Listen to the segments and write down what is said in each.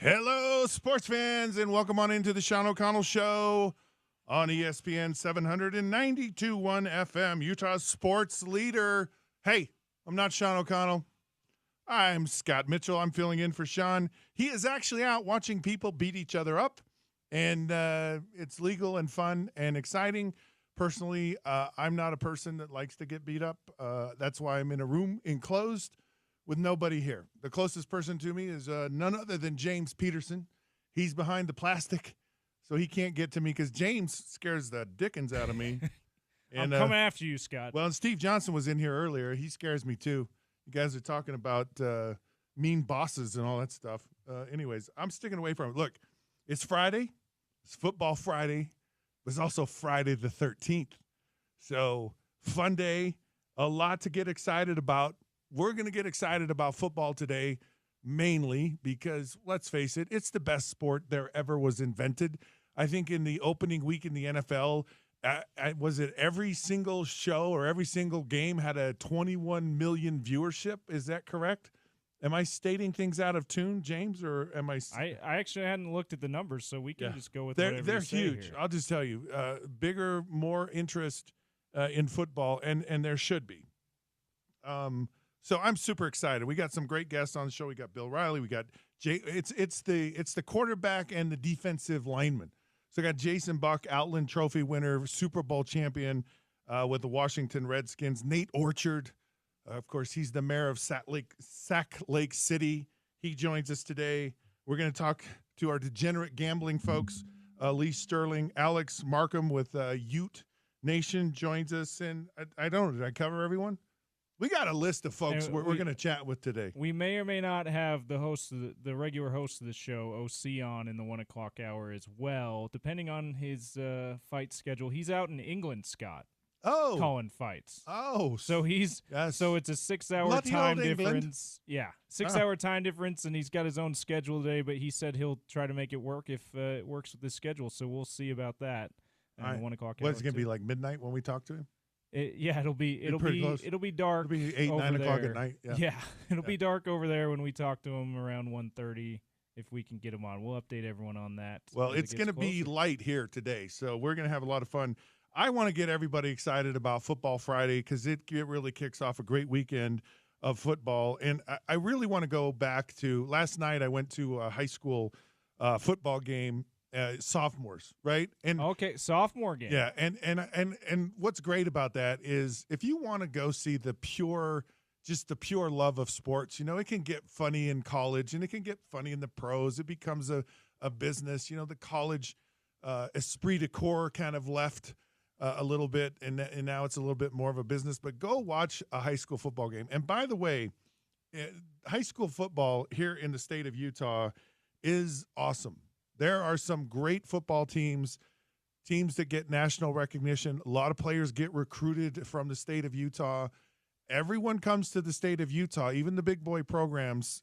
Hello, sports fans, and welcome on into the Sean O'Connell Show on ESPN 792.1 FM, Utah's sports leader. Hey, I'm not Sean O'Connell. I'm Scott Mitchell. I'm filling in for Sean. He is actually out watching people beat each other up, and it's legal and fun and exciting. Personally, I'm not a person that likes to get beat up. That's why I'm in a room enclosed with nobody here. The closest person to me is none other than James Peterson. He's behind the plastic, so he can't get to me because James scares the dickens out of me. And, I'm coming after you, Scott. Well, and Steve Johnson was in here earlier. He scares me too. You guys are talking about mean bosses and all that stuff. Anyways, I'm sticking away from it. Look, it's Friday. It's Football Friday. But it's also Friday the 13th. So, fun day. A lot to get excited about. We're going to get excited about football today, mainly because, let's face it, it's the best sport there ever was invented. I think in the opening week in the NFL, was it every single show or every single game had a 21 million viewership? Is that correct? Am I stating things out of tune, James, or am I? I actually hadn't looked at the numbers, so we can just go with whatever they're you say huge. here. I'll just tell you, bigger, more interest in football, and there should be. So I'm super excited. We got some great guests on the show. We got Bill Riley. We got it's the quarterback and the defensive lineman. So I got Jason Buck, Outland Trophy winner, Super Bowl champion with the Washington Redskins. Nate Orchard, of course, he's the mayor of Sac Lake City. He joins us today. We're going to talk to our degenerate gambling folks. Lee Sterling, Alex Markham with Ute Nation joins us. And I don't know, did I cover everyone? We got a list of folks we're going to chat with today. We may or may not have the host, the regular host of the show, OC, on in the 1 o'clock hour as well, depending on his fight schedule. He's out in England, Scott. Oh, calling fights. Oh, so he's so it's a 6-hour time difference. Yeah, 6-hour time difference, and he's got his own schedule today. But he said he'll try to make it work if it works with his schedule. So we'll see about that. At 1 o'clock. What's it going to be like midnight when we talk to him? It'll be dark. It'll be 8, 9 o'clock at night. Yeah, it'll be dark over there when we talk to him around 1:30. If we can get him on, we'll update everyone on that. Well, it's going to be light here today, so we're going to have a lot of fun. I want to get everybody excited about Football Friday because it really kicks off a great weekend of football. And I really want to go back to last night. I went to a high school football game. Sophomores, right? And sophomore game. Yeah, and what's great about that is if you want to go see the pure love of sports, it can get funny in college and it can get funny in the pros. It becomes a business. The college esprit de corps kind of left a little bit, and now it's a little bit more of a business. But go watch a high school football game. And by the way, high school football here in the state of Utah is awesome. There are some great football teams that get national recognition. A lot of players get recruited from the state of Utah. Everyone comes to the state of Utah, even the big boy programs.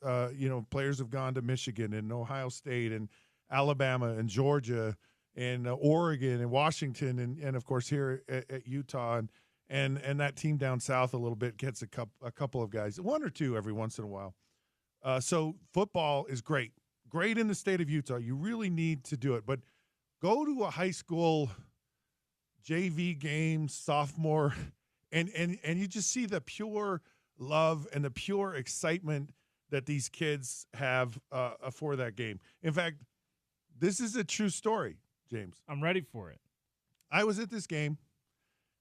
Players have gone to Michigan and Ohio State and Alabama and Georgia and Oregon and Washington and of course here at Utah and that team down south a little bit gets a couple of guys, one or two every once in a while. So football is great. Great in the state of Utah. You really need to do it. But go to a high school JV game, sophomore, and you just see the pure love and the pure excitement that these kids have for that game. In fact, this is a true story, James. I'm ready for it. I was at this game.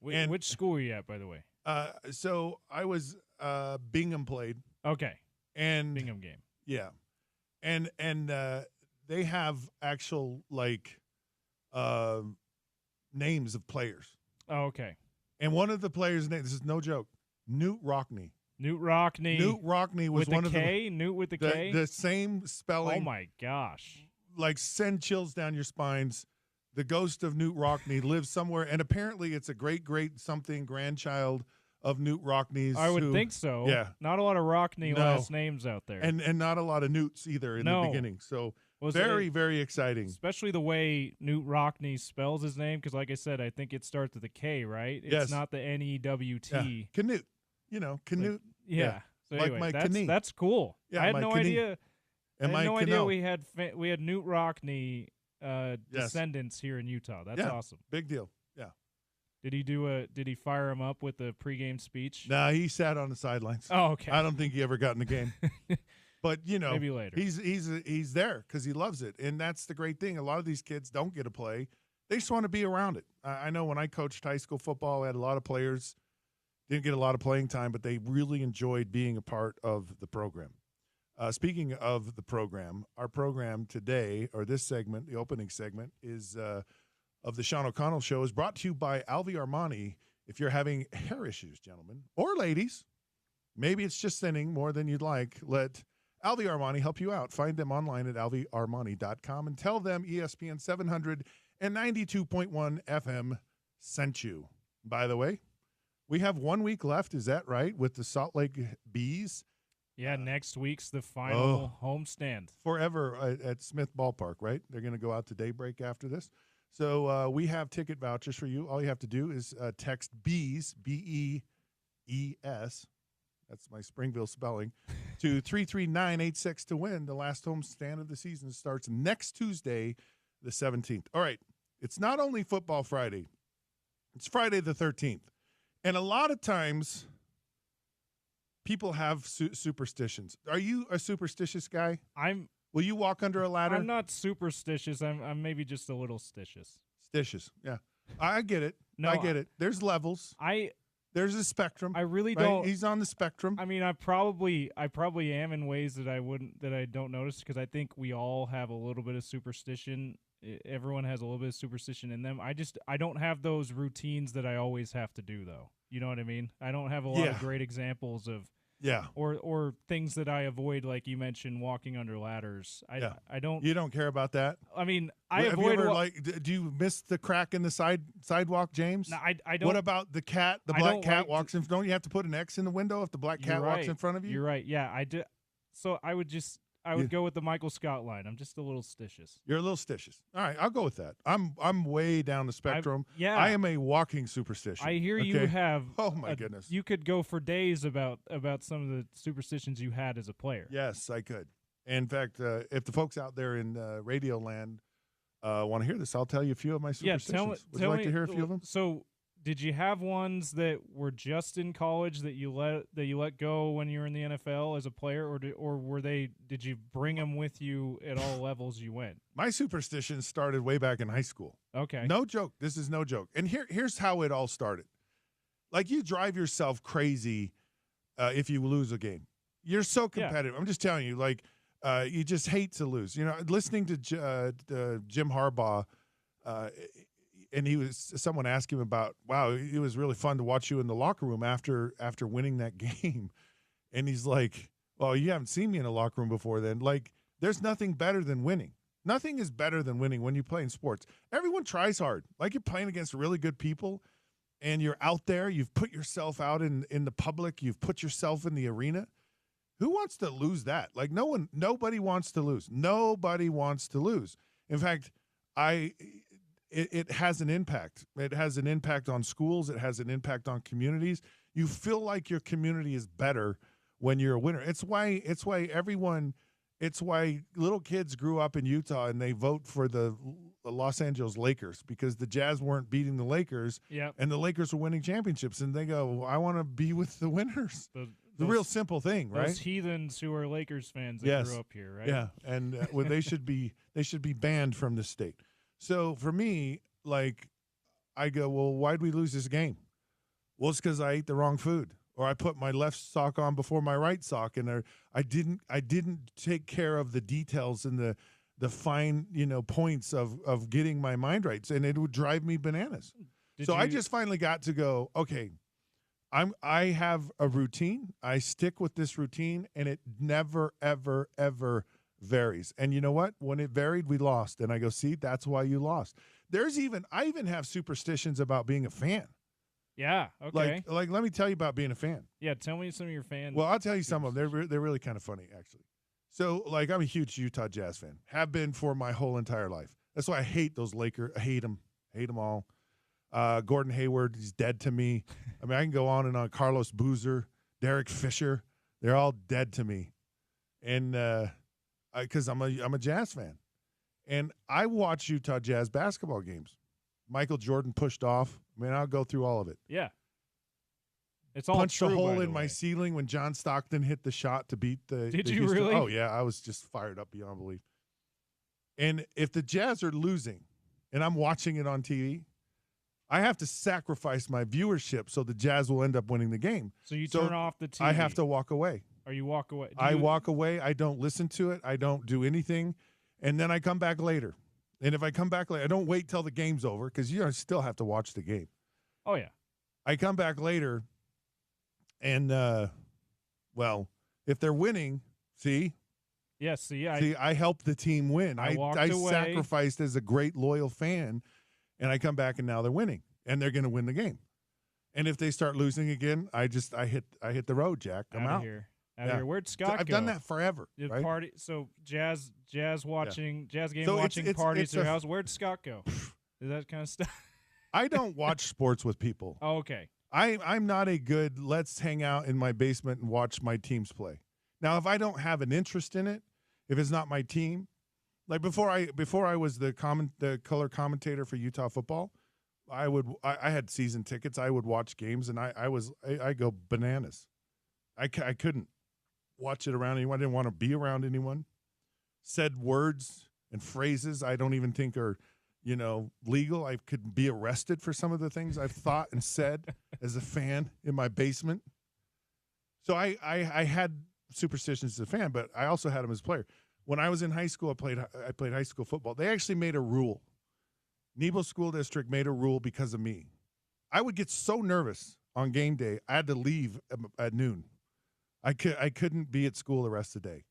Which school were you at, by the way? So I was Bingham played. Okay. And Bingham game. Yeah. And they have actual names of players. Oh, okay. And one of the players' names, this is no joke, Newt Rockne. Newt Rockne was one of the K? Newt with the K? The same spelling. Oh my gosh. Send chills down your spines. The ghost of Newt Rockne lives somewhere, and apparently it's a great something grandchild of Newt Rockne's. I would think so. Yeah. Not a lot of Rockne last names out there. And not a lot of Newts either in the beginning. So very exciting. Especially the way Newt Rockne spells his name, because like I said, I think it starts with a K, right? It's not the N-E-W-T. Yeah. Canute. Canute. Yeah. So like anyway, my Canute. That's cool. Yeah, I had no idea And I had Mike no Cano. idea we had Newt Rockne descendants here in Utah. That's awesome. Big deal. Yeah. Did he fire him up with a pregame speech? No, he sat on the sidelines. Oh, okay. I don't think he ever got in the game. But, maybe later. He's there because he loves it. And that's the great thing. A lot of these kids don't get to play. They just want to be around it. I know when I coached high school football, I had a lot of players, didn't get a lot of playing time, but they really enjoyed being a part of the program. Speaking of the program, our program today, or this segment, the opening segment, is of the Sean O'Connell Show, is brought to you by Alvi Armani. If you're having hair issues, gentlemen, or ladies, maybe it's just thinning more than you'd like, let Alvi Armani help you out. Find them online at alviarmani.com and tell them ESPN 792.1 FM sent you. By the way, we have 1 week left, is that right, with the Salt Lake Bees? Yeah, next week's the final homestand. Forever at Smith Ballpark, right? They're going to go out to daybreak after this. So we have ticket vouchers for you. All you have to do is text BEES, B-E-E-S, that's my Springville spelling, to 33986 to win. The last homestand of the season starts next Tuesday, the 17th. All right, it's not only Football Friday. It's Friday the 13th. And a lot of times people have superstitions. Are you a superstitious guy? Will you walk under a ladder? I'm not superstitious. I'm maybe just a little stitious. Stitious, yeah. I get it. No, I get it. There's levels. There's a spectrum. I really right? don't. He's on the spectrum. I mean, I probably am in ways that I don't notice, because I think we all have a little bit of superstition. Everyone has a little bit of superstition in them. I don't have those routines that I always have to do, though. You know what I mean? I don't have a lot of great examples of or things that I avoid, like you mentioned, walking under ladders. I don't. You don't care about that? I mean, have you ever, do you miss the crack in the sidewalk, James? No, I don't. What about the cat? The black cat walks in. Don't you have to put an X in the window if the black cat walks in front of you? You're right. Yeah, I do. So I would go with the Michael Scott line. I'm just a little stitious. You're a little stitious. All right, I'll go with that. I'm way down the spectrum. I am a walking superstition. I hear you have. Oh my goodness. You could go for days about some of the superstitions you had as a player. Yes, I could. In fact, if the folks out there in Radio Land want to hear this, I'll tell you a few of my superstitions. Would you like to hear a few of them? So, did you have ones that were just in college that you let go when you were in the NFL as a player, or did you bring them with you at all levels you went? My superstitions started way back in high school. Okay. No joke. This is no joke. And here's how it all started. Like, you drive yourself crazy if you lose a game. You're so competitive. Yeah. I'm just telling you, like, you just hate to lose. You know, listening to Jim Harbaugh, and someone asked him about, wow, it was really fun to watch you in the locker room after winning that game. And he's like, well, you haven't seen me in a locker room before then. Like, there's nothing better than winning. Nothing is better than winning when you play in sports. Everyone tries hard. Like, you're playing against really good people, and you're out there. You've put yourself out in the public. You've put yourself in the arena. Who wants to lose that? Like, nobody wants to lose. Nobody wants to lose. In fact, it has an impact. It has an impact on schools. It has an impact on communities. You feel like your community is better when you're a winner. It's why little kids grew up in Utah and they vote for the Los Angeles Lakers, because the Jazz weren't beating the Lakers, and the Lakers were winning championships, and they go, well, I want to be with the winners. The real simple thing, right? Those heathens who are Lakers fans that grew up here, right? Yeah, and they should be banned from the state. So for me, like, I go, well, why'd we lose this game? Well, it's because I ate the wrong food, or I put my left sock on before my right sock, and I didn't take care of the details and the fine, points of getting my mind right, and it would drive me bananas. I just finally got to go, okay, I have a routine. I stick with this routine, and it never, ever, ever varies. And you know what? When it varied, we lost. And I go, see, that's why you lost. I even have superstitions about being a fan. Yeah. Okay. Like, let me tell you about being a fan. Yeah. Tell me some of your fans. Well, I'll tell you some of them. They're really kind of funny, actually. So, like, I'm a huge Utah Jazz fan. Have been for my whole entire life. That's why I hate those Lakers. I hate them. Hate them all. Gordon Hayward, he's dead to me. I mean, I can go on and on. Carlos Boozer, Derek Fisher, they're all dead to me. And because I'm a Jazz fan, and I watch Utah Jazz basketball games. Michael Jordan pushed off. I mean, I'll go through all of it. Yeah. It's all punched true, a hole by in the my way. ceiling when John Stockton hit the shot to beat the. Did the you Houston. really? Oh yeah, I was just fired up beyond belief. And if the Jazz are losing, and I'm watching it on TV, I have to sacrifice my viewership so the Jazz will end up winning the game. So you turn off the TV. I have to walk away. Or you walk away. I walk away. I don't listen to it. I don't do anything, and then I come back later. And if I come back later, I don't wait till the game's over because you still have to watch the game. Oh yeah. I come back later. And, well, if they're winning, see? Yes, see, I helped the team win. I sacrificed as a great, loyal fan, and I come back, and now they're winning, and they're going to win the game. And if they start losing again, I hit the road, Jack. I'm out. Here. Out of here. Where'd Scott go? I've done that forever. The right? party. So jazz watching, jazz game So watching parties at your house. Where'd Scott go? Is that kind of stuff? I don't watch sports with people. Oh, okay. I'm not a good let's hang out in my basement and watch my teams play. Now, if I don't have an interest in it, if it's not my team, like before I was the color commentator for Utah football, I had season tickets. I would watch games, and I go bananas. I couldn't watch it around anyone. I didn't want to be around anyone. Said words and phrases I don't even think are legal. I could be arrested for some of the things I've thought and said as a fan in my basement. So I had superstitions as a fan, but I also had them as a player. When I was in high school, I played high school football. They actually made a rule. Nebo School District made a rule because of me. I would get so nervous on game day, I had to leave at noon. I couldn't be at school the rest of the day.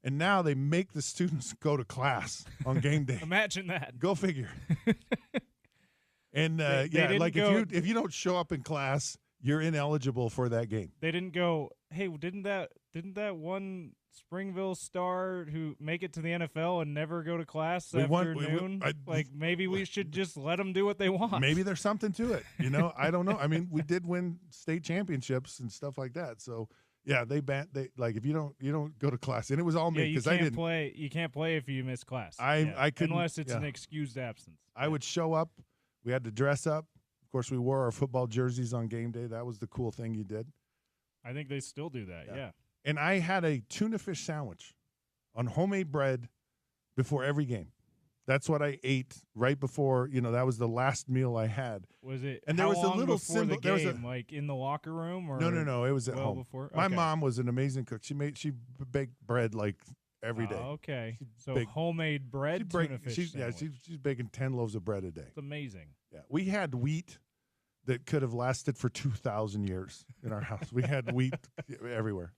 And now they make the students go to class on game day. Imagine that. Go figure. And if you don't show up in class, you're ineligible for that game. They didn't go, hey, didn't that one Springville star who make it to the NFL and never go to class after noon? Maybe we should just let them do what they want. Maybe there's something to it. I don't know. I mean, we did win state championships and stuff like that. So yeah, they if you don't go to class, and it was all me because I didn't play. You can't play if you miss class. I couldn't, unless it's an excused absence. I would show up. We had to dress up. Of course, we wore our football jerseys on game day. That was the cool thing you did. I think they still do that. Yeah. And I had a tuna fish sandwich on homemade bread before every game. That's what I ate right before. That was the last meal I had. Was it? And there was a little symbol. There was like in the locker room, or no. It was at home. Before? Okay. My mom was an amazing cook. She baked bread like every day. Okay, so homemade bread, tuna fish sandwich. She's baking 10 loaves of bread a day. It's amazing. Yeah, we had wheat that could have lasted for 2,000 years in our house. We had wheat everywhere.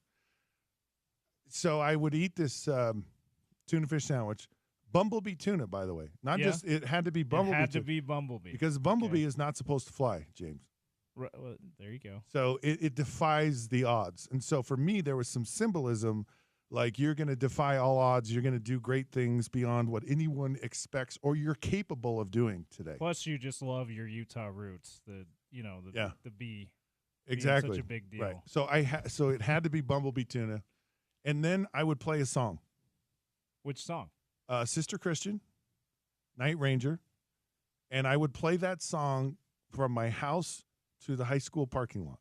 So I would eat this tuna fish sandwich. Bumblebee tuna, by the way. Not just it had to be bumblebee. It had to be bumblebee. Because bumblebee is not supposed to fly, James. Right, well, there you go. So it defies the odds. And so for me, there was some symbolism, like you're going to defy all odds. You're going to do great things beyond what anyone expects or you're capable of doing today. Plus, you just love your Utah roots. The bee. Exactly. Such a big deal. Right. So so it had to be bumblebee tuna. And then I would play a song. Which song? Sister Christian, Night Ranger, and I would play that song from my house to the high school parking lot.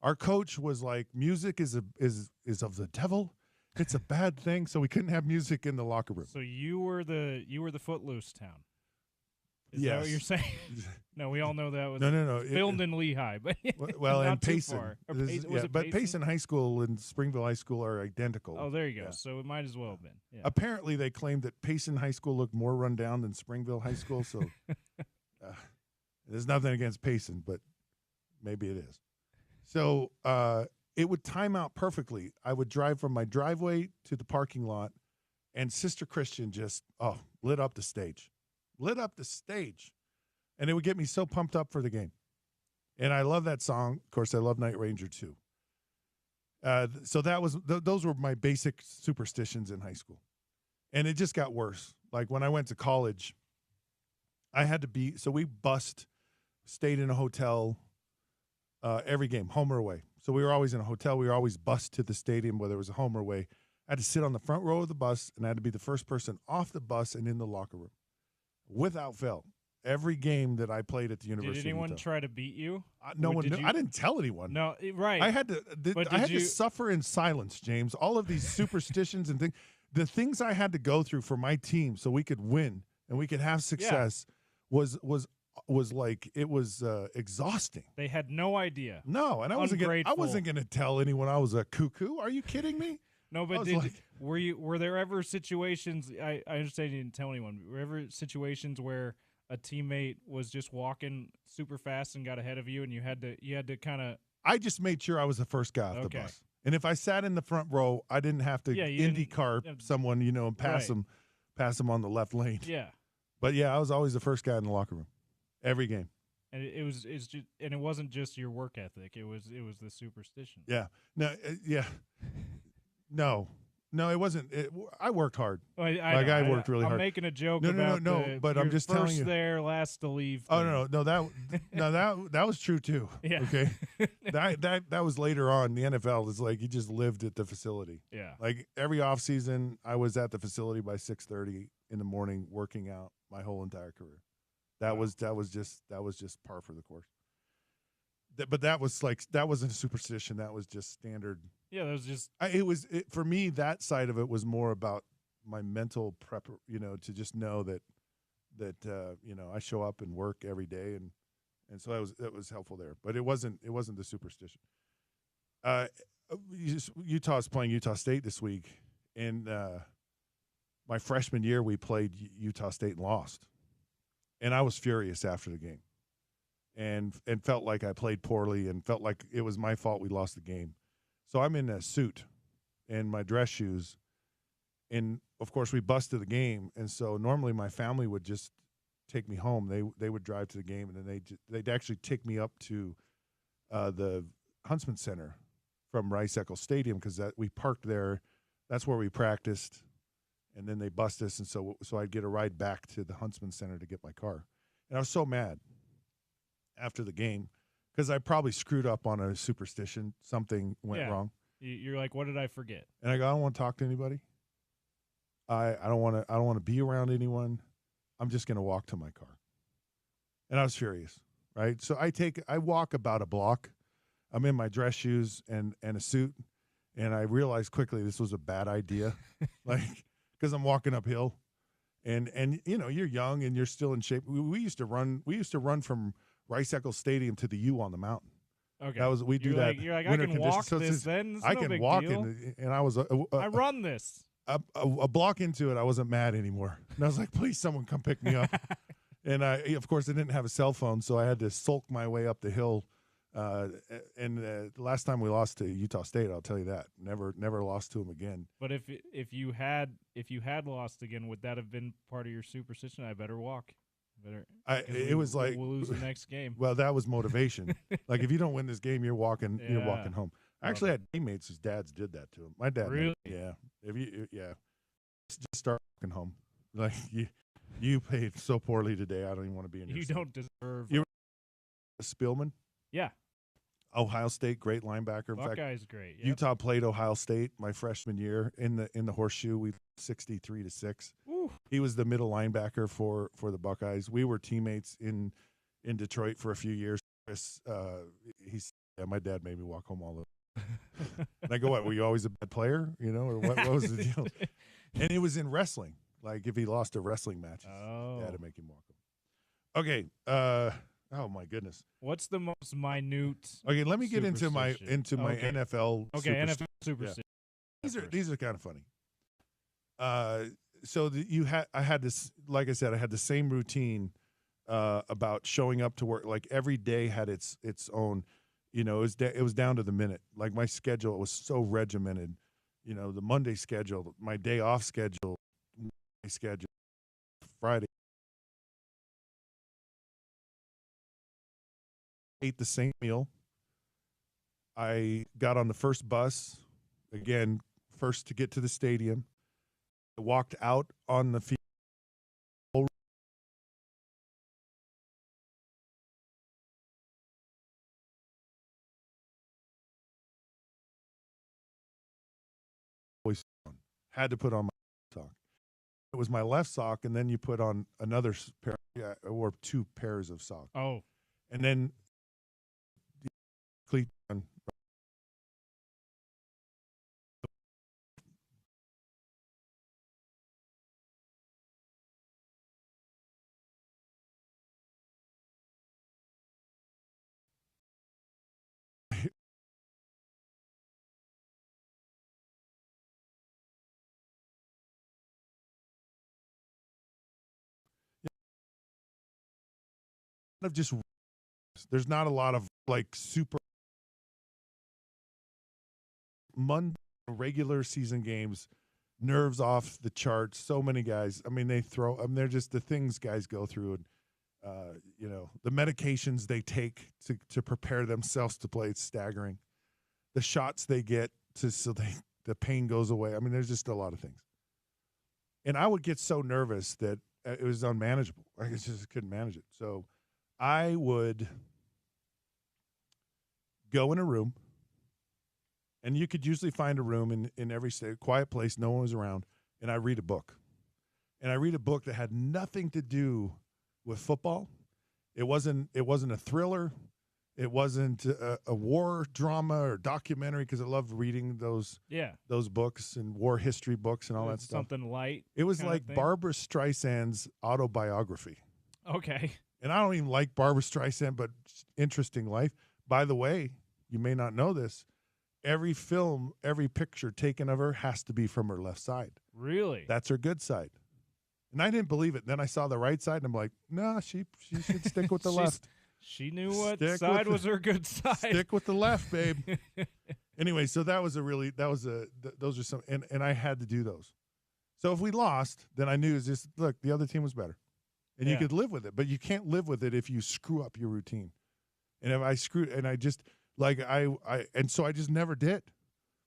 Our coach was like, music is of the devil. It's a bad thing, so we couldn't have music in the locker room. So you were the Footloose town. Is yes. that what you're saying? No, we all know that was no. filmed in Lehigh, but well, not and too Payson. far. But Payson High School and Springville High School are identical. Oh, there you go. Yeah. So it might as well have been. Yeah. Apparently, they claimed that Payson High School looked more run down than Springville High School. So there's nothing against Payson, but maybe it is. So it would time out perfectly. I would drive from my driveway to the parking lot, and Sister Christian just lit up the stage. And it would get me so pumped up for the game. And I love that song. Of course, I love Night Ranger too. So that was those were my basic superstitions in high school. And it just got worse. Like when I went to college, I had to be – so we stayed in a hotel every game, home or away. So we were always in a hotel. We were always bused to the stadium, whether it was a home or away. I had to sit on the front row of the bus, and I had to be the first person off the bus and in the locker room, without fail. Every game that I played at the University of Utah. Did anyone try to beat you? No one knew. I didn't tell anyone. No, right. I had to suffer in silence, James. All of these superstitions and things. The things I had to go through for my team so we could win and we could have success was like it was exhausting. They had no idea. No, and I wasn't going to tell anyone I was a cuckoo. Are you kidding me? No, but were there ever situations? I understand you didn't tell anyone. Were there ever situations where a teammate was just walking super fast and got ahead of you, and you had to kind of? I just made sure I was the first guy off the bus, and if I sat in the front row, I didn't have to IndyCar someone, and pass them on the left lane. Yeah, but I was always the first guy in the locker room, every game. And it wasn't just your work ethic; it was the superstition. Yeah, no, it wasn't. I worked hard. I worked really hard. I'm making a joke. No. But I'm just telling you. First there, last to leave. Oh no. That was true too. Yeah. Okay. that was later on. The NFL is like you just lived at the facility. Yeah. Like every off season, I was at the facility by 6:30 in the morning, working out my whole entire career. That was just par for the course. But that wasn't a superstition. That was just standard. Yeah, that was just. For me, that side of it was more about my mental prep. To just know that I show up and work every day, and so that was helpful there. But it wasn't the superstition. Utah's playing Utah State this week, and my freshman year we played Utah State and lost, and I was furious after the game. And felt like I played poorly and felt like it was my fault we lost the game. So I'm in a suit and my dress shoes. And, of course, we busted the game. And so normally my family would just take me home. They would drive to the game, and then they'd actually take me up to the Huntsman Center from Rice-Eccles Stadium because we parked there. That's where we practiced. And then they bust us. And so I'd get a ride back to the Huntsman Center to get my car. And I was so mad after the game because I probably screwed up on a superstition. Something went wrong. You're like, what did I forget? And I go, I don't want to talk to anybody. I don't want to be around anyone. I'm just going to walk to my car. And I was furious, right? So I walk about a block. I'm in my dress shoes and a suit, and I realized quickly this was a bad idea, because I'm walking uphill, and you're young and you're still in shape. We used to run from Rice-Eccles Stadium to the U on the mountain. Okay, we do that. You're like, I can walk this. Then I can walk in, and I was. I run this. A block into it, I wasn't mad anymore, and I was like, "Please, someone come pick me up." And of course, I didn't have a cell phone, so I had to sulk my way up the hill. And the last time we lost to Utah State, I'll tell you that, never lost to them again. But if you had lost again, would that have been part of your superstition? I better walk. It was like we'll lose the next game. Well, that was motivation. Like if you don't win this game, you're walking home. I actually had teammates whose dads did that to him. My dad, really? Just start walking home. Like you played so poorly today. I don't even want to be in your seat. Don't deserve. You Spielman? Yeah. Ohio State, great linebacker. Buckeyes, great. Yep. Utah played Ohio State my freshman year in the horseshoe. We 63-6. Ooh. He was the middle linebacker for the Buckeyes. We were teammates in Detroit for a few years. My dad made me walk home all over. And I go, what? Were you always a bad player? Or what was the deal? And it was in wrestling. Like if he lost a wrestling match, Dad had to make him walk home. Okay. Oh my goodness. What's the most minute? Okay, let me get into my NFL. Okay, NFL superstition. Yeah. These are kind of funny. So I had this, like I said, I had the same routine about showing up to work. Like every day had its own. It was down to the minute. Like my schedule was so regimented. The Monday schedule, my day off schedule, my schedule, Friday. Ate the same meal. I got on the first bus, again, first to get to the stadium. I walked out on the field. Had to put on my sock. It was my left sock, and then you put on another pair. Yeah, I wore 2 pairs of socks. Oh. And then cleat on. Of just there's not a lot of like super regular season games, nerves off the charts. So many guys. I mean, they're just the things guys go through, and the medications they take to prepare themselves to play. It's staggering. The shots they get the pain goes away. I mean, there's just a lot of things. And I would get so nervous that it was unmanageable. I just couldn't manage it. So I would go in a room, and you could usually find a room in every state, quiet place, no one was around, and I read a book. And I read a book that had nothing to do with football. It wasn't a thriller. It wasn't a war drama or documentary, because I love reading those books and war history books and all that stuff. Something light. It was like Barbra Streisand's autobiography. Okay. And I don't even like Barbra Streisand, but interesting life. By the way, you may not know this. Every film, every picture taken of her has to be from her left side. Really? That's her good side. And I didn't believe it. Then I saw the right side, and I'm like, no, she should stick with the left. She knew what side was her good side. Stick with the left, babe. Anyway, so those are some, and I had to do those. So if we lost, then I knew look, the other team was better. And you could live with it, but you can't live with it if you screw up your routine. And if I screwed, and I just, so I just never did.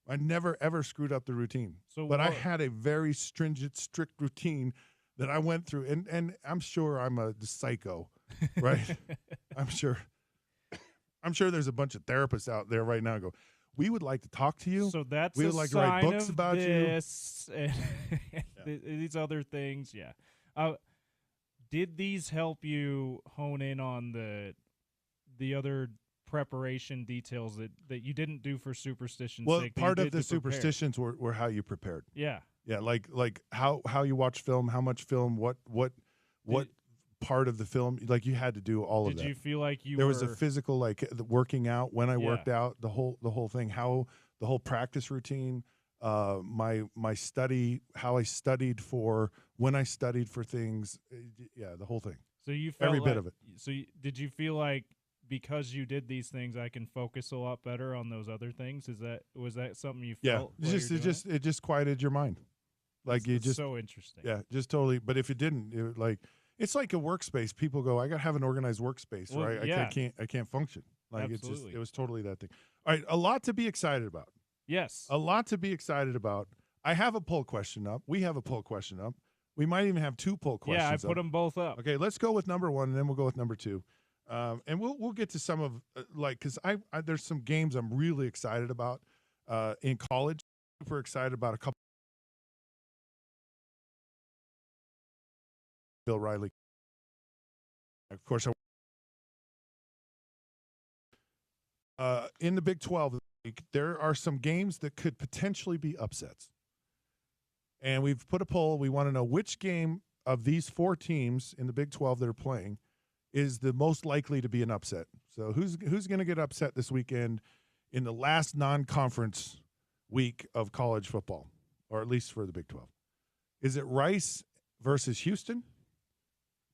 I never, ever screwed up the routine. But I had a very stringent, strict routine that I went through. And I'm sure I'm a psycho, right? I'm sure there's a bunch of therapists out there right now who go, we would like to talk to you. So that's we would like to write books about this and these other things. Yeah. Did these help you hone in on the other preparation details that you didn't do for superstition's sake? Well, part of the superstitions were how you prepared. Yeah. Yeah, like how you watch film, how much film, what part of the film, like you had to do all of that. Did you feel like there was a physical, like the working out when I worked out, the whole thing, how the whole practice routine, my study, how I studied for when I studied for things, the whole thing. So you felt every bit of it. So did you feel like because you did these things, I can focus a lot better on those other things? Was that something you felt? Yeah, it just quieted your mind. Like it's so interesting. Yeah, just totally. But if it didn't, it's like a workspace. People go, I got to have an organized workspace, right? Yeah. I can't function. Like Absolutely. it was totally that thing. All right, a lot to be excited about. Yes. A lot to be excited about. I have a poll question up. We have a poll question up. We might even have 2 poll questions. Yeah, I put them both up. Okay, let's go with number 1, and then we'll go with number 2. And we'll get to some of because I there's some games I'm really excited about in college. Super excited about a couple. Bill Riley. Of course, in the Big 12, there are some games that could potentially be upsets. And we've put a poll. We want to know which game of these 4 teams in the Big 12 that are playing is the most likely to be an upset. So who's going to get upset this weekend in the last non-conference week of college football, or at least for the Big 12? Is it Rice versus Houston?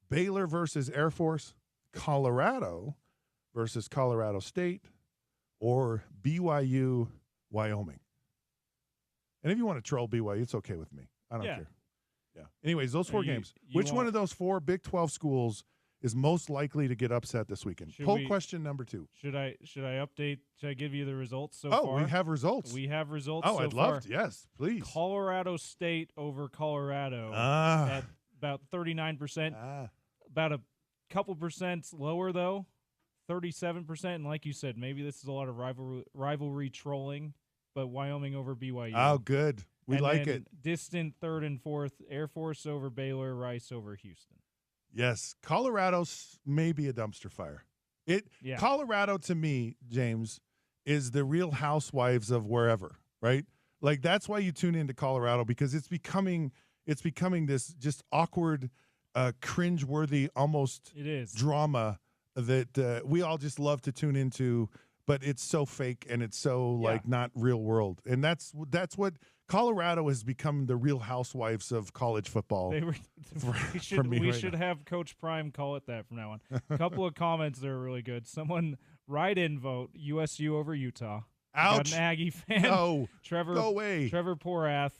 Baylor versus Air Force, Colorado versus Colorado State, or BYU, Wyoming? And if you want to troll BYU, it's okay with me. I don't care. Yeah. Anyways, those 4 games. Which one of those 4 Big 12 schools is most likely to get upset this weekend? Poll question number 2. Should I update? Should I give you the results so far? Oh, we have results. We have results. Oh, I'd love to. Yes, please. Colorado State over Colorado at about 39%. About a couple percent lower, though, 37%. And like you said, maybe this is a lot of rivalry trolling, but Wyoming over BYU. Oh, good. We like it. Distant third and fourth, Air Force over Baylor, Rice over Houston. Yes, Colorado's may be a dumpster fire. Colorado, to me, James, is the Real Housewives of wherever, right? Like, that's why you tune into Colorado, because it's becoming this just awkward, cringe-worthy, almost drama that we all just love to tune into, but it's so fake and it's so like not real world. And that's what Colorado has become, the Real Housewives of college football. We should have Coach Prime call it that from now on. A couple of comments that are really good. Someone write-in vote USU over Utah. Ouch. Got an Aggie fan. No. Trevor, go away. Trevor Porath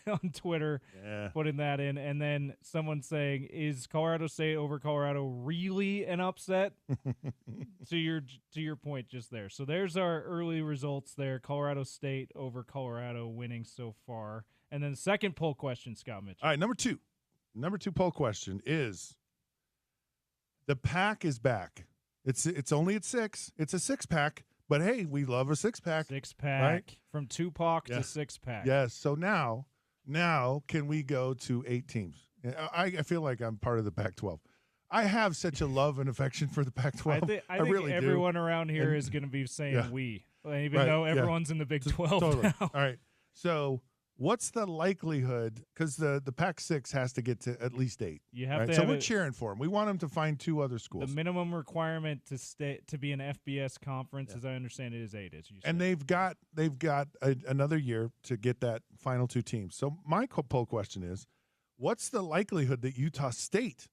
on Twitter putting that in. And then someone saying, is Colorado State over Colorado really an upset? to your point just there. So there's our early results there. Colorado State over Colorado winning so far. And then the second poll question, Scott Mitchell. All right, number two. Number 2 poll question is, the pack is back. It's only at 6. It's a 6-pack. But, hey, we love a 6-pack. 6-pack. Right? From 2-pack to 6-pack. Yes. So now can we go to 8 teams? I feel like I'm part of the Pac-12. I have such a love and affection for the Pac-12. I think really everyone do. around here is going to be saying we, even though everyone's in the Big 12 totally. now. All right. So what's the likelihood? Because the Pac-6 has to get to at least 8. You have to. So we're cheering for them. We want them to find 2 other schools. The minimum requirement to be an FBS conference, as I understand it, is 8. As you said. And they've got another year to get that final 2 teams. So my poll question is, what's the likelihood that Utah State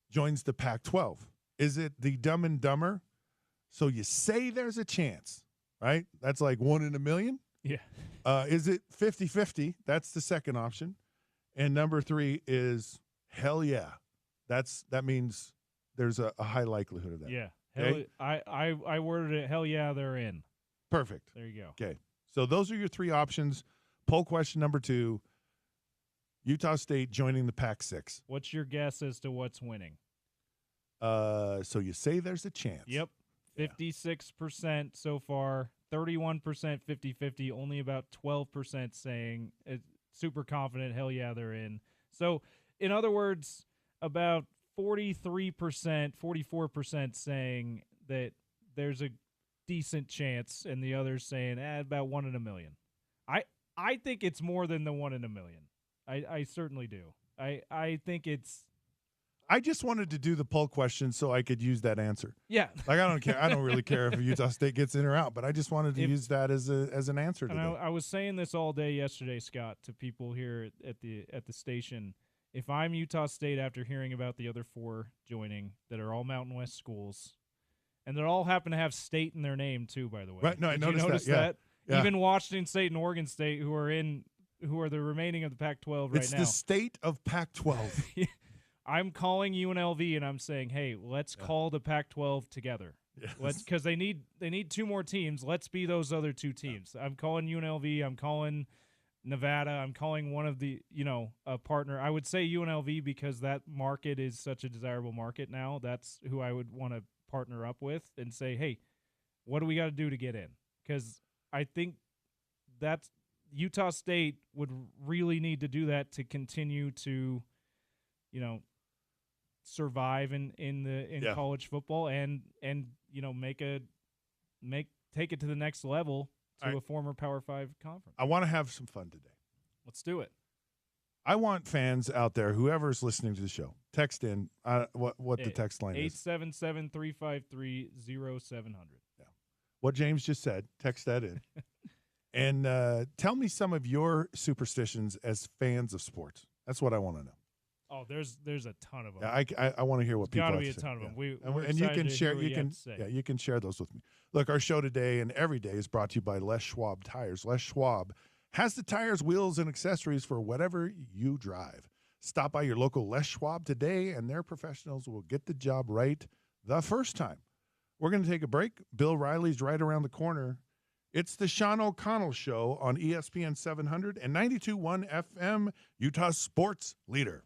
joins the Pac-12? Is it the Dumb and Dumber? So you say there's a chance, right? That's like 1 in a million. Yeah. Is it 50-50? That's the second option. And number 3 is hell yeah. That means there's a high likelihood of that. Yeah. Okay? I worded it, hell yeah, they're in. Perfect. There you go. Okay. So those are your 3 options. Poll question number 2, Utah State joining the Pac-6. What's your guess as to what's winning? So you say there's a chance. Yep. 56% so far. 31% 50-50, only about 12% saying super confident, hell yeah, they're in. So, in other words, about 43%, 44% saying that there's a decent chance, and the others saying about 1 in a million. I think it's more than the 1 in a million. I certainly do. I think it's... I just wanted to do the poll question so I could use that answer. Yeah. Like, I don't care. I don't really care if Utah State gets in or out, but I just wanted to use that as an answer today. I was saying this all day yesterday, Scott, to people here at the station. If I'm Utah State after hearing about the other 4 joining that are all Mountain West schools, and they all happen to have state in their name too, by the way. Right. No, I noticed notice that. Yeah. Even Washington State and Oregon State, who are the remaining of the Pac-12 right now. It's the state of Pac-12. I'm calling UNLV and I'm saying, hey, let's call the Pac-12 together. Yes. Because they need 2 more teams. Let's be those other 2 teams. I'm calling UNLV. I'm calling Nevada. I'm calling one of the, a partner. I would say UNLV because that market is such a desirable market now. That's who I would want to partner up with and say, hey, what do we got to do to get in? Because I think that's Utah State would really need to do that to continue to, survive in college football and take it to the next level to a former Power 5 conference. I want to have some fun today. Let's do it. I want fans out there, whoever's listening to the show, text in what the text line is. 877-353-0700. Yeah. What James just said, text that in. And tell me some of your superstitions as fans of sports. That's what I want to know. Oh, there's a ton of them. Yeah, I want to hear what people have to say. Got to be a ton of them. Yeah. And you can share. You can share those with me. Look, our show today and every day is brought to you by Les Schwab Tires. Les Schwab has the tires, wheels, and accessories for whatever you drive. Stop by your local Les Schwab today, and their professionals will get the job right the first time. We're going to take a break. Bill Riley's right around the corner. It's the Sean O'Connell Show on ESPN 700 and 92.1 FM, Utah's sports leader.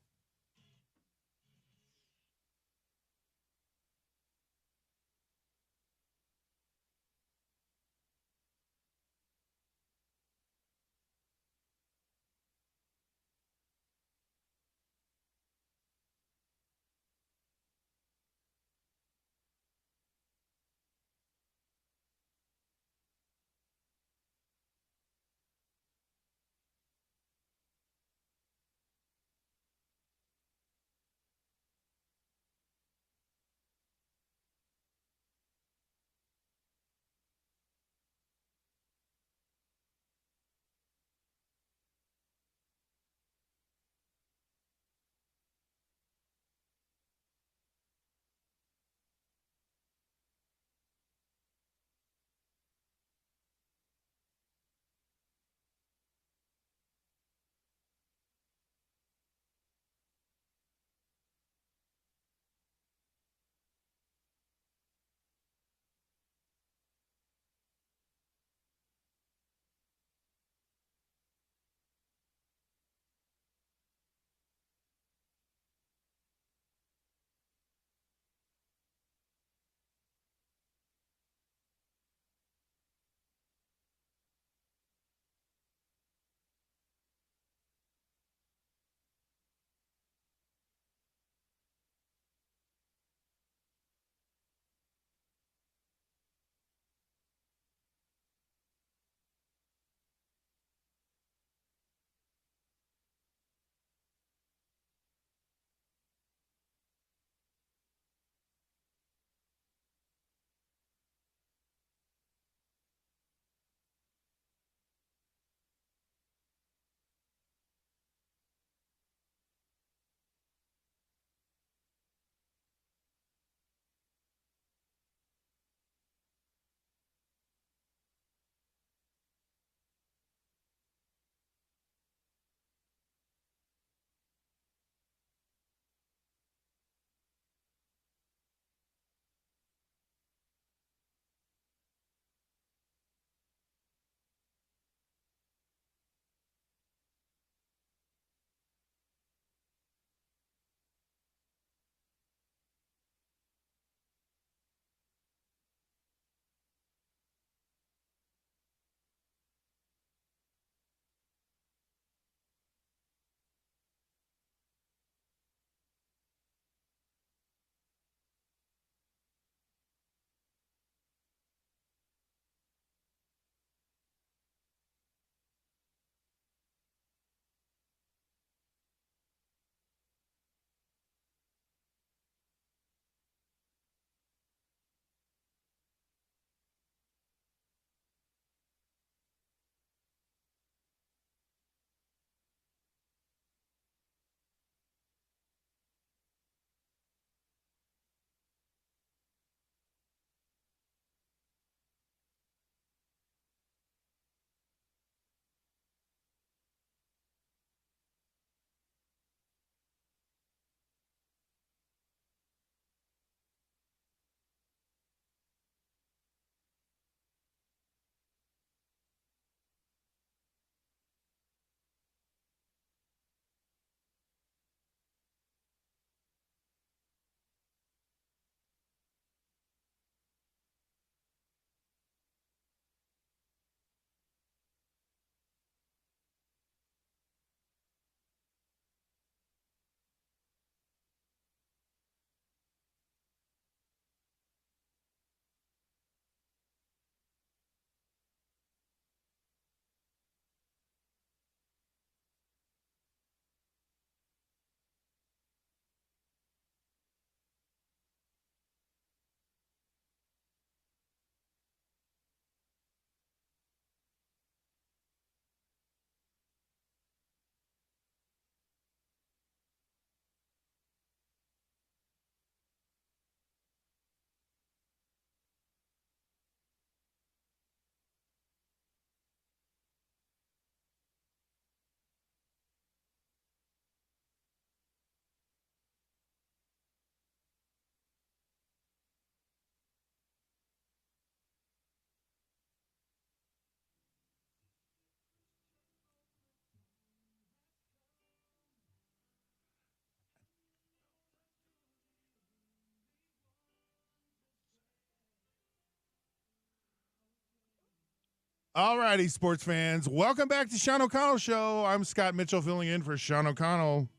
All righty, sports fans. Welcome back to Sean O'Connell Show. I'm Scott Mitchell filling in for Sean O'Connell.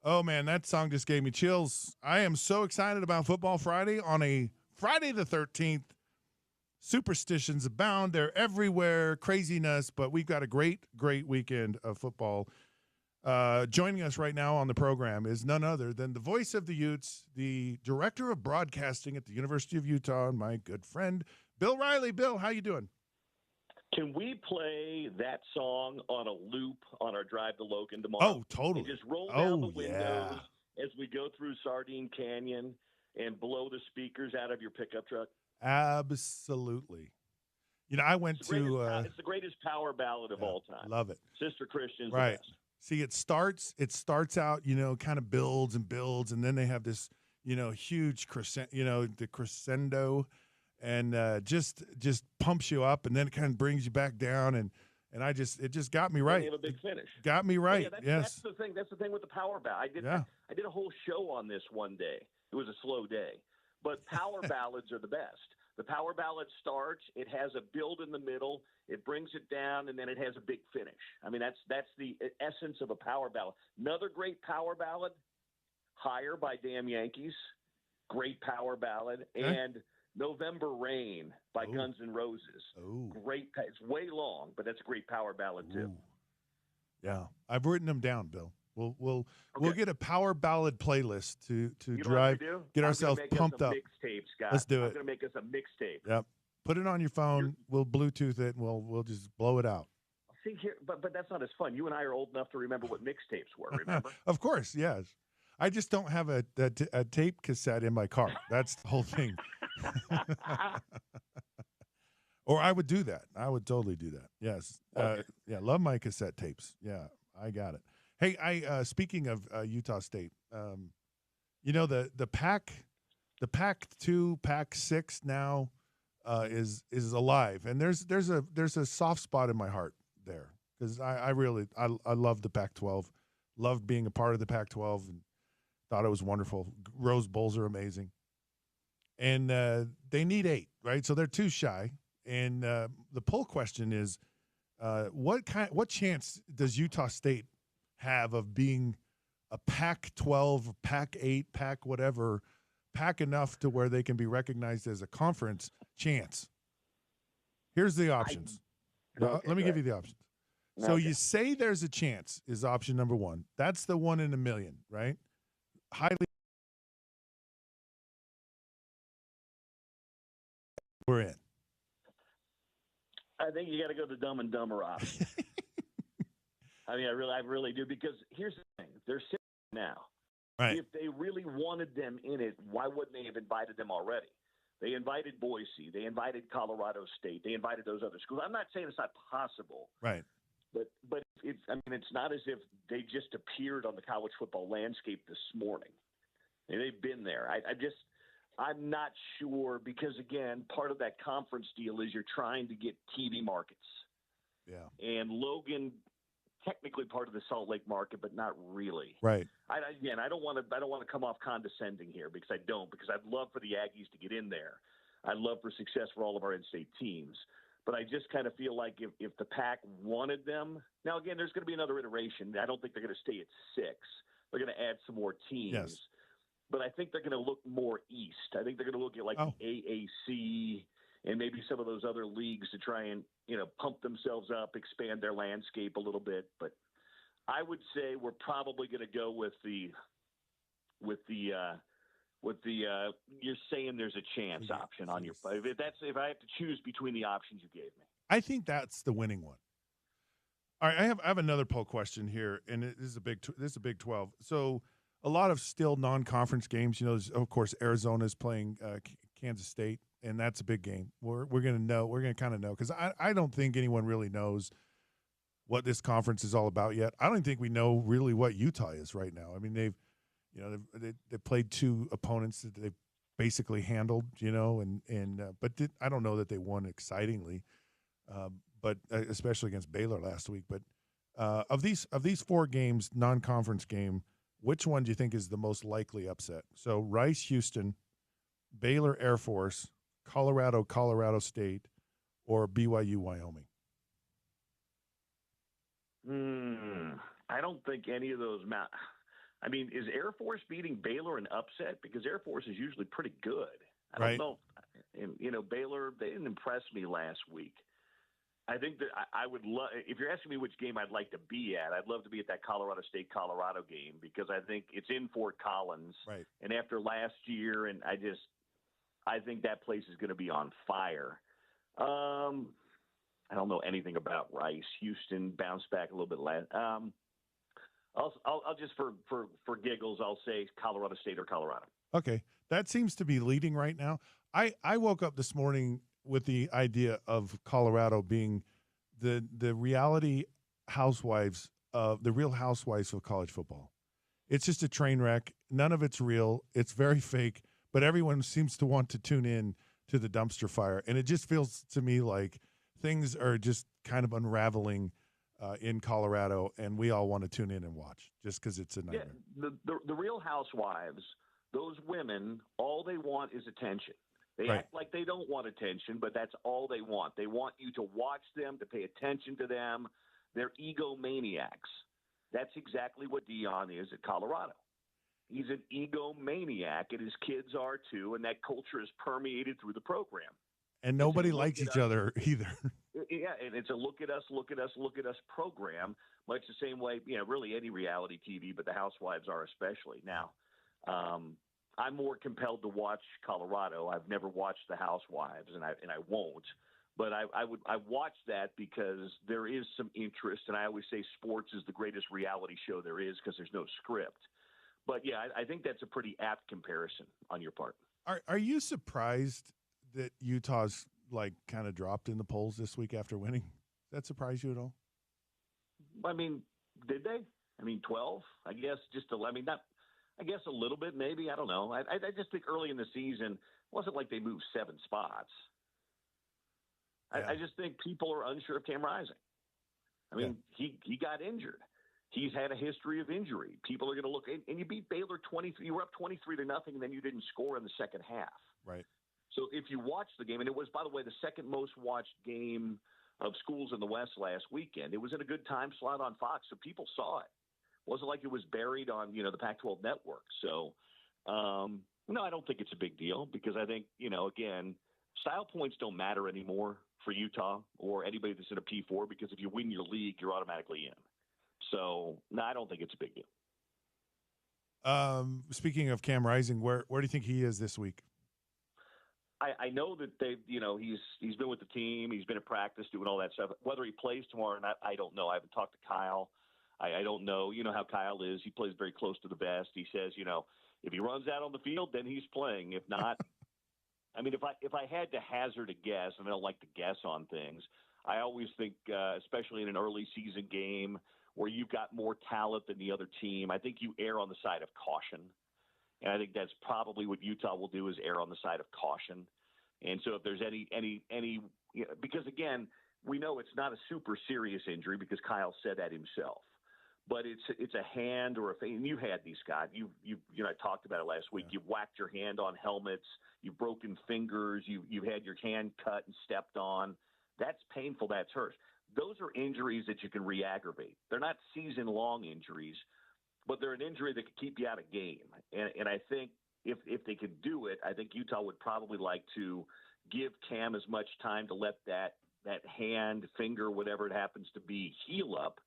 Oh, man, that song just gave me chills. I am so excited about Football Friday on a Friday the 13th. Superstitions abound. They're everywhere. Craziness. But we've got a great, great weekend of football. Joining us right now on the program is none other than the voice of the Utes, the director of broadcasting at the University of Utah, and my good friend, Bill Riley. Bill, how you doing? Can we play that song on a loop on our drive to Logan tomorrow? Oh, totally. And just roll down the windows as we go through Sardine Canyon and blow the speakers out of your pickup truck? Absolutely. You know, I went it's it's the greatest power ballad of all time. Love it. Sister Christian's right. the best. See, it starts out, kind of builds, and then they have this, huge crescendo, the crescendo, and just pumps you up, and then it kind of brings you back down, and it just got me right. They have a big finish. Got me right. That's the thing. That's the thing with the power ballad. I did a whole show on this one day. It was a slow day, but power ballads are the best. The power ballad starts, it has a build in the middle, it brings it down, and then it has a big finish. I mean, that's the essence of a power ballad. Another great power ballad, Higher by Damn Yankees, great power ballad, and November Rain by Guns N' Roses. Great. It's way long, but that's a great power ballad too. Yeah, I've written them down, Bill. We'll get a power ballad playlist to get ourselves pumped up. Mixtape, Scott. Let's do it. I'm going to make us a mixtape. Yep. Put it on your phone. We'll Bluetooth it, and we'll just blow it out. See here, but that's not as fun. You and I are old enough to remember what mixtapes were. Remember? Of course, yes. I just don't have a tape cassette in my car. That's the whole thing. Or I would do that. I would totally do that. Yes. Okay. Love my cassette tapes. Yeah, I got it. Hey, speaking of Utah State, the Pac-2, Pac-6 now is alive, and there's a soft spot in my heart there because I love the Pac-12, loved being a part of the Pac-12, and thought it was wonderful. Rose Bowls are amazing, and they need 8, right? So they're 2 shy, and the poll question is, what chance does Utah State have of being a Pac-12, Pac-8, Pac whatever, Pac enough to where they can be recognized as a conference chance? Here's the options. Let me give you the options. So you say there's a chance is option number 1. That's the 1 in a million, right? Highly. We're in. I think you got to go the Dumb and Dumber option. I mean, I really do, because here's the thing. They're sitting now. Right. If they really wanted them in it, why wouldn't they have invited them already? They invited Boise. They invited Colorado State. They invited those other schools. I'm not saying it's not possible. Right. But it's not as if they just appeared on the college football landscape this morning. And they've been there. I'm not sure, because, again, part of that conference deal is you're trying to get TV markets. Yeah. And Logan – technically part of the Salt Lake market, but not really. Right. I don't want to come off condescending here, because I don't, because I'd love for the Aggies to get in there. I'd love for success for all of our in-state teams. But I just kind of feel like if the Pac wanted them, now again, there's going to be another iteration. I don't think they're going to stay at 6. They're going to add some more teams. Yes. But I think they're going to look more east. I think they're going to look at the AAC and maybe some of those other leagues to try and, pump themselves up, expand their landscape a little bit. But I would say we're probably going to go with the you're saying there's a chance option on your. If I have to choose between the options you gave me, I think that's the winning one. All right, I have another poll question here, and this is a Big 12. So a lot of still non-conference games. Of course, Arizona's playing Kansas State, and that's a big game. We're going to know. We're going to kind of know, because I don't think anyone really knows what this conference is all about yet. I don't think we know really what Utah is right now. I mean, they've played 2 opponents that they've basically handled, but I don't know that they won excitingly, but especially against Baylor last week. But of these 4 games, non-conference game, which one do you think is the most likely upset? So Rice, Houston, Baylor, Air Force, Colorado State, or BYU Wyoming? I don't think any of those. I mean, is Air Force beating Baylor an upset? Because Air Force is usually pretty good. I don't know. And, Baylor, they didn't impress me last week. I think that I would love, if you're asking me which game I'd like to be at, I'd love to be at that Colorado State-Colorado game because I think it's in Fort Collins. Right. And after last year, and I think that place is going to be on fire. I don't know anything about Rice. Houston bounced back a little bit last. I'll just for giggles, I'll say Colorado State or Colorado. Okay, that seems to be leading right now. I woke up this morning with the idea of Colorado being the reality housewives of the Real Housewives of college football. It's just a train wreck. None of it's real. It's very fake, but everyone seems to want to tune in to the dumpster fire. And it just feels to me like things are just kind of unraveling in Colorado, and we all want to tune in and watch just because it's a nightmare. Yeah, the Real Housewives, those women, all they want is attention. They act like they don't want attention, but that's all they want. They want you to watch them, to pay attention to them. They're egomaniacs. That's exactly what Dion is at Colorado. He's an egomaniac, and his kids are too, and that culture is permeated through the program. And nobody likes each other either. Yeah, and it's a look at us program, much the same way, really any reality TV, but the Housewives are especially. Now, I'm more compelled to watch Colorado. I've never watched the Housewives, and I won't. But I watch that because there is some interest, and I always say sports is the greatest reality show there is because there's no script. But yeah, I think that's a pretty apt comparison on your part. Are you surprised that Utah's kind of dropped in the polls this week after winning? Does that surprise you at all? I mean, did they? 12? I guess I guess a little bit, maybe. I don't know. I just think early in the season, it wasn't like they moved 7 spots. Yeah. I just think people are unsure of Cam Rising. He got injured. He's had a history of injury. People are going to look, and you beat Baylor 23. You were up 23-0, and then you didn't score in the second half. Right. So if you watch the game, and it was, by the way, the second most watched game of schools in the West last weekend. It was in a good time slot on Fox, so people saw it. It wasn't like it was buried on, the Pac-12 network. So, no, I don't think it's a big deal because I think, again, style points don't matter anymore for Utah or anybody that's in a P4 because if you win your league, you're automatically in. So, no, I don't think it's a big deal. Speaking of Cam Rising, where do you think he is this week? I know that he's been with the team. He's been at practice doing all that stuff. Whether he plays tomorrow or not, I don't know. I haven't talked to Kyle. I don't know. You know how Kyle is. He plays very close to the vest. He says, if he runs out on the field, then he's playing. If not, if I had to hazard a guess, and I don't like to guess on things, I always think, especially in an early season game where you've got more talent than the other team, I think you err on the side of caution. And I think that's probably what Utah will do is err on the side of caution. And so if there's any because again, we know it's not a super serious injury because Kyle said that himself, but it's a hand or a face. And you had these, Scott. I talked about it last week. Yeah. You've whacked your hand on helmets. You've broken fingers. You've had your hand cut and stepped on. That's painful. That's hurt. Those are injuries that you can re-aggravate. They're not season-long injuries, but they're an injury that could keep you out of game. And I think if they could do it, I think Utah would probably like to give Cam as much time to let that hand, finger, whatever it happens to be, heal up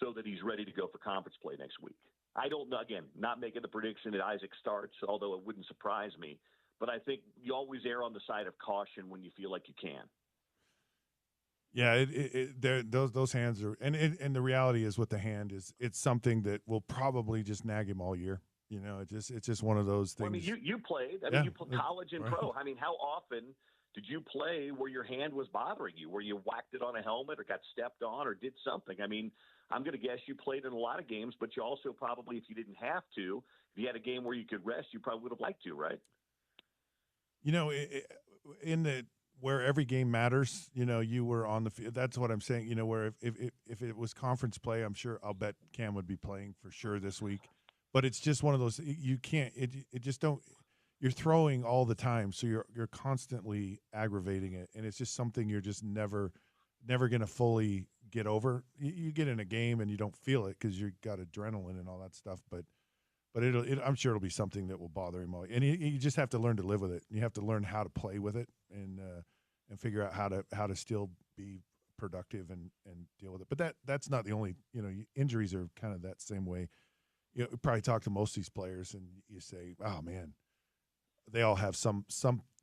so that he's ready to go for conference play next week. I don't know, again, not making the prediction that Isaac starts, although it wouldn't surprise me. But I think you always err on the side of caution when you feel like you can. Yeah, those hands are, and the reality is with the hand is it's something that will probably just nag him all year. It's just one of those things. Well, you played. You played college and pro. How often did you play where your hand was bothering you, where you whacked it on a helmet or got stepped on or did something? I'm going to guess you played in a lot of games, but you also probably, if you didn't have to, if you had a game where you could rest, you probably would have liked to, right? Where every game matters, you were on the field. That's what I'm saying. Where if it was conference play, I'll bet Cam would be playing for sure this week. But it's just one of those, you can't, it just don't, you're throwing all the time, so you're constantly aggravating it, and it's just something you're just never going to fully get over. You get in a game and you don't feel it because you got adrenaline and all that stuff, but I'm sure it'll be something that will bother him. And you just have to learn to live with it. You have to learn how to play with it and figure out how to still be productive and deal with it. But that's not the only, injuries are kind of that same way. You probably talk to most of these players and you say, oh man, they all have some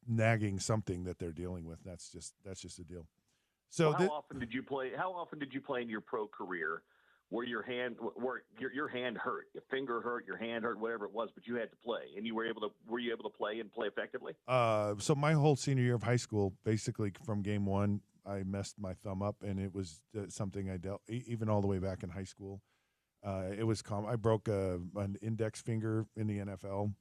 nagging something that they're dealing with. That's just a deal. So how often did you play in your pro career where your hand hurt, your finger hurt, your hand hurt, whatever it was, but you had to play and were you able to play and play effectively? So my whole senior year of high school, basically from game one, I messed my thumb up, and it was something I dealt even all the way back in high school. It was I broke an index finger in the NFL,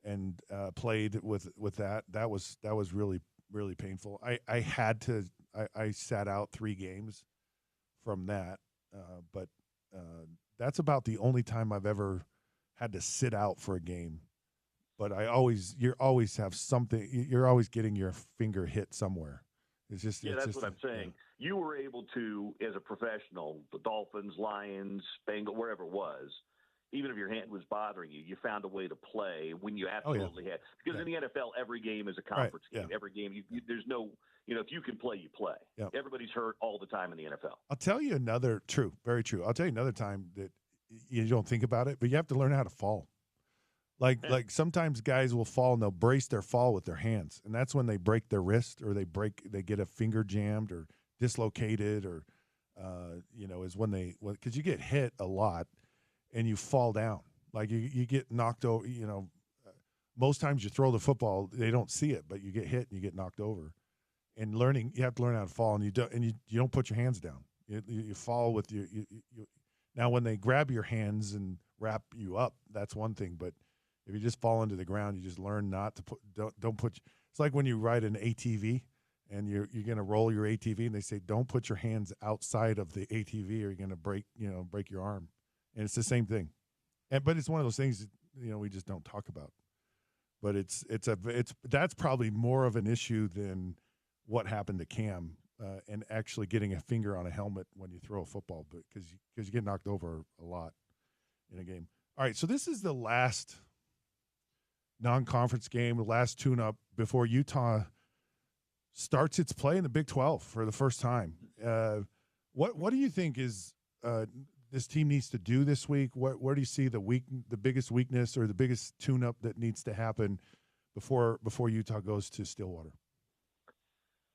and played with that. That was really, really painful. I had to. I sat out 3 games from that, but that's about the only time I've ever had to sit out for a game. But you always have something. You're always getting your finger hit somewhere. That's what I'm saying. Yeah. You were able to, as a professional, the Dolphins, Lions, Bengals, wherever it was, even if your hand was bothering you, you found a way to play when you absolutely had. Because in the NFL, every game is a conference game. Every game, there's no, if you can play, you play. Yep. Everybody's hurt all the time in the NFL. I'll tell you very true. I'll tell you another time that you don't think about it, but you have to learn how to fall. Like sometimes guys will fall and they'll brace their fall with their hands, and that's when they break their wrist or they get a finger jammed or dislocated or is when because you get hit a lot and you fall down, like you get knocked over. Most times you throw the football, they don't see it, but you get hit and you get knocked over. And you have to learn how to fall, and you don't put your hands down. You fall with you. Now when they grab your hands and wrap you up, that's one thing, but if you just fall into the ground, you just learn not to don't put. It's like when you ride an ATV and you're going to roll your ATV, and they say don't put your hands outside of the ATV or you're going to break your arm. And it's the same thing. But it's one of those things we just don't talk about. But that's probably more of an issue than what happened to Cam and actually getting a finger on a helmet when you throw a football, but because you get knocked over a lot in a game. All right, so this is the last non-conference game, the last tune-up before Utah starts its play in the Big 12 for the first time. What do you think is this team needs to do this week? Where do you see the biggest weakness or the biggest tune-up that needs to happen before Utah goes to Stillwater?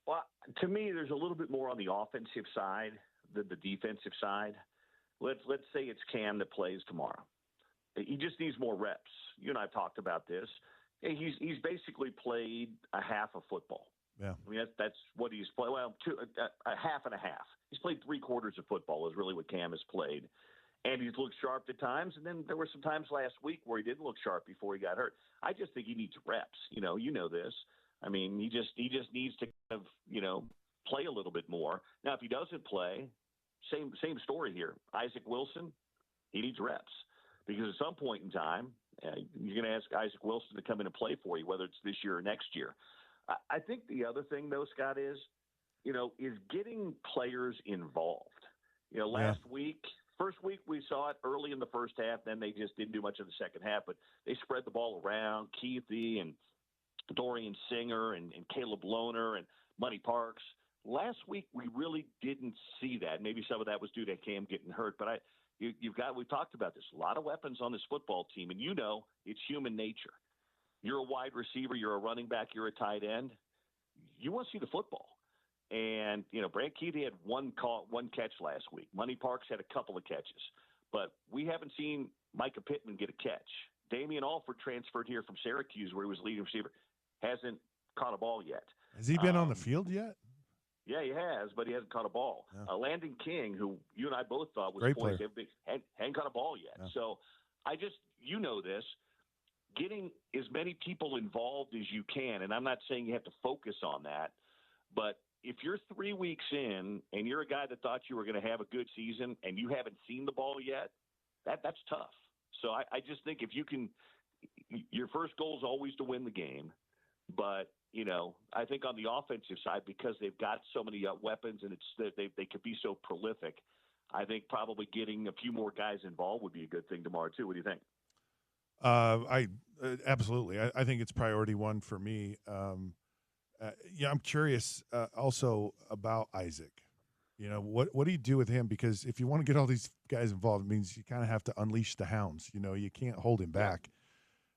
Well, to me, there's a little bit more on the offensive side than the defensive side. Let's say it's Cam that plays tomorrow. He just needs more reps. You and I have talked about this. He's basically played a half of football. Yeah, I mean that's what he's played. Well, a half and a half. He's played 3/4 of football is really what Cam has played, and he's looked sharp at times. And then there were some times last week where he didn't look sharp before he got hurt. I just think he needs reps. You know this. I mean, he just needs to kind of play a little bit more. Now, if he doesn't play, same story here. Isaac Wilson, he needs reps. Because at some point in time, you're going to ask Isaac Wilson to come in and play for you, whether it's this year or next year. I think the other thing, though, Scott, is getting players involved. First week we saw it early in the first half, then they just didn't do much in the second half, but they spread the ball around. Keithy and Dorian Singer and Caleb Lohner and Money Parks. Last week we really didn't see that. Maybe some of that was due to Cam getting hurt, but we've talked about this. A lot of weapons on this football team, and it's human nature. You're a wide receiver, you're a running back, you're a tight end. You want to see the football. And, Brant Keithy had one catch last week. Money Parks had a couple of catches. But we haven't seen Micah Pittman get a catch. Damian Alford transferred here from Syracuse, where he was leading receiver, hasn't caught a ball yet. Has he been on the field yet? Yeah, he has, but he hasn't caught a ball. Yeah. Landon King, who you and I both thought was poised to hadn't caught a ball yet. Yeah. So I just, this, getting as many people involved as you can, and I'm not saying you have to focus on that, but if you're 3 weeks in and you're a guy that thought you were going to have a good season and you haven't seen the ball yet, that's tough. So I just think if you can your first goal is always to win the game. But, I think on the offensive side, because they've got so many weapons and they could be so prolific, I think probably getting a few more guys involved would be a good thing tomorrow, too. What do you think? Absolutely. I think it's priority one for me. I'm curious also about Isaac. What do you do with him? Because if you want to get all these guys involved, it means you kind of have to unleash the hounds. You can't hold him back.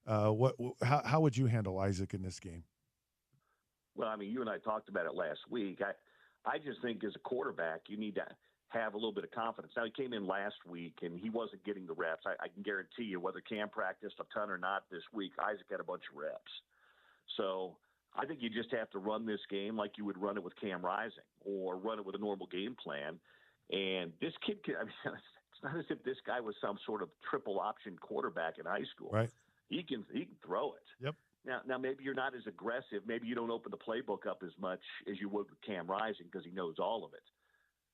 How would you handle Isaac in this game? Well, I mean, you and I talked about it last week. I just think as a quarterback, you need to have a little bit of confidence. Now, he came in last week, and he wasn't getting the reps. I can guarantee you, whether Cam practiced a ton or not this week, Isaac had a bunch of reps. So I think you just have to run this game like you would run it with Cam Rising or run it with a normal game plan. And this kid, it's not as if this guy was some sort of triple option quarterback in high school. Right. He can throw it. Yep. Now, maybe you're not as aggressive. Maybe you don't open the playbook up as much as you would with Cam Rising because he knows all of it.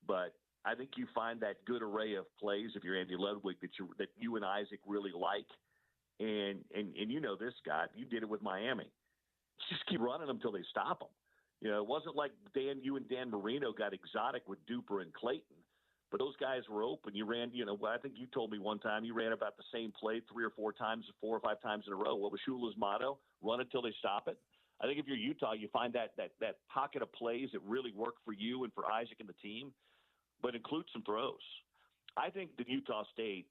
But I think you find that good array of plays if you're Andy Ludwig that you and Isaac really like. And you know this, Scott. You did it with Miami. Just keep running them until they stop them. It wasn't like you and Dan Marino got exotic with Duper and Clayton. But those guys were open. You ran, I think you told me one time you ran about the same play 3 or 4 times, 4 or 5 times in a row. What was Shula's motto? Run until they stop it. I think if you're Utah, you find that pocket of plays that really work for you and for Isaac and the team, but include some throws. I think that Utah State,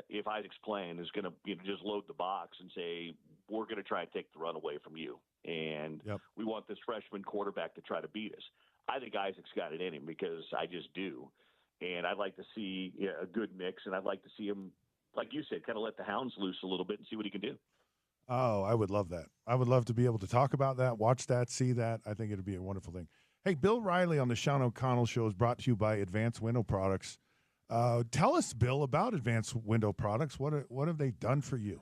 if Isaac's playing, is going to just load the box and say, we're going to try and take the run away from you. And we want this freshman quarterback to try to beat us. I think Isaac's got it in him because I just do. And I'd like to see a good mix, and I'd like to see him, like you said, kind of let the hounds loose a little bit and see what he can do. Oh, I would love that. I would love to be able to talk about that, watch that, see that. I think it would be a wonderful thing. Hey, Bill Riley on the Sean O'Connell Show is brought to you by Advanced Window Products. Tell us, Bill, about Advanced Window Products. What have they done for you?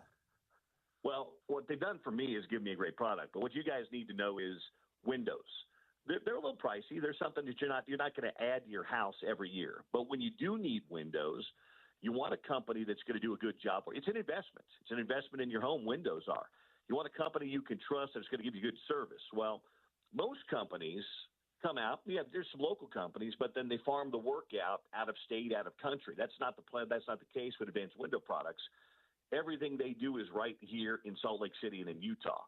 Well, what they've done for me is give me a great product. But what you guys need to know is windows. They're a little pricey. They're something that you're not going to add to your house every year. But when you do need windows, you want a company that's going to do a good job for you. It's an investment. It's an investment in your home. Windows are. You want a company you can trust that's going to give you good service. Well, most companies come out. Yeah, there's some local companies, but then they farm the work out of state, out of country. That's not the plan. That's not the case with Advanced Window Products. Everything they do is right here in Salt Lake City and in Utah.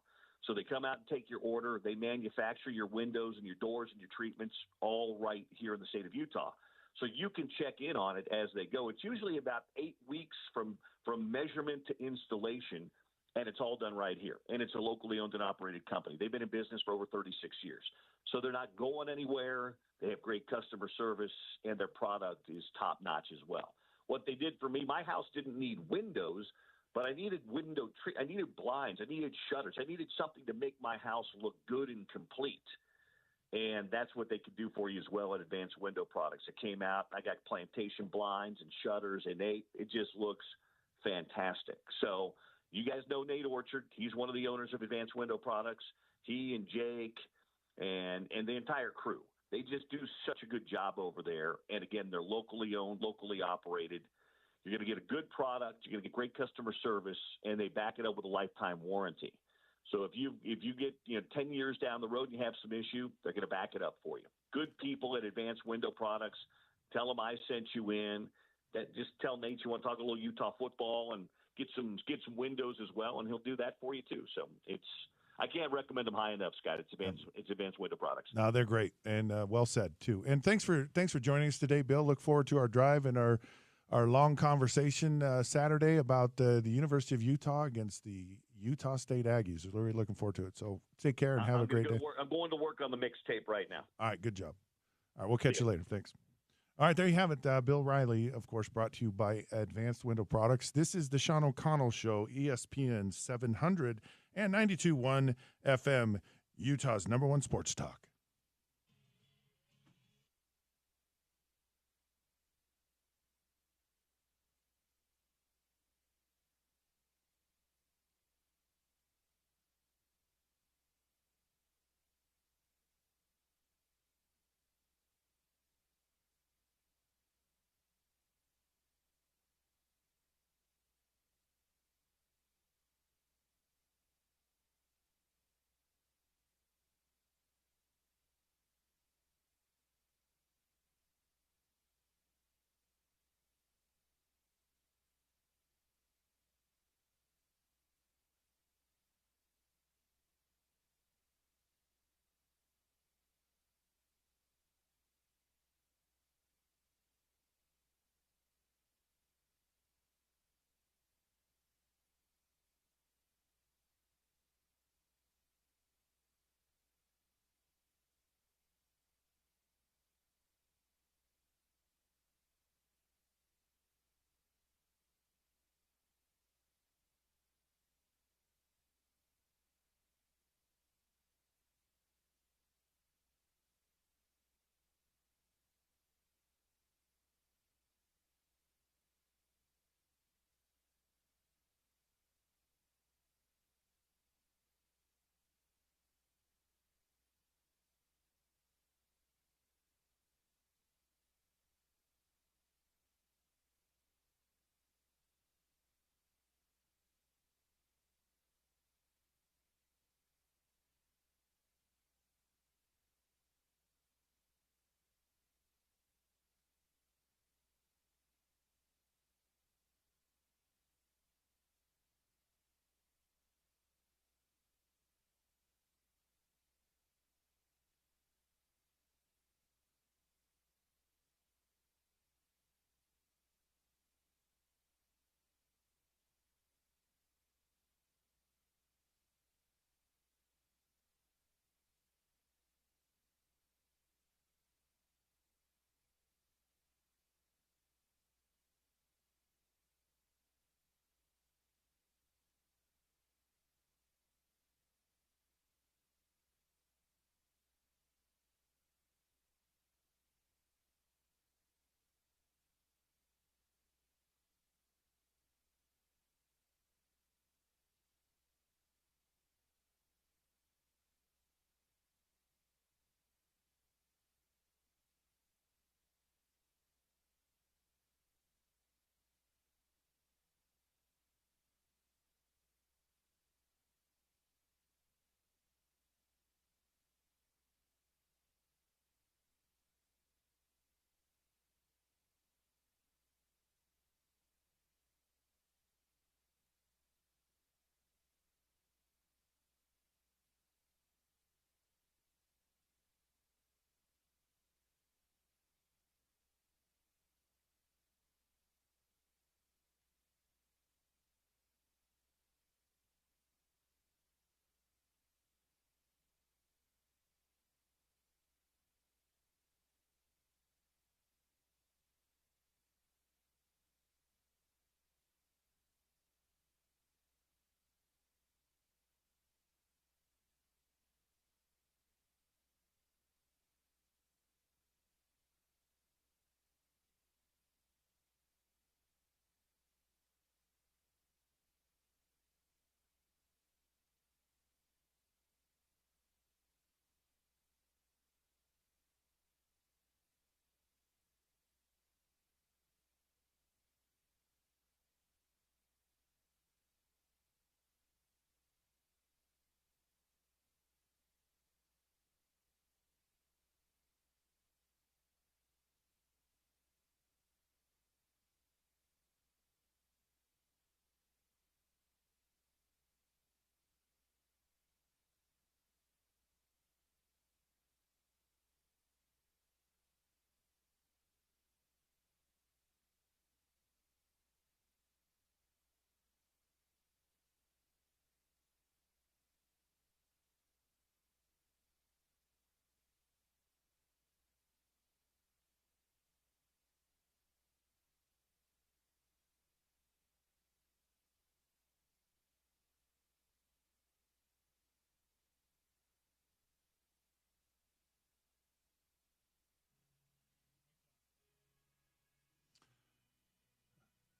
So they come out and take your order. They manufacture your windows and your doors and your treatments all right here in the state of Utah. So you can check in on it as they go. It's usually about 8 weeks from measurement to installation, and it's all done right here. And it's a locally owned and operated company. They've been in business for over 36 years. So they're not going anywhere. They have great customer service, and their product is top-notch as well. What they did for me, my house didn't need windows, but I needed I needed blinds, I needed shutters, I needed something to make my house look good and complete. And that's what they could do for you as well at Advanced Window Products. It came out, I got plantation blinds and shutters, and it just looks fantastic. So you guys know Nate Orchard. He's one of the owners of Advanced Window Products. He and Jake and the entire crew, they just do such a good job over there. And again, they're locally owned, locally operated. You're going to get a good product. You're going to get great customer service, and they back it up with a lifetime warranty. So if you get 10 years down the road and you have some issue, they're going to back it up for you. Good people at Advanced Window Products. Tell them I sent you in. Just tell Nate you want to talk a little Utah football and get some windows as well, and he'll do that for you too. So I can't recommend them high enough, Scott. It's Advanced Window Products. No, they're great, and well said too. And thanks for joining us today, Bill. Look forward to our drive and our long conversation Saturday about the University of Utah against the Utah State Aggies. We're really looking forward to it. So take care and have a great day. I'm going to work on the mixtape right now. All right, good job. All right, we'll catch you later. Thanks. All right, there you have it. Bill Riley, of course, brought to you by Advanced Window Products. This is the Sean O'Connell Show, ESPN 700 and 92.1 FM, Utah's #1 sports talk.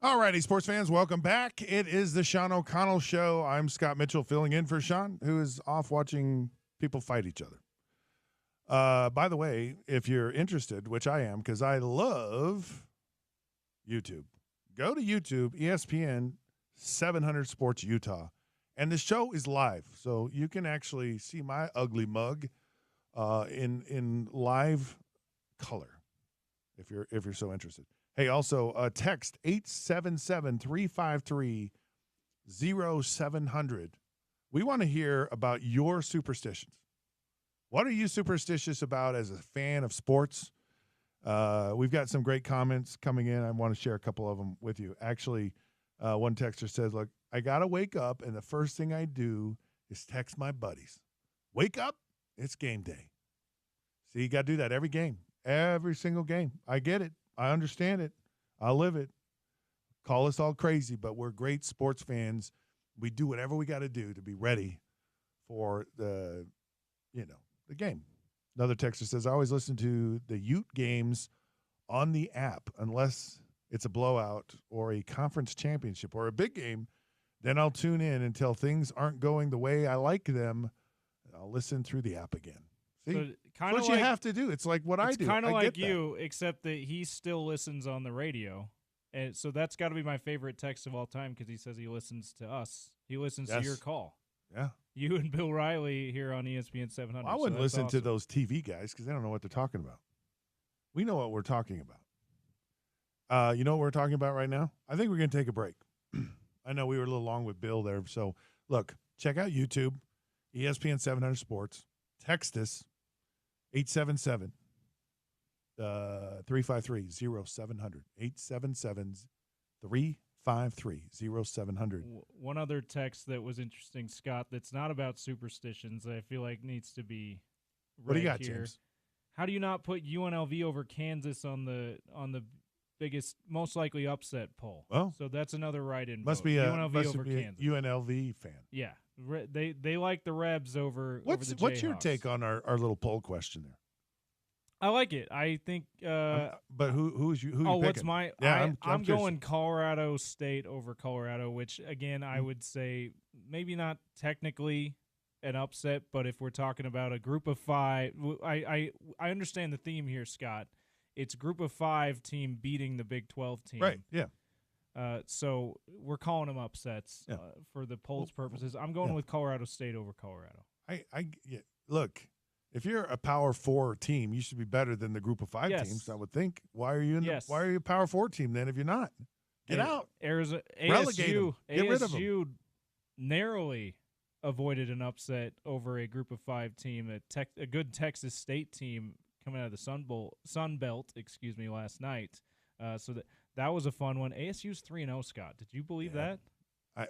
All righty, sports fans, welcome back. It is the Sean O'Connell Show. I'm Scott Mitchell filling in for Sean, who is off watching people fight each other. By the way, if you're interested, which I am because I love YouTube, go to YouTube, ESPN 700 Sports Utah. And the show is live, so you can actually see my ugly mug in live color if you're so interested. Hey, also text 877-353-0700. We want to hear about your superstitions. What are you superstitious about as a fan of sports? We've got some great comments coming in. I want to share a couple of them with you. Actually, one texter says, look, I got to wake up, and the first thing I do is text my buddies. Wake up, it's game day. See, you got to do that every game, every single game. I get it. I understand it. I live it. Call us all crazy, but we're great sports fans. We do whatever we got to do to be ready for the game. Another texter says, I always listen to the Ute games on the app unless it's a blowout or a conference championship or a big game. Then I'll tune in until things aren't going the way I like them. I'll listen through the app again. See, so that's what you have to do. It's like what I do. It's kind of like you, except that he still listens on the radio. And so that's got to be my favorite text of all time because he says he listens to us. He listens to your call. Yeah. You and Bill Riley here on ESPN 700. I wouldn't listen to those TV guys because they don't know what they're talking about. We know what we're talking about. You know what we're talking about right now? I think we're going to take a break. I know we were a little long with Bill there. So, look, check out YouTube, ESPN 700 Sports. Text us, 877-353-0700. 877-353-0700. One other text that was interesting, Scott, that's not about superstitions that I feel like needs to be read. What do you got, here. James? How do you not put UNLV over Kansas on the biggest, most likely upset poll? Well, so that's another write-in. Must vote. be UNLV over Kansas. UNLV fan. Yeah, they like the Rebs over. What's the Jayhawks. What's your take on our little poll question there? I like it. I think. But who's you? Who? Oh, you what's picking? my? Yeah, I'm going Colorado State over Colorado, which again I would say maybe not technically an upset, but if we're talking about a group of five, I understand the theme here, Scott. It's group of five team beating the Big 12 team. Right. Yeah. So we're calling them upsets for the polls purposes. I'm going with Colorado State over Colorado. Look. If you're a Power 4 team, you should be better than the group of five teams, I would think. Why are you why are you a Power 4 team then if you're not? Get out. Relegate them. Get rid of them. ASU narrowly avoided an upset over a group of five team, a good Texas State team coming out of the Sun Belt, last night. So that was a fun one. ASU's 3-0, Scott. Did you believe that? Do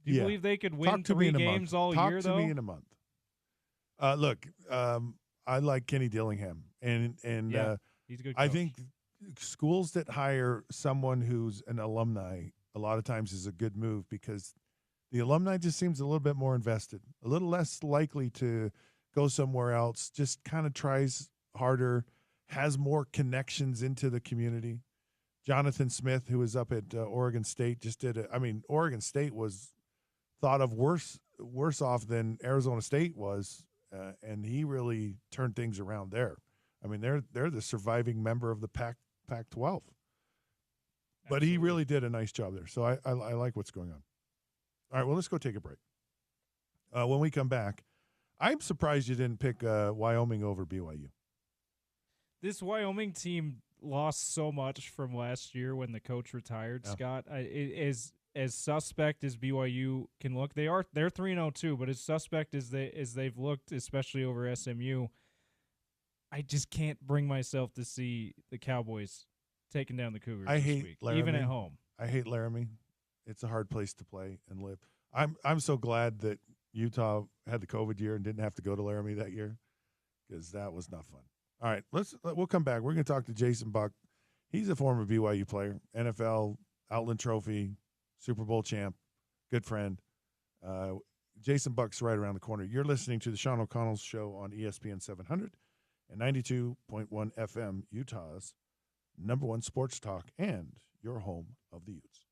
you believe they could win 3 games all year, though? Talk to me in a month. Look, I like Kenny Dillingham, and he's a good coach. I think schools that hire someone who's an alumni a lot of times is a good move because the alumni just seems a little bit more invested, a little less likely to go somewhere else, just kind of tries harder, has more connections into the community. Jonathan Smith, who was up at Oregon State, just did it. I mean, Oregon State was thought of worse off than Arizona State was. And he really turned things around there. I mean, they're the surviving member of the Pac-12. But he really did a nice job there. So I like what's going on. All right, well, let's go take a break. When we come back, I'm surprised you didn't pick Wyoming over BYU. This Wyoming team lost so much from last year when the coach retired, Scott. As suspect as BYU can look, they're 3-0 too, but as suspect as they've looked, especially over SMU, I just can't bring myself to see the Cowboys taking down the Cougars this week, Laramie. even at home. I hate Laramie. It's a hard place to play and live. I'm so glad that Utah had the COVID year and didn't have to go to Laramie that year because that was not fun. All right, we'll come back. We're going to talk to Jason Buck. He's a former BYU player, NFL Outland Trophy, Super Bowl champ, good friend. Jason Buck's right around the corner. You're listening to the Sean O'Connell Show on ESPN 700 and 92.1 FM, Utah's #1 sports talk and your home of the Utes.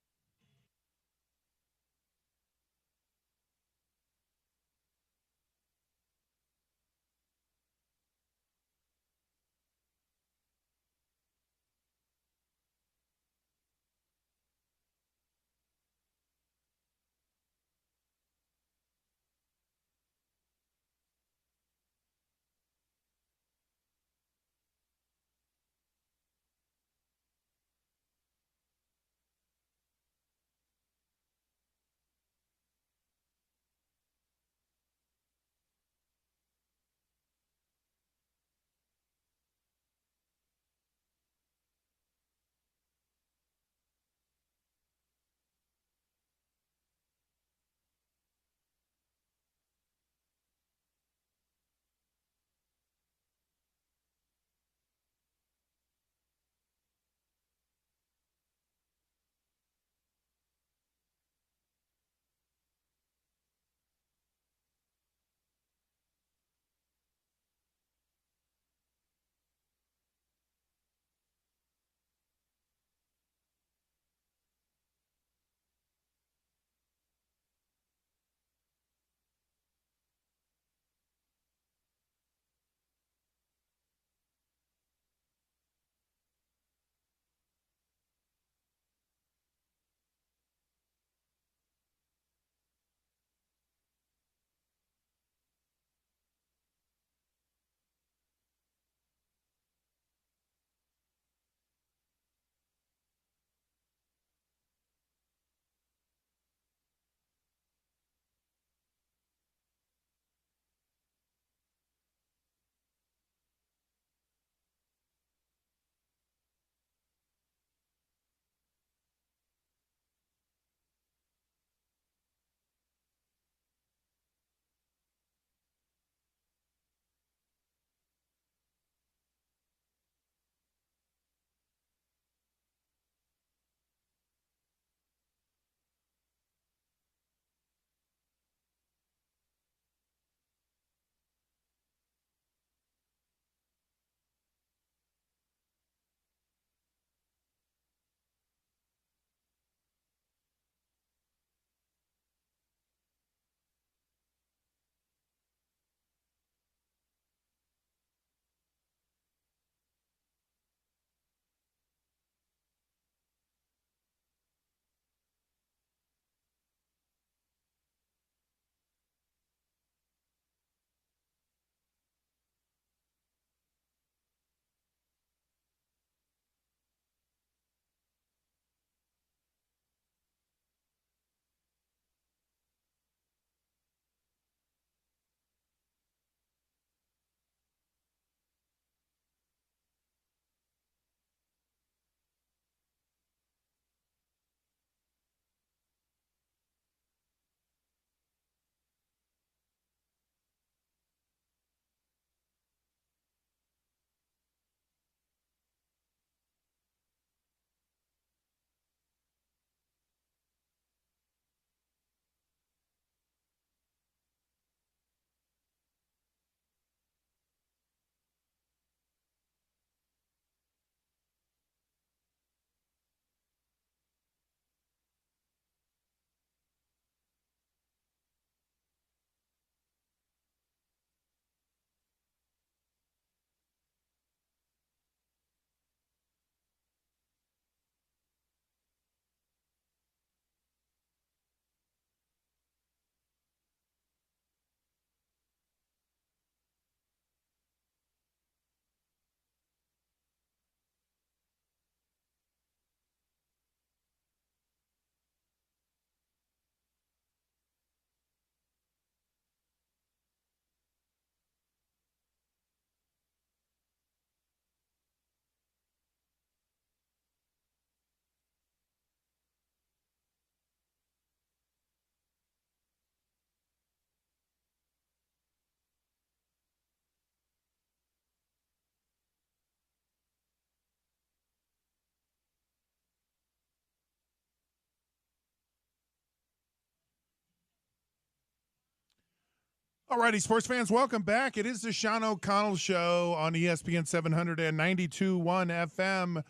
All righty, sports fans, welcome back. It is the Sean O'Connell Show on ESPN 792.1 FM.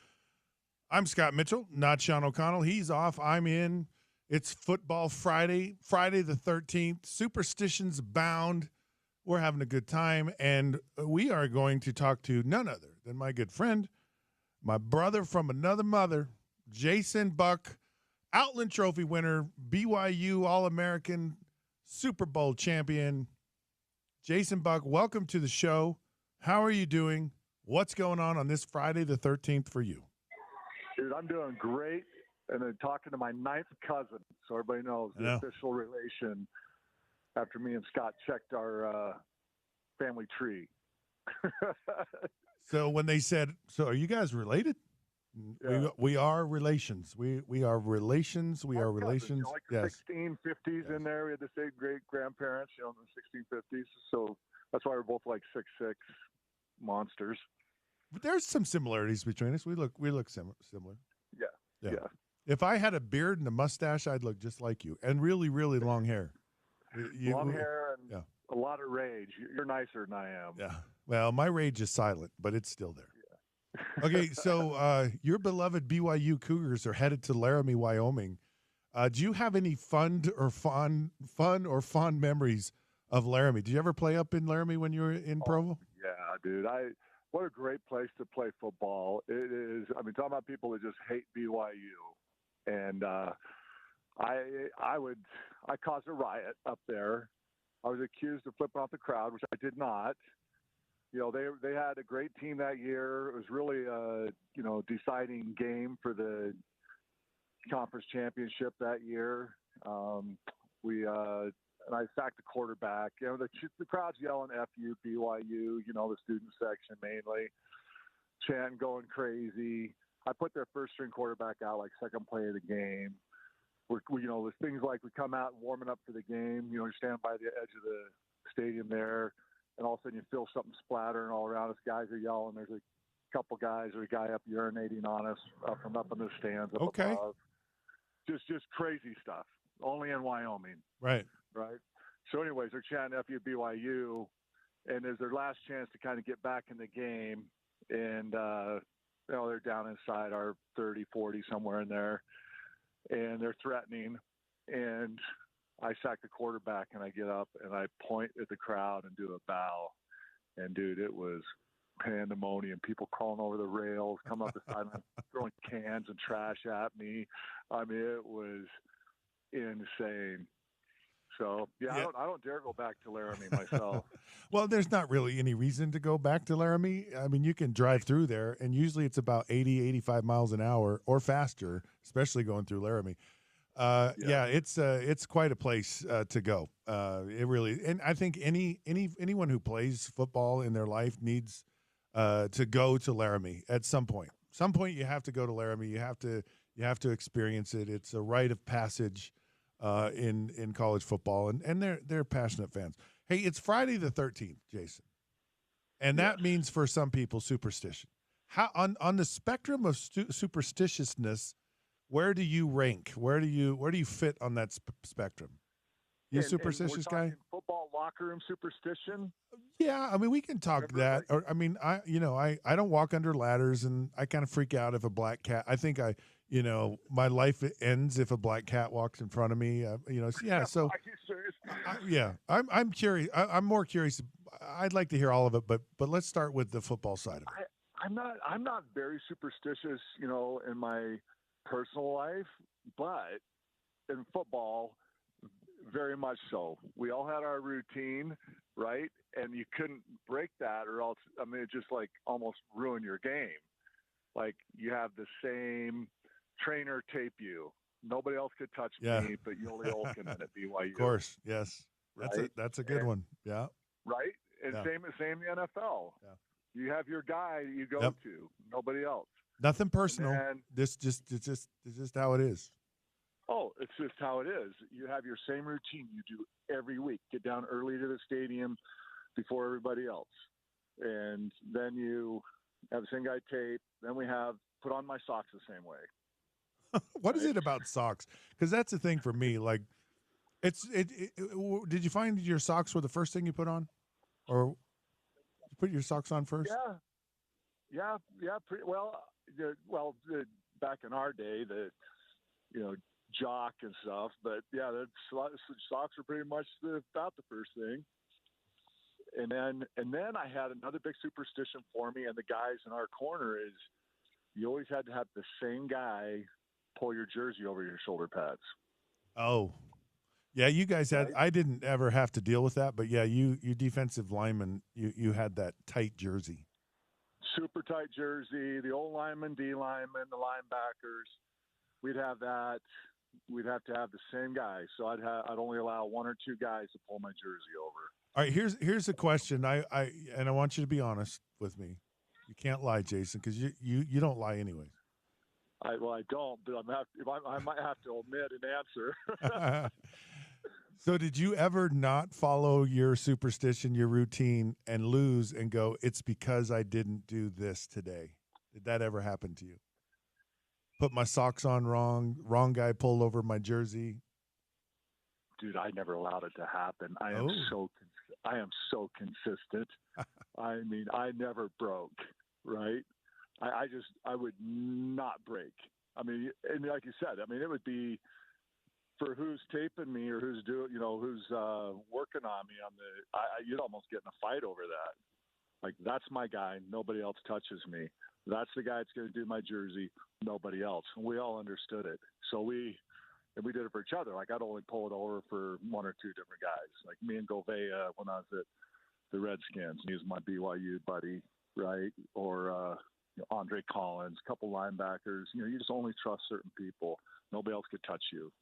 I'm Scott Mitchell, not Sean O'Connell. He's off. I'm in. It's Football Friday, Friday the 13th. Superstitions abound. We're having a good time, and we are going to talk to none other than my good friend, my brother from another mother, Jason Buck, Outland Trophy winner, BYU All-American, Super Bowl champion. Jason Buck, welcome to the show. How are you doing? What's going on this Friday the 13th for you? Dude, I'm doing great. And then talking to my ninth cousin, so everybody knows the official relation after me and Scott checked our family tree. So when they said, so are you guys related? Yeah. We are relations. We are relations. We are relations. Like yes. 1650s in there. We had the same great grandparents, in the 1650s. So that's why we're both like 6'6" monsters. But there's some similarities between us. We look similar. Yeah. If I had a beard and a mustache, I'd look just like you, and really, really long hair. Long hair and a lot of rage. You're nicer than I am. Yeah. Well, my rage is silent, but it's still there. Yeah. Okay, so your beloved BYU Cougars are headed to Laramie, Wyoming. Do you have any fun or fond memories of Laramie? Did you ever play up in Laramie when you were in Provo? Yeah, dude. What a great place to play football. It is. I mean, talking about people that just hate BYU. And I caused a riot up there. I was accused of flipping off the crowd, which I did not. They had a great team that year. It was really a deciding game for the conference championship that year. And I sacked the quarterback. The crowd's yelling "F-U, BYU." The student section mainly chanting, going crazy. I put their first-string quarterback out like second play of the game. There's things like we come out warming up for the game. You're standing by the edge of the stadium there, and all of a sudden you feel something splattering all around us. Guys are yelling. There's a couple guys or a guy up urinating on us from up in the stands up above. Just crazy stuff. Only in Wyoming. Right. So anyways, they're chanting "F-U, BYU," and there's their last chance to kind of get back in the game. And, they're down inside our 30, 40, somewhere in there, and they're threatening. And I sack the quarterback, and I get up, and I point at the crowd and do a bow. And, dude, it was pandemonium. People crawling over the rails, coming up the sideline, throwing cans and trash at me. I mean, it was insane. So, I don't dare go back to Laramie myself. Well, there's not really any reason to go back to Laramie. I mean, you can drive through there, and usually it's about 80, 85 miles an hour or faster, especially going through Laramie. It's quite a place to go. It really, and I think anyone who plays football in their life needs to go to Laramie at some point. Some point you have to go to Laramie. You have to experience it. It's a rite of passage. In college football, and they're passionate fans. Hey, it's Friday the 13th, Jason, and that means for some people superstition. How on the spectrum of superstitiousness, where do you rank? Where do you fit on that spectrum? You a superstitious guy? Football locker room superstition? Yeah, I mean we can talk that. Or I mean I don't walk under ladders, and I kind of freak out if a black cat. I think my life ends if a black cat walks in front of me. So Are you serious? I'm curious. I'm more curious. I'd like to hear all of it, but let's start with the football side of it. I'm not very superstitious, in my personal life, but in football, very much so. We all had our routine, right? And you couldn't break that, or else, it just like almost ruined your game. Like you have the same trainer tape you. Nobody else could touch me, but Yoli Olkin at BYU. Of course, yes. Right? That's a good one. Yeah. Right? And same in the NFL. Yeah. You have your guy that you go to. Nobody else. Nothing personal. It's just how it is. Oh, it's just how it is. You have your same routine you do every week. Get down early to the stadium before everybody else. And then you have the same guy tape. Then we have put on my socks the same way. What is it about socks? Because that's the thing for me. Like, did you find your socks were the first thing you put on? Or you put your socks on first? Yeah. Pretty well. back in our day, the jock and stuff. But yeah, socks are pretty much about the first thing. And then I had another big superstition for me, and the guys in our corner is you always had to have the same guy pull your jersey over your shoulder pads. Oh, yeah, you guys had. Right? I didn't ever have to deal with that, but yeah, you defensive linemen, you had that tight jersey. Super tight jersey. The old linemen, D linemen, the linebackers, we'd have that. We'd have to have the same guy, so I'd only allow one or two guys to pull my jersey over. All right, here's a question. I want you to be honest with me. You can't lie, Jason, because you don't lie anyways. I don't, but I might have to omit an answer. So did you ever not follow your superstition, your routine, and lose and go, it's because I didn't do this today? Did that ever happen to you? Put my socks on wrong guy pulled over my jersey. Dude, I never allowed it to happen. I am so consistent. I mean, I never broke, right? I would not break. I mean, and like you said, I mean, it would be for who's taping me or who's who's working on me you'd almost get in a fight over that. Like, that's my guy. Nobody else touches me. That's the guy that's going to do my jersey. Nobody else. And we all understood it. So we did it for each other. Like, I'd only pull it over for one or two different guys. Like me and Govea when I was at the Redskins. He was my BYU buddy, right? Or Andre Collins, a couple linebackers. You just only trust certain people. Nobody else could touch you.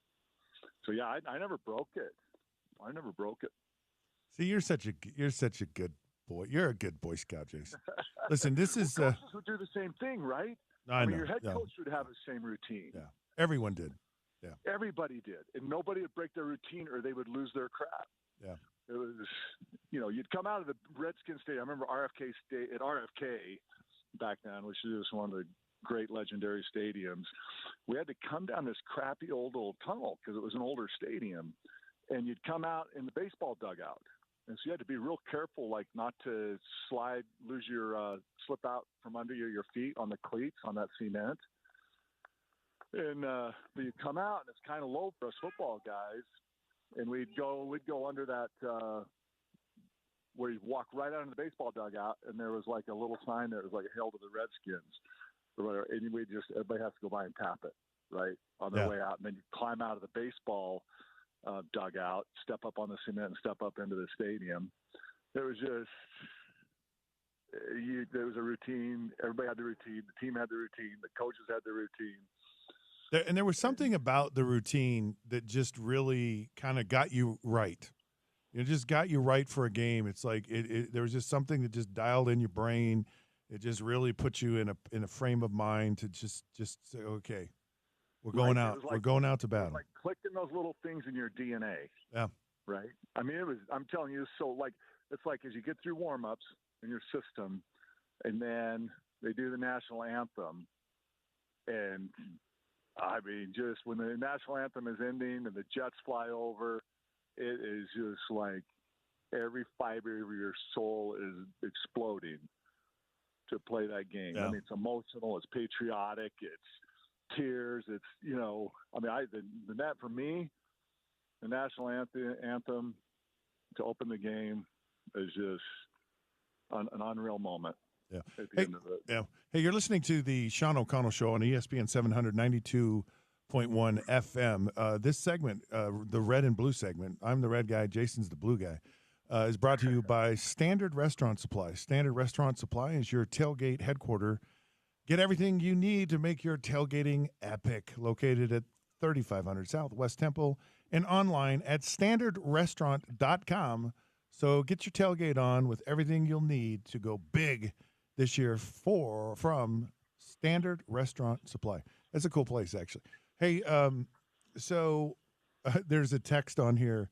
So yeah, I never broke it. I never broke it. See, you're such a good boy. You're a good Boy Scout, Jason. Listen, this is coaches would do the same thing, right? I mean, your head coach would have the same routine. Yeah, everyone did. Yeah, everybody did, and nobody would break their routine or they would lose their crap. Yeah, it was, you'd come out of the Redskins Stadium. I remember RFK back then, which is one of the great legendary stadiums. We had to come down this crappy old tunnel because it was an older stadium, and you'd come out in the baseball dugout. And so you had to be real careful, like not to lose your slip out from under your feet on the cleats on that cement. And you come out, and it's kind of low for us football guys. And we'd go under that where you walk right out of the baseball dugout, and there was like a little sign there. It was like "Hail to the Redskins," or whatever. And everybody has to go by and tap it right on their way out, and then you climb out of the baseball dugout, step up on the cement, and step up into the stadium. There was there was a routine. Everybody had the routine. The team had the routine. The coaches had the routine. And there was something about the routine that just really kind of got you right. It just got you right for a game. It's like there was just something that just dialed in your brain. It just really put you in a frame of mind to just say, okay, we're going out. We're going out to battle. Like clicking those little things in your DNA. Yeah. Right. I mean, I'm telling you, so it's like as you get through warm-ups in your system, and then they do the national anthem, and I mean, just when the national anthem is ending and the jets fly over, it is just like every fiber of your soul is exploding to play that game. Yeah. I mean, it's emotional, it's patriotic, it's tears, it's I mean, that for me, the national anthem to open the game is just an unreal moment. Yeah. At the end of it. Yeah. Hey, you're listening to the Sean O'Connell Show on ESPN 792.1 FM. This segment, the red and blue segment, I'm the red guy, Jason's the blue guy, is brought to you by Standard Restaurant Supply. Standard Restaurant Supply is your tailgate headquarter. Get everything you need to make your tailgating epic. Located at 3500 South West Temple and online at standardrestaurant.com. So get your tailgate on with everything you'll need to go big this year from Standard Restaurant Supply. That's a cool place, actually. Hey, there's a text on here,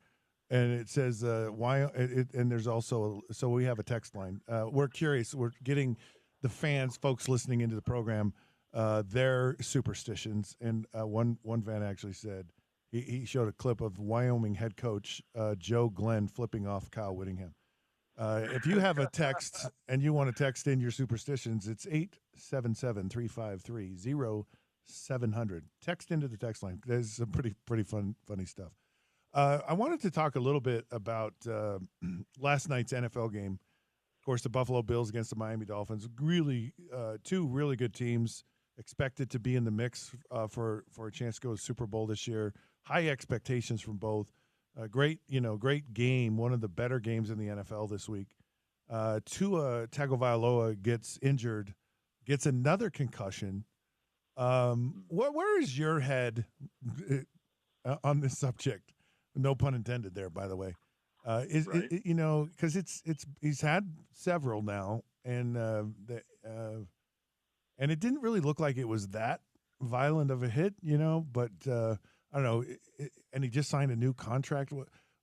and it says why. And there's also so we have a text line. We're curious. We're getting the fans, folks listening into the program, their superstitions. And one fan actually said he showed a clip of Wyoming head coach Joe Glenn flipping off Kyle Whittingham. If you have a text and you want to text in your superstitions, it's 877-353-0700. 700. Text into the text line. There's some pretty funny stuff. I wanted to talk a little bit about last night's NFL game. Of course, the Buffalo Bills against the Miami Dolphins. Really, two really good teams expected to be in the mix for a chance to go to the Super Bowl this year. High expectations from both. Great game. One of the better games in the NFL this week. Tua Tagovailoa gets injured, gets another concussion. Where is your head on this subject? No pun intended there, by the way. Because he's had several now, and it didn't really look like it was that violent of a hit, But I don't know. And he just signed a new contract.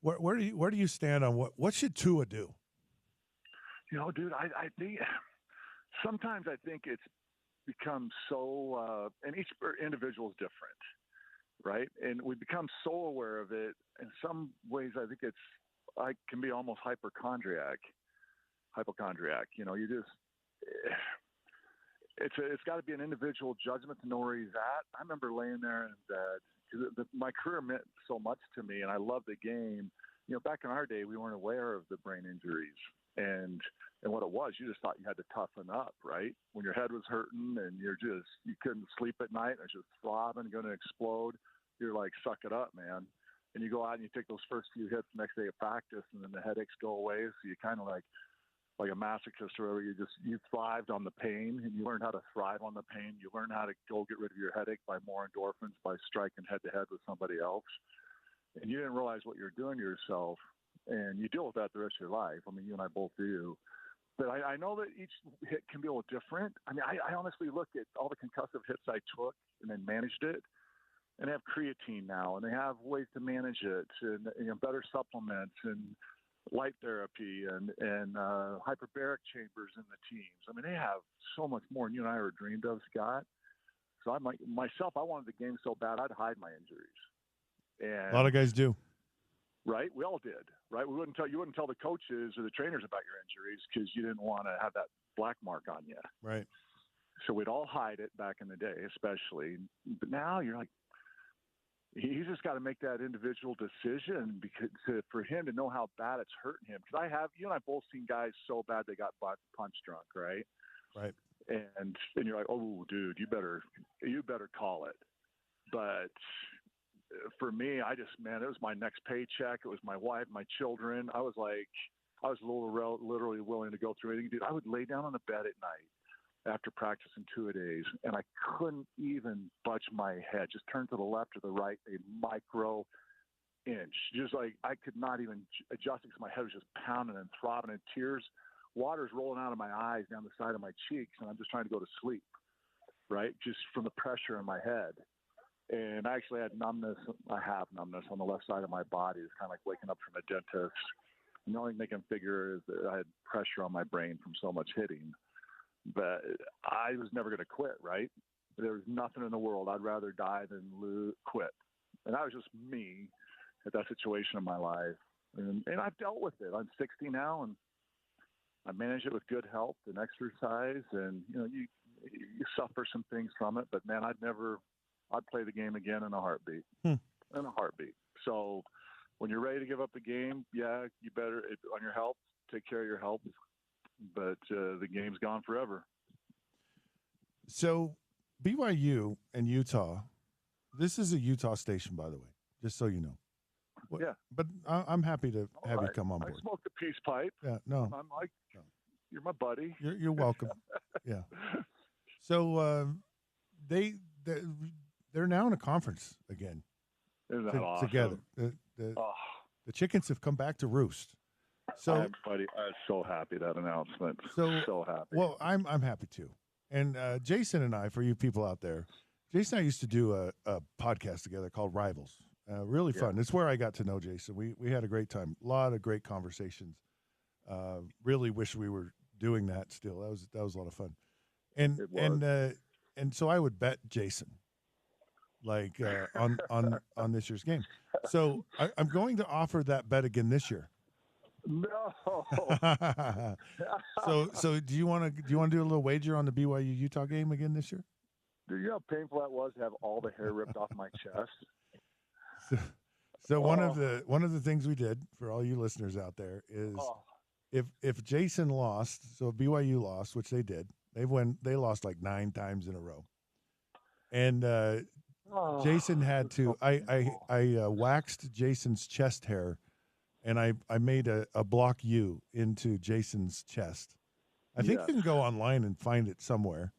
Where do you stand on what should Tua do? Dude, I think sometimes I think it's become so, and each individual is different, right? And we become so aware of it. In some ways, I think I can be almost hypochondriac. It's got to be an individual judgment to know where he's at. I remember laying there in bed. My career meant so much to me, and I loved the game. Back in our day, we weren't aware of the brain injuries and what it was. You just thought you had to toughen up, right? When your head was hurting and you couldn't sleep at night, and it's just throbbing, going to explode. You're like, suck it up, man. And you go out and you take those first few hits the next day of practice, and then the headaches go away. So you kind of like a masochist, or whatever. You thrived on the pain, and you learned how to thrive on the pain. You learn how to go get rid of your headache by more endorphins, by striking head to head with somebody else. And you didn't realize what you're doing to yourself, and you deal with that the rest of your life. I mean, you and I both do. But I know that each hit can be a little different. I mean, I honestly look at all the concussive hits I took and then managed it. And they have creatine now, and they have ways to manage it, and better supplements, and light therapy, and hyperbaric chambers in the teams. I mean, they have so much more than you and I ever dreamed of, Scott. So I wanted the game so bad I'd hide my injuries. And, a lot of guys do. Right? We all did. Right? You wouldn't tell the coaches or the trainers about your injuries because you didn't want to have that black mark on you. Right. So we'd all hide it back in the day, especially. But now you're like, he's just got to make that individual decision for him to know how bad it's hurting him. Because you and I both seen guys so bad they got punch drunk, right? Right. And you're like, oh, dude, you better call it. But for me, it was my next paycheck. It was my wife, my children. I was literally willing to go through anything. Dude, I would lay down on the bed at night after practicing 2-a-days, and I couldn't even budge my head. Just turn to the left or the right a micro inch. Just like I could not even adjust it because my head was just pounding and throbbing, and water's rolling out of my eyes down the side of my cheeks, and I'm just trying to go to sleep, right? Just from the pressure in my head. And I actually had numbness. I have numbness on the left side of my body. It's kind of like waking up from a dentist. And the only thing they can figure is that I had pressure on my brain from so much hitting. But I was never going to quit, right? There was nothing in the world. I'd rather die than quit. And that was just me at that situation in my life. And I've dealt with it. I'm 60 now, and I manage it with good health and exercise. And, you suffer some things from it. But, man, I'd play the game again in a heartbeat. In a heartbeat. So when you're ready to give up the game, yeah, you better, on your health, take care of your health. But the game's gone forever. So BYU and Utah, this is a Utah station, by the way, just so you know. Yeah. But I'm happy to have you come on board. I smoked a peace pipe. Yeah, no. I'm like, you're my buddy. You're welcome. Yeah. So they're now in a conference again. Isn't that awesome? Together. The chickens have come back to roost. So I'm so happy that announcement. So happy. Well, I'm happy too. And Jason and I, for you people out there, Jason and I used to do a podcast together called Rivals. Really fun. It's where I got to know Jason. We had a great time. A lot of great conversations. Really wish we were doing that still. That was a lot of fun. And so I would bet Jason, like on this year's game. So I'm going to offer that bet again this year. No. So do you want to do a little wager on the BYU Utah game again this year? Do you know how painful that was to have all the hair ripped off my chest? So one of the things we did for all you listeners out there is if Jason lost, so if BYU lost, which they did, they lost like 9 times in a row, and Jason had to. I waxed Jason's chest hair, and I made a block U into Jason's chest. I think you can go online and find it somewhere.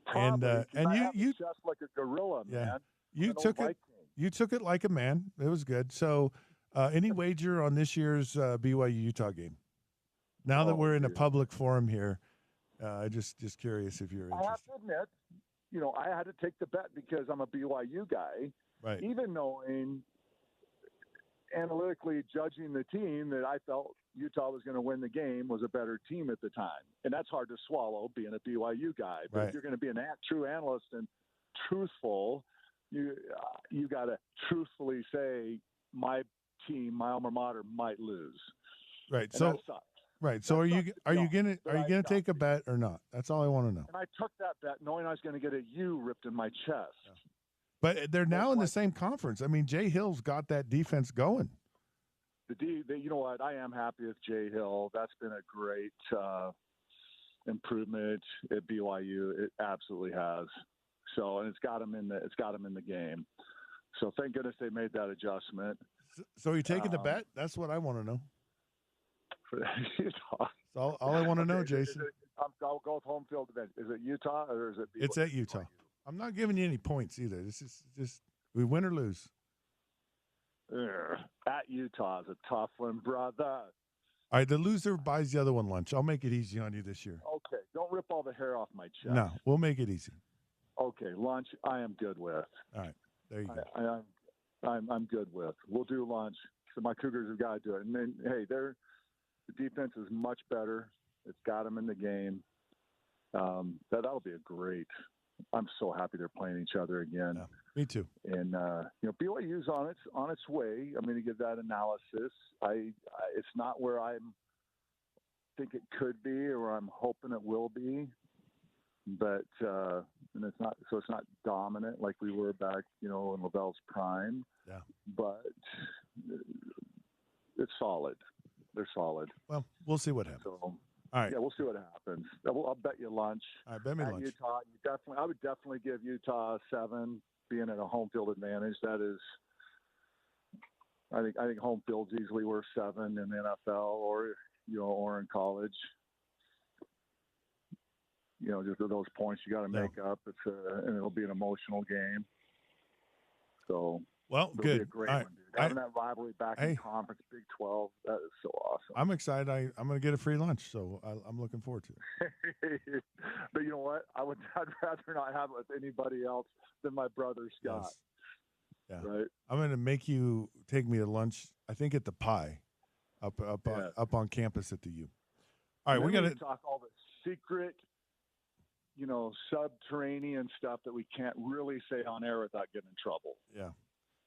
Probably, and you just like a gorilla, man. You took it. You took it like a man. It was good. So, any wager on this year's BYU Utah game? Now that we're in a public forum here, just curious if you're interested. I have to admit, I had to take the bet because I'm a BYU guy. Right. Even knowing, analytically judging the team, that I felt Utah was going to win the game, was a better team at the time, and that's hard to swallow being a BYU guy. But if you're going to be a true analyst and truthful, you got to truthfully say my team, my alma mater, might lose. Right. And so that sucks. Right. So are you gonna take a bet or not? That's all I want to know. And I took that bet knowing I was going to get a U ripped in my chest. Yeah. But they're now in the same conference. I mean, Jay Hill's got that defense going. You know what? I am happy with Jay Hill. That's been a great improvement at BYU. It absolutely has. So, and it's got him in the game. So thank goodness they made that adjustment. So are you taking the bet? That's what I want to know. For Utah. That's all I want to know, Jason. I'll go with home field advantage. Is it Utah or is it BYU? It's at Utah. I'm not giving you any points either. This is just we win or lose. At Utah is a tough one, brother. All right, the loser buys the other one lunch. I'll make it easy on you this year. Okay, don't rip all the hair off my chest. No, we'll make it easy. Okay, lunch I am good with. All right, there you go. I'm good with. We'll do lunch. So my Cougars have got to do it. And then, hey, the defense is much better. It's got them in the game. That'll be a great. I'm so happy they're playing each other again. Yeah, me too. And BYU's on its way. I'm going to give that analysis. It's not where I think it could be or I'm hoping it will be, but and it's not dominant like we were back in Lavelle's prime. Yeah. But it's solid. They're solid. Well, we'll see what happens. So, all right. Yeah, we'll see what happens. I'll bet you lunch. All right, bet me lunch. Utah, I would definitely give Utah 7, being at a home field advantage. That is, I think home field's easily worth 7 in the NFL or in college. Just those points you got to make up. And it'll be an emotional game. So. Well, it'll good. Be a great all right. one, dude. Having that rivalry back in conference, Big 12, that is so awesome. I'm excited. I'm going to get a free lunch, so I'm looking forward to it. But you know what? I'd rather not have it with anybody else than my brother Scott. Yes. Yeah. Right. I'm going to make you take me to lunch. I think at the Pie, up on campus at the U. All right, we got to talk all the secret, subterranean stuff that we can't really say on air without getting in trouble. Yeah.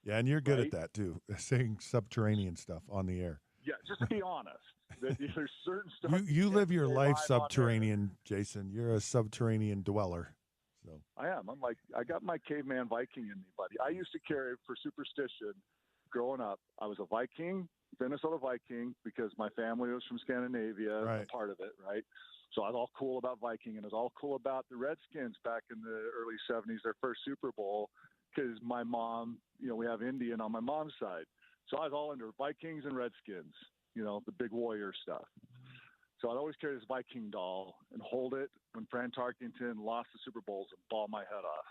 Yeah, and you're good at that, too, saying subterranean stuff on the air. Yeah, just to be honest. There's certain stuff. You live your life subterranean, Jason. You're a subterranean dweller. So I am. I got my caveman Viking in me, buddy. I used to carry, for superstition, growing up, I was a Viking, Minnesota Viking, because my family was from Scandinavia, a part of it, right? So I was all cool about Viking, and I was all cool about the Redskins back in the early 70s, their first Super Bowl, because my mom, we have Indian on my mom's side. So I was all into Vikings and Redskins, the big warrior stuff. So I'd always carry this Viking doll and hold it when Fran Tarkington lost the Super Bowls and ball my head off.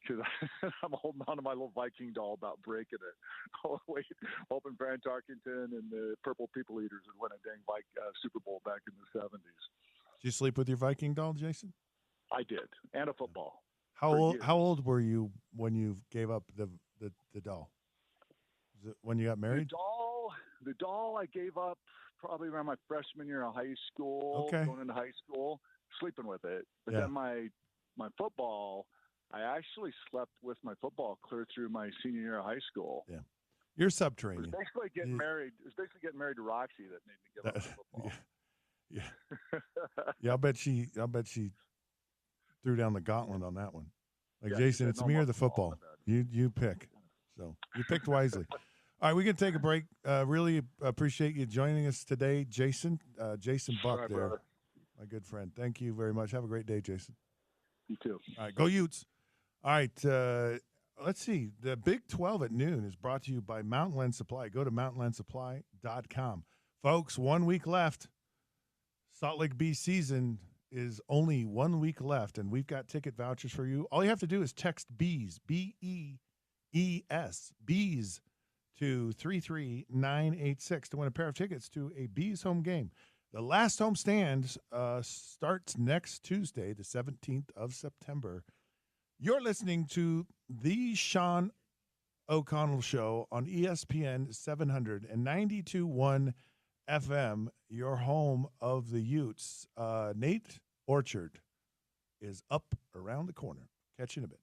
Because I'm holding on to my little Viking doll about breaking it. Hoping Fran Tarkington and the Purple People Eaters would win a dang Super Bowl back in the 70s. Did you sleep with your Viking doll, Jason? I did, and a football. How old were you when you gave up the doll? Was it when you got married? The doll I gave up probably around my freshman year of high school. Okay. Going into high school, sleeping with it. But then my football, I actually slept with my football clear through my senior year of high school. Yeah. You're subterranean. It was basically getting married. It was basically getting married to Roxy that made me give up football. Yeah. Yeah. I bet she threw down the gauntlet on that one. Like, Jason, it's me or the football. You pick. So you picked wisely. All right, we can take a break. Really appreciate you joining us today, Jason. Jason Buck, there, brother. My good friend. Thank you very much. Have a great day, Jason. You too. All right, go Utes. All right, let's see. The Big 12 at noon is brought to you by Mountainland Supply. Go to mountainlandsupply.com. Folks, 1 week left. Salt Lake Bee season is only 1 week left, and we've got ticket vouchers for you. All you have to do is text BEES, BEES, BEES, to 33986 to win a pair of tickets to a Bees home game. The last home stand starts next Tuesday, the 17th of September. You're listening to the Sean O'Connell Show on ESPN 700 and 92.1 FM, your home of the Utes. Nate Orchard is up around the corner. Catch you in a bit.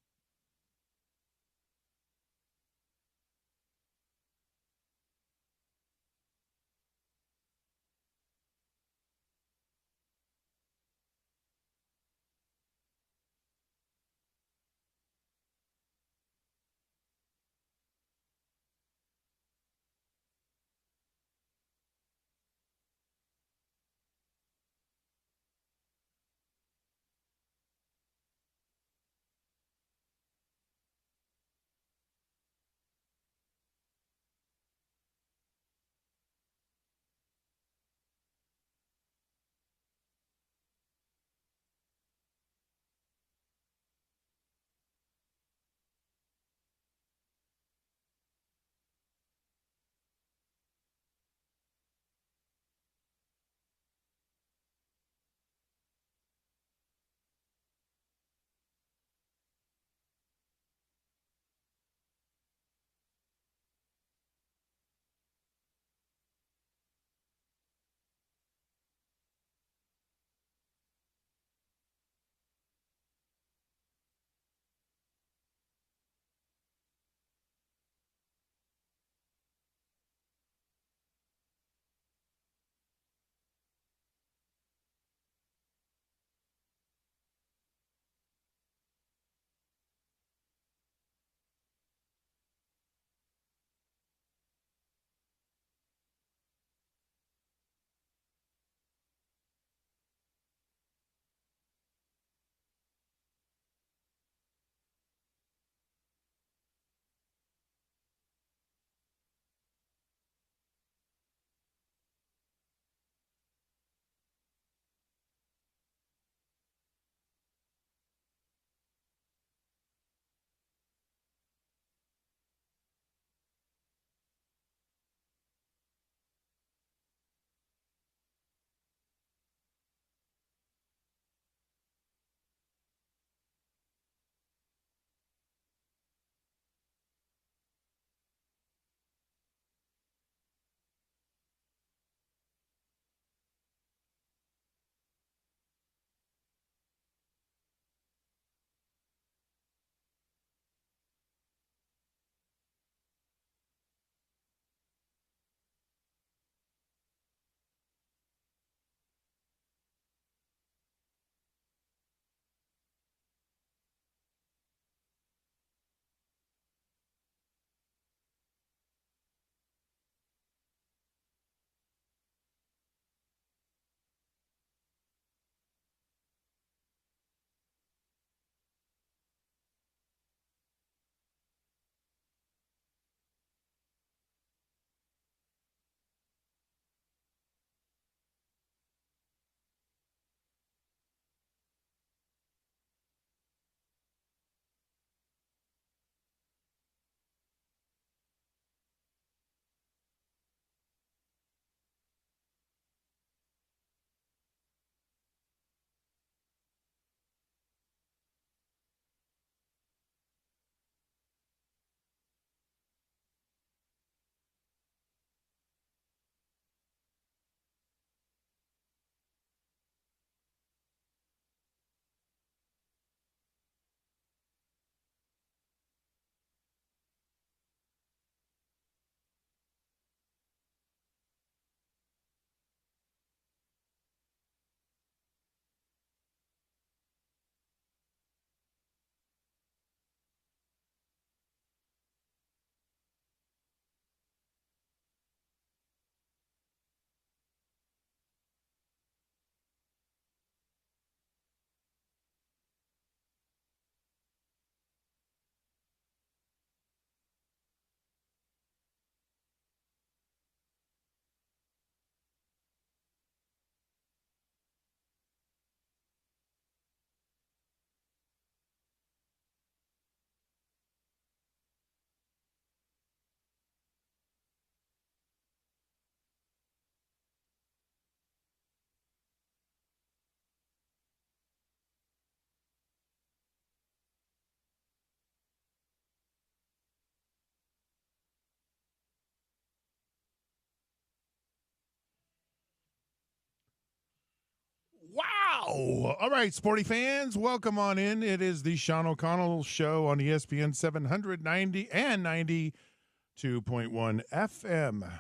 Wow. All right, sporty fans, welcome on in. It is the Sean O'Connell Show on ESPN 790 and 92.1 FM.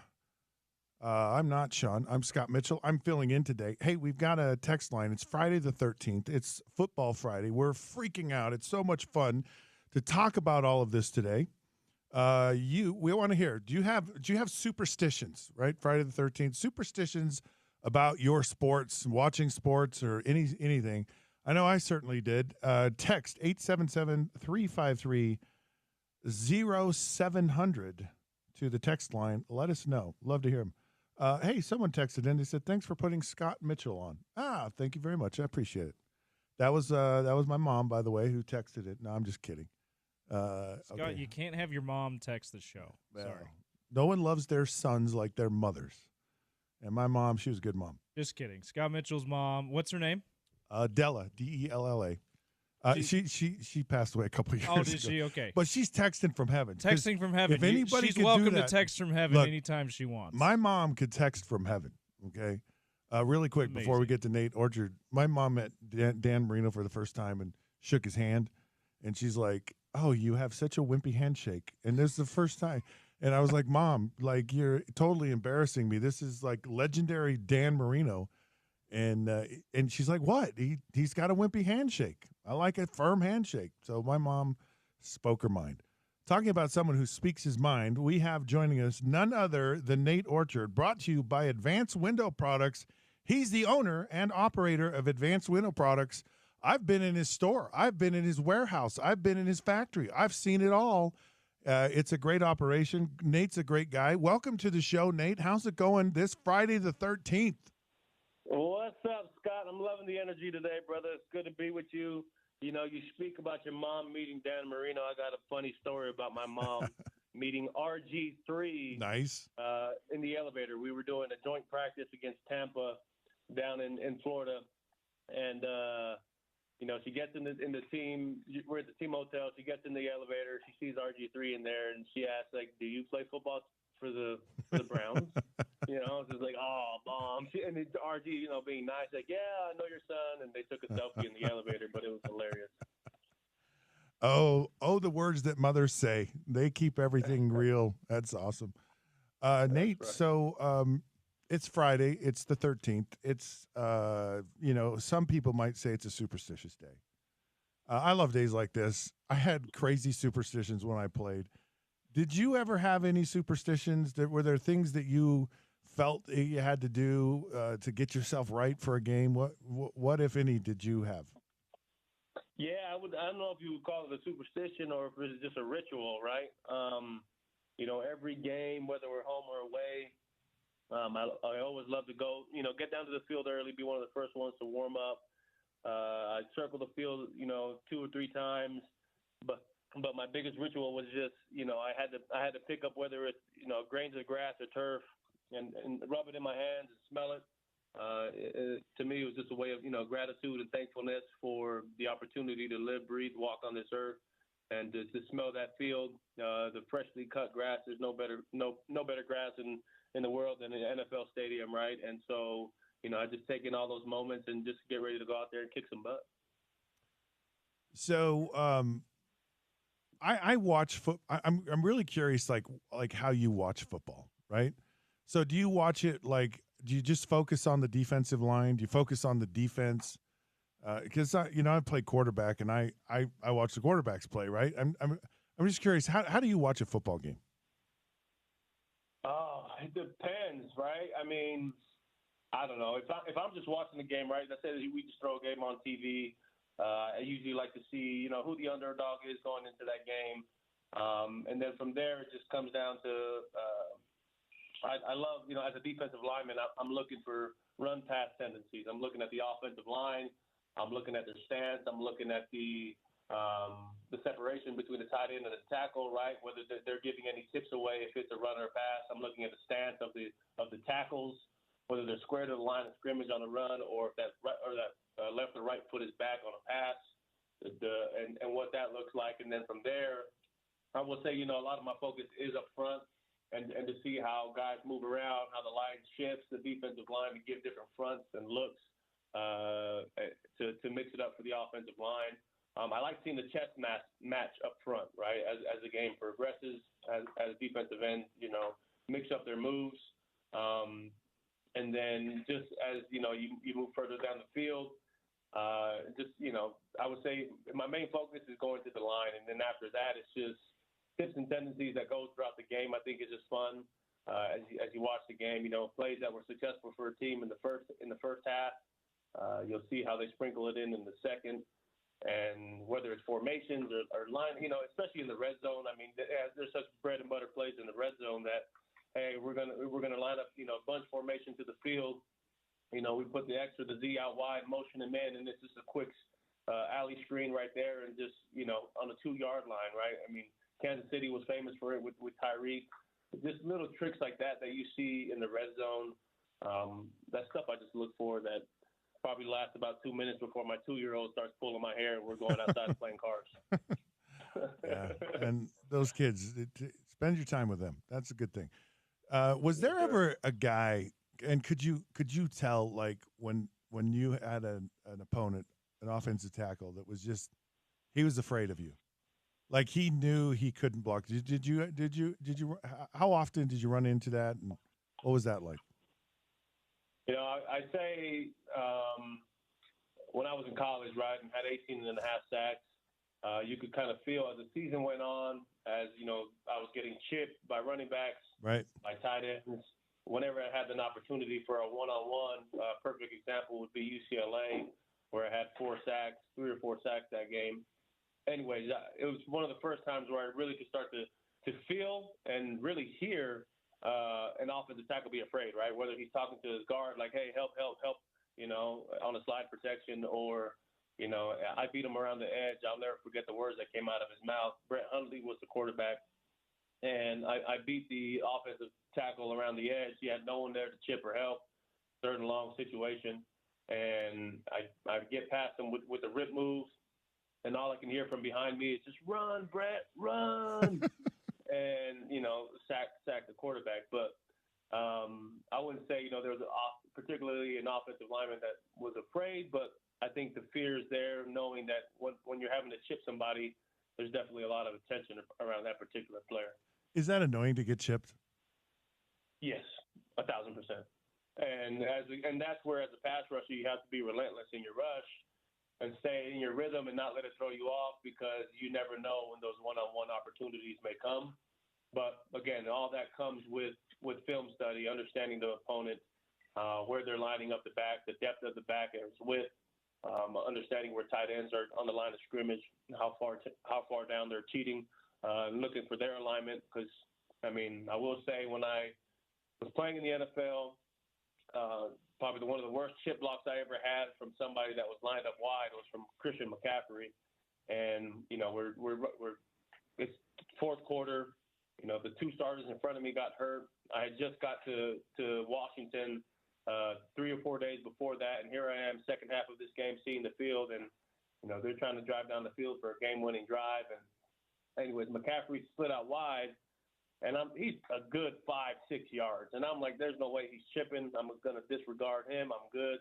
I'm not Sean. I'm Scott Mitchell. I'm filling in today. Hey, we've got a text line. It's Friday the 13th. It's Football Friday. We're freaking out. It's so much fun to talk about all of this today. We want to hear. Do you have superstitions, right? Friday the 13th. Superstitions about your sports, watching sports, or anything. I know I certainly did. Text 877-353-0700 to the text line. Let us know. Love to hear them. Hey, someone texted in. They said, thanks for putting Scott Mitchell on. Thank you very much. I appreciate it. That was my mom, by the way, who texted it. No, I'm just kidding. Scott, okay. You can't have your mom text the show. Sorry. No one loves their sons like their mothers. And my mom, she was a good mom. Just kidding. Scott Mitchell's mom. What's her name? Della, Della. She passed away a couple of years ago. Oh, did she? Okay. But she's texting from heaven. Texting from heaven. If anybody she's could welcome do that, to text from heaven look, anytime she wants. My mom could text from heaven, okay? Really quick, Amazing. before we get to Nate Orchard, my mom met Dan Marino for the first time and shook his hand. And she's like, oh, you have such a wimpy handshake. And this is the first time. And I was like, Mom, like, you're totally embarrassing me. This is like legendary Dan Marino. And she's like, what? He's got a wimpy handshake. I like a firm handshake. So my mom spoke her mind. Talking about someone who speaks his mind, we have joining us none other than Nate Orchard, brought to you by Advanced Window Products. He's the owner and operator of Advanced Window Products. I've been in his store. I've been in his warehouse. I've been in his factory. I've seen it all. It's a great operation. Nate's a great guy. Welcome to the show, Nate. How's it going this Friday the 13th? What's up, Scott? I'm loving the energy today, brother. It's good to be with you. You know, you speak about your mom meeting Dan Marino. I got a funny story about my mom meeting RG3. Nice. In the elevator. We were doing a joint practice against Tampa down in Florida. And, you know, she gets in the team. We're at the team hotel. She gets in the elevator. She sees RG3 in there, and she asks, like, do you play football for the Browns? You know, it's just like, oh, Mom. And RG, you know, being nice, like, yeah, I know your son. And they took a selfie in the elevator, but it was hilarious. Oh, the words that mothers say. They keep everything real. That's awesome. Nate, right. So it's Friday. It's the 13th. It's, you know, some people might say it's a superstitious day. I love days like this. I had crazy superstitions when I played. Did you ever have any superstitions? Were there things that you felt you had to do to get yourself right for a game? What if any, did you have? Yeah, I don't know if you would call it a superstition or if it's just a ritual, right? You know, every game, whether we're home or away, I always love to go, you know, get down to the field early, be one of the first ones to warm up. I'd circle the field, you know, 2 or 3 times, but my biggest ritual was just, you know, I had to pick up whether it's, you know, grains of grass or turf and rub it in my hands and smell it. To me, it was just a way of, you know, gratitude and thankfulness for the opportunity to live, breathe, walk on this earth, and to smell that field, the freshly cut grass. There's no better grass in the world than an NFL stadium, right? And so, you know, I just take in all those moments and just get ready to go out there and kick some butt. So, I watch I'm really curious, like how you watch football, right? So do you watch it do you just focus on the defensive line? Do you focus on the defense? Because you know, I play quarterback and I watch the quarterbacks play, right? I'm just curious, how do you watch a football game? It depends, right? I mean, I don't know. If I'm just watching the game, right? Let's say we just throw a game on TV. I usually like to see, you know, who the underdog is going into that game. And then from there, it just comes down to I love, you know, as a defensive lineman, I'm looking for run-pass tendencies. I'm looking at the offensive line. I'm looking at their stance. I'm looking at the separation between the tight end and the tackle, right? Whether they're giving any tips away if it's a run or a pass. I'm looking at the stance of the tackles, whether they're square to the line of scrimmage on a run or if that left or right foot is back on a pass, and what that looks like. And then from there, I will say, you know, a lot of my focus is up front and to see how guys move around, how the line shifts, the defensive line to give different fronts and looks to mix it up for the offensive line. I like seeing the chess match up front, right? As the game progresses, as defensive ends, mix up their moves. And then just as, you move further down the field, I would say my main focus is going to the line. And then after that, it's just tips and tendencies that go throughout the game. I think it's just fun as you watch the game, plays that were successful for a team in the first half. You'll see how they sprinkle it in the second. And whether it's formations or line, especially in the red zone, I mean, there's such bread and butter plays in the red zone that, hey, we're gonna line up, bunch formation to the field. We put the Z out wide, motion them in, and it's just a quick alley screen right there, and just on the 2-yard line, right? I mean, Kansas City was famous for it with Tyreek. Just little tricks like that you see in the red zone. That stuff I just look for that probably lasts about 2 minutes before my 2-year-old starts pulling my hair and we're going outside playing cars. Yeah, and those kids, spend your time with them. That's a good thing. Was there ever a guy, and could you tell, like, when you had an opponent, an offensive tackle that was just, he was afraid of you, like he knew he couldn't block? Did you? How often did you run into that, and what was that like? I'd say when I was in college, right, and had 18 and a half sacks, you could kind of feel as the season went on, as, I was getting chipped by running backs, right, by tight ends. Whenever I had an opportunity for a one-on-one, perfect example would be UCLA, where I had 3 or 4 sacks that game. Anyways, it was one of the first times where I really could start to feel and really hear an offensive tackle be afraid, right? Whether he's talking to his guard, like, hey, help, on a slide protection, or, I beat him around the edge. I'll never forget the words that came out of his mouth. Brett Hundley was the quarterback, and I beat the offensive tackle around the edge. He had no one there to chip or help, 3rd and long situation. And I get past him with the rip moves, and all I can hear from behind me is just, run, Brett, run. And, sack the quarterback. But I wouldn't say, there was particularly an offensive lineman that was afraid, but I think the fear is there, knowing that when you're having to chip somebody, there's definitely a lot of attention around that particular player. Is that annoying to get chipped? Yes, 1,000%. And that's where, as a pass rusher, you have to be relentless in your rush and stay in your rhythm and not let it throw you off, because you never know when those one-on-one opportunities may come. But again, all that comes with film study, understanding the opponent, where they're lining up the back, the depth of the back and its width, understanding where tight ends are on the line of scrimmage, how far down they're cheating, looking for their alignment. Because, I will say, when I was playing in the NFL, probably one of the worst chip blocks I ever had from somebody that was lined up wide was from Christian McCaffrey. And, it's 4th quarter. The 2 starters in front of me got hurt. I had just got to Washington 3 or 4 days before that, and here I am, second half of this game, seeing the field, and they're trying to drive down the field for a game-winning drive. And anyways, McCaffrey split out wide, and he's a good 5-6 yards, and I'm like, there's no way he's chipping. I'm going to disregard him. I'm good.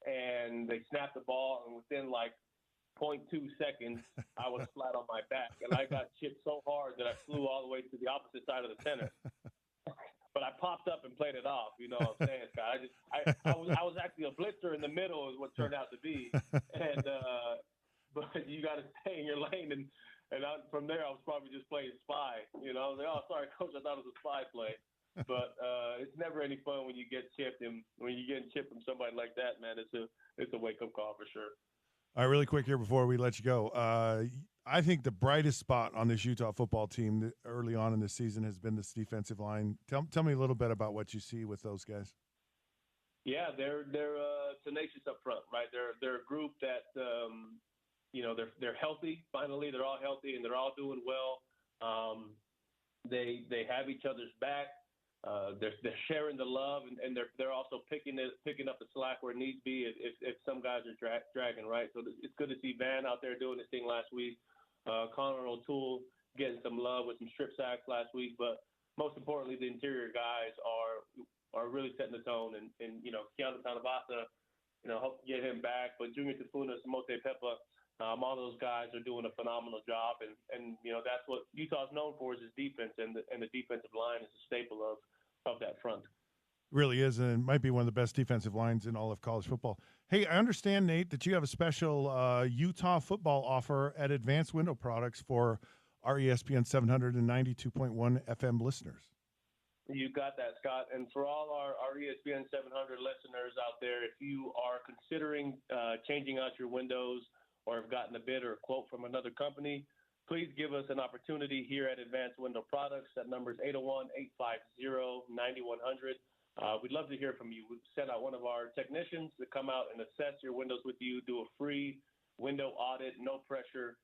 And they snapped the ball, and within 0.2 seconds, I was flat on my back, and I got chipped so hard that I flew all the way to the opposite side of the center. But I popped up and played it off. You know what I'm saying, Scott? I was actually a blitzer in the middle, is what turned out to be. And but you got to stay in your lane. And from there, I was probably just playing spy. I was like, oh, sorry, coach, I thought it was a spy play. But it's never any fun when you get chipped, and when you're getting chipped from somebody like that, man, it's a wake up call for sure. All right, really quick here before we let you go. I think the brightest spot on this Utah football team early on in the season has been this defensive line. Tell me a little bit about what you see with those guys. Yeah, they're tenacious up front, right? They're a group that they're healthy. Finally, they're all healthy and they're all doing well. They have each other's back. They're sharing the love, and they're also picking up the slack where it needs to be if some guys are dragging, right? So it's good to see Van out there doing this thing last week. Connor O'Toole getting some love with some strip sacks last week, but most importantly, the interior guys are really setting the tone. And Keanu Tanavasa hope to get him back. But Junior Tafuna, Samote Pepa, all those guys are doing a phenomenal job. And that's what Utah's known for is its defense, and the defensive line is a staple of that front. Really is, and it might be one of the best defensive lines in all of college football. Hey, I understand, Nate, that you have a special Utah football offer at Advanced Window Products for our ESPN 792.1 FM listeners. You got that, Scott. And for all our ESPN 700 listeners out there, if you are considering changing out your windows or have gotten a bid or a quote from another company, please give us an opportunity here at Advanced Window Products. That number is 801-850-9100. We'd love to hear from you. We've sent out one of our technicians to come out and assess your windows with you, do a free window audit, no pressure.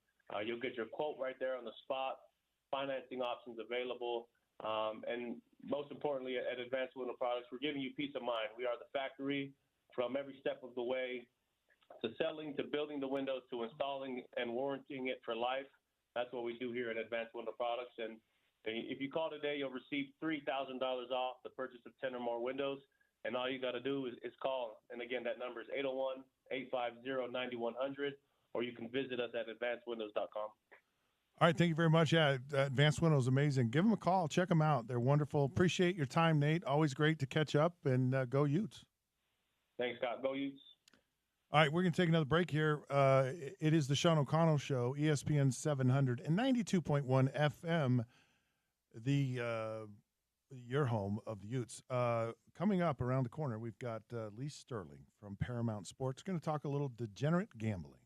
You'll get your quote right there on the spot, financing options available. And most importantly, at Advanced Window Products, we're giving you peace of mind. We are the factory from every step of the way to selling, to building the windows, to installing and warranting it for life. That's what we do here at Advanced Window Products. And if you call today, you'll receive $3,000 off the purchase of 10 or more windows. And all you got to do is call. And again, that number is 801-850-9100, or you can visit us at advancedwindows.com. All right, thank you very much. Yeah, Advanced Windows, amazing. Give them a call. Check them out. They're wonderful. Appreciate your time, Nate. Always great to catch up, and go Utes. Thanks, Scott. Go Utes. All right, we're going to take another break here. It is the Sean O'Connell Show, ESPN 792.1 FM, your home of the Utes. Coming up around the corner, we've got Lee Sterling from Paramount Sports. Going to talk a little degenerate gambling.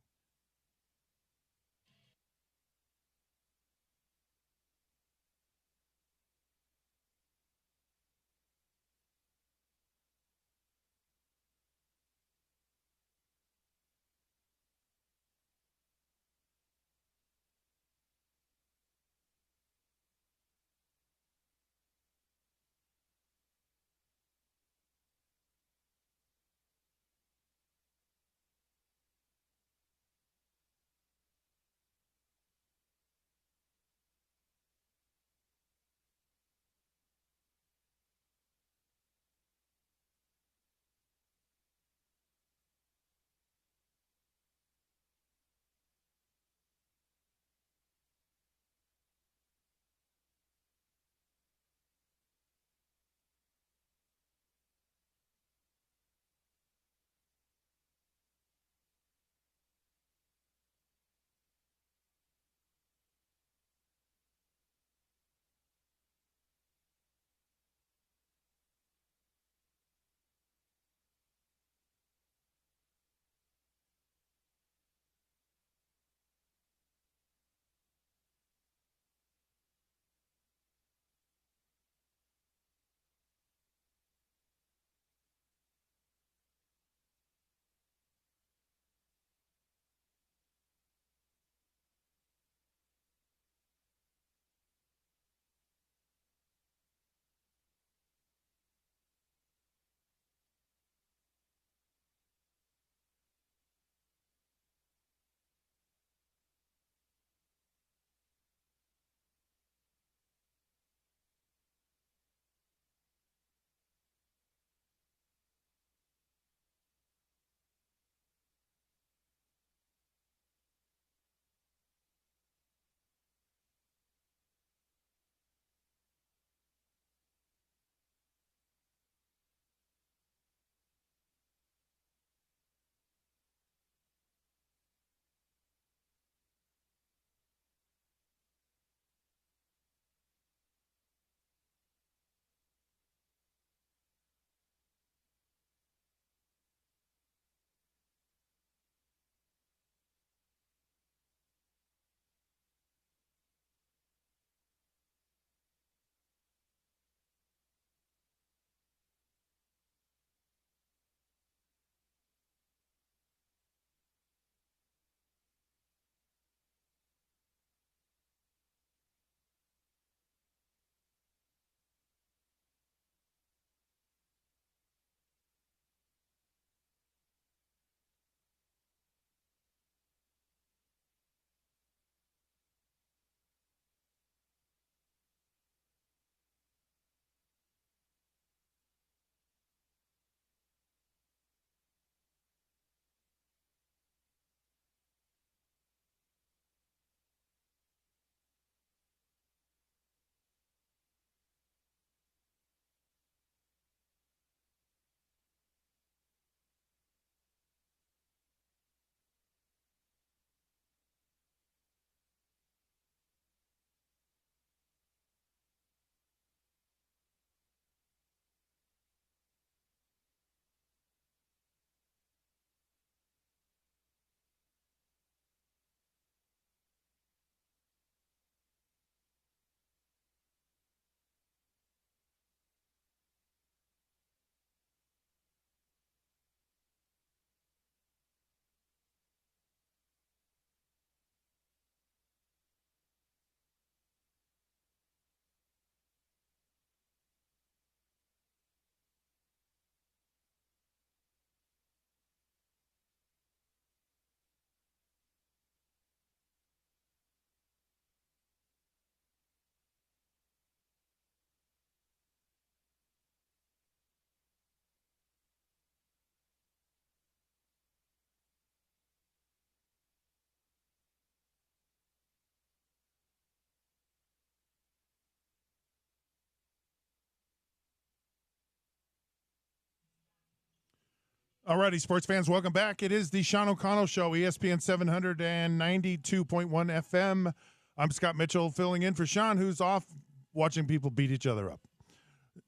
All righty, sports fans, welcome back. It is the Sean O'Connell Show, ESPN 792.1 FM. I'm Scott Mitchell, filling in for Sean, who's off watching people beat each other up.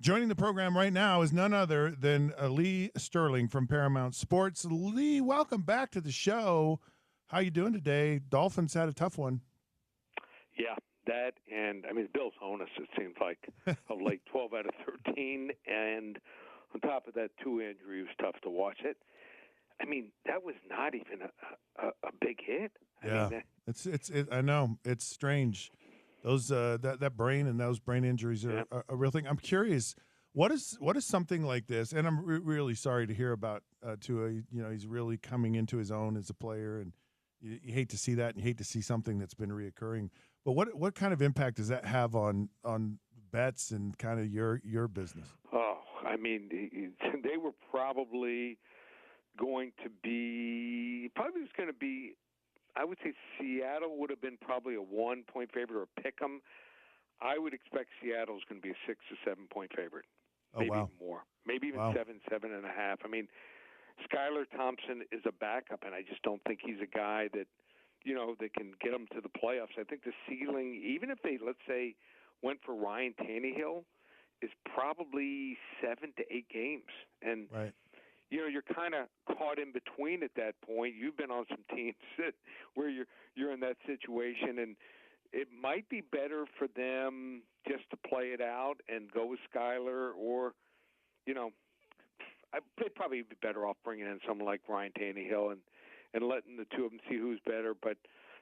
Joining the program right now is none other than Lee Sterling from Paramount Sports. Lee, welcome back to the show. How you doing today? Dolphins had a tough one. Yeah, that, and I mean, Bills own us, it seems like, of like 12 out of 13, and on top of that, 2 injuries, tough to watch it. I mean, that was not even a big hit. Yeah, I know it's strange. Those that brain and those brain injuries are a real thing. I'm curious, what is something like this? And I'm really sorry to hear about Tua. You know, he's really coming into his own as a player, and you hate to see that, and you hate to see something that's been reoccurring. But what kind of impact does that have on bets and kind of your business? Oh, I mean, they were probably going to be I would say Seattle would have been probably a 1-point favorite or a pick 'em. I would expect Seattle's going to be a 6 or 7 point favorite. Maybe even more. Maybe even 7.5. I mean, Skylar Thompson is a backup, and I just don't think he's a guy that, that can get them to the playoffs. I think the ceiling, even if they, let's say, went for Ryan Tannehill, is probably 7 to 8 games. And, you're kind of caught in between at that point. You've been on some teams where you're in that situation, and it might be better for them just to play it out and go with Skylar, or, they'd probably be better off bringing in someone like Ryan Tannehill and letting the two of them see who's better. But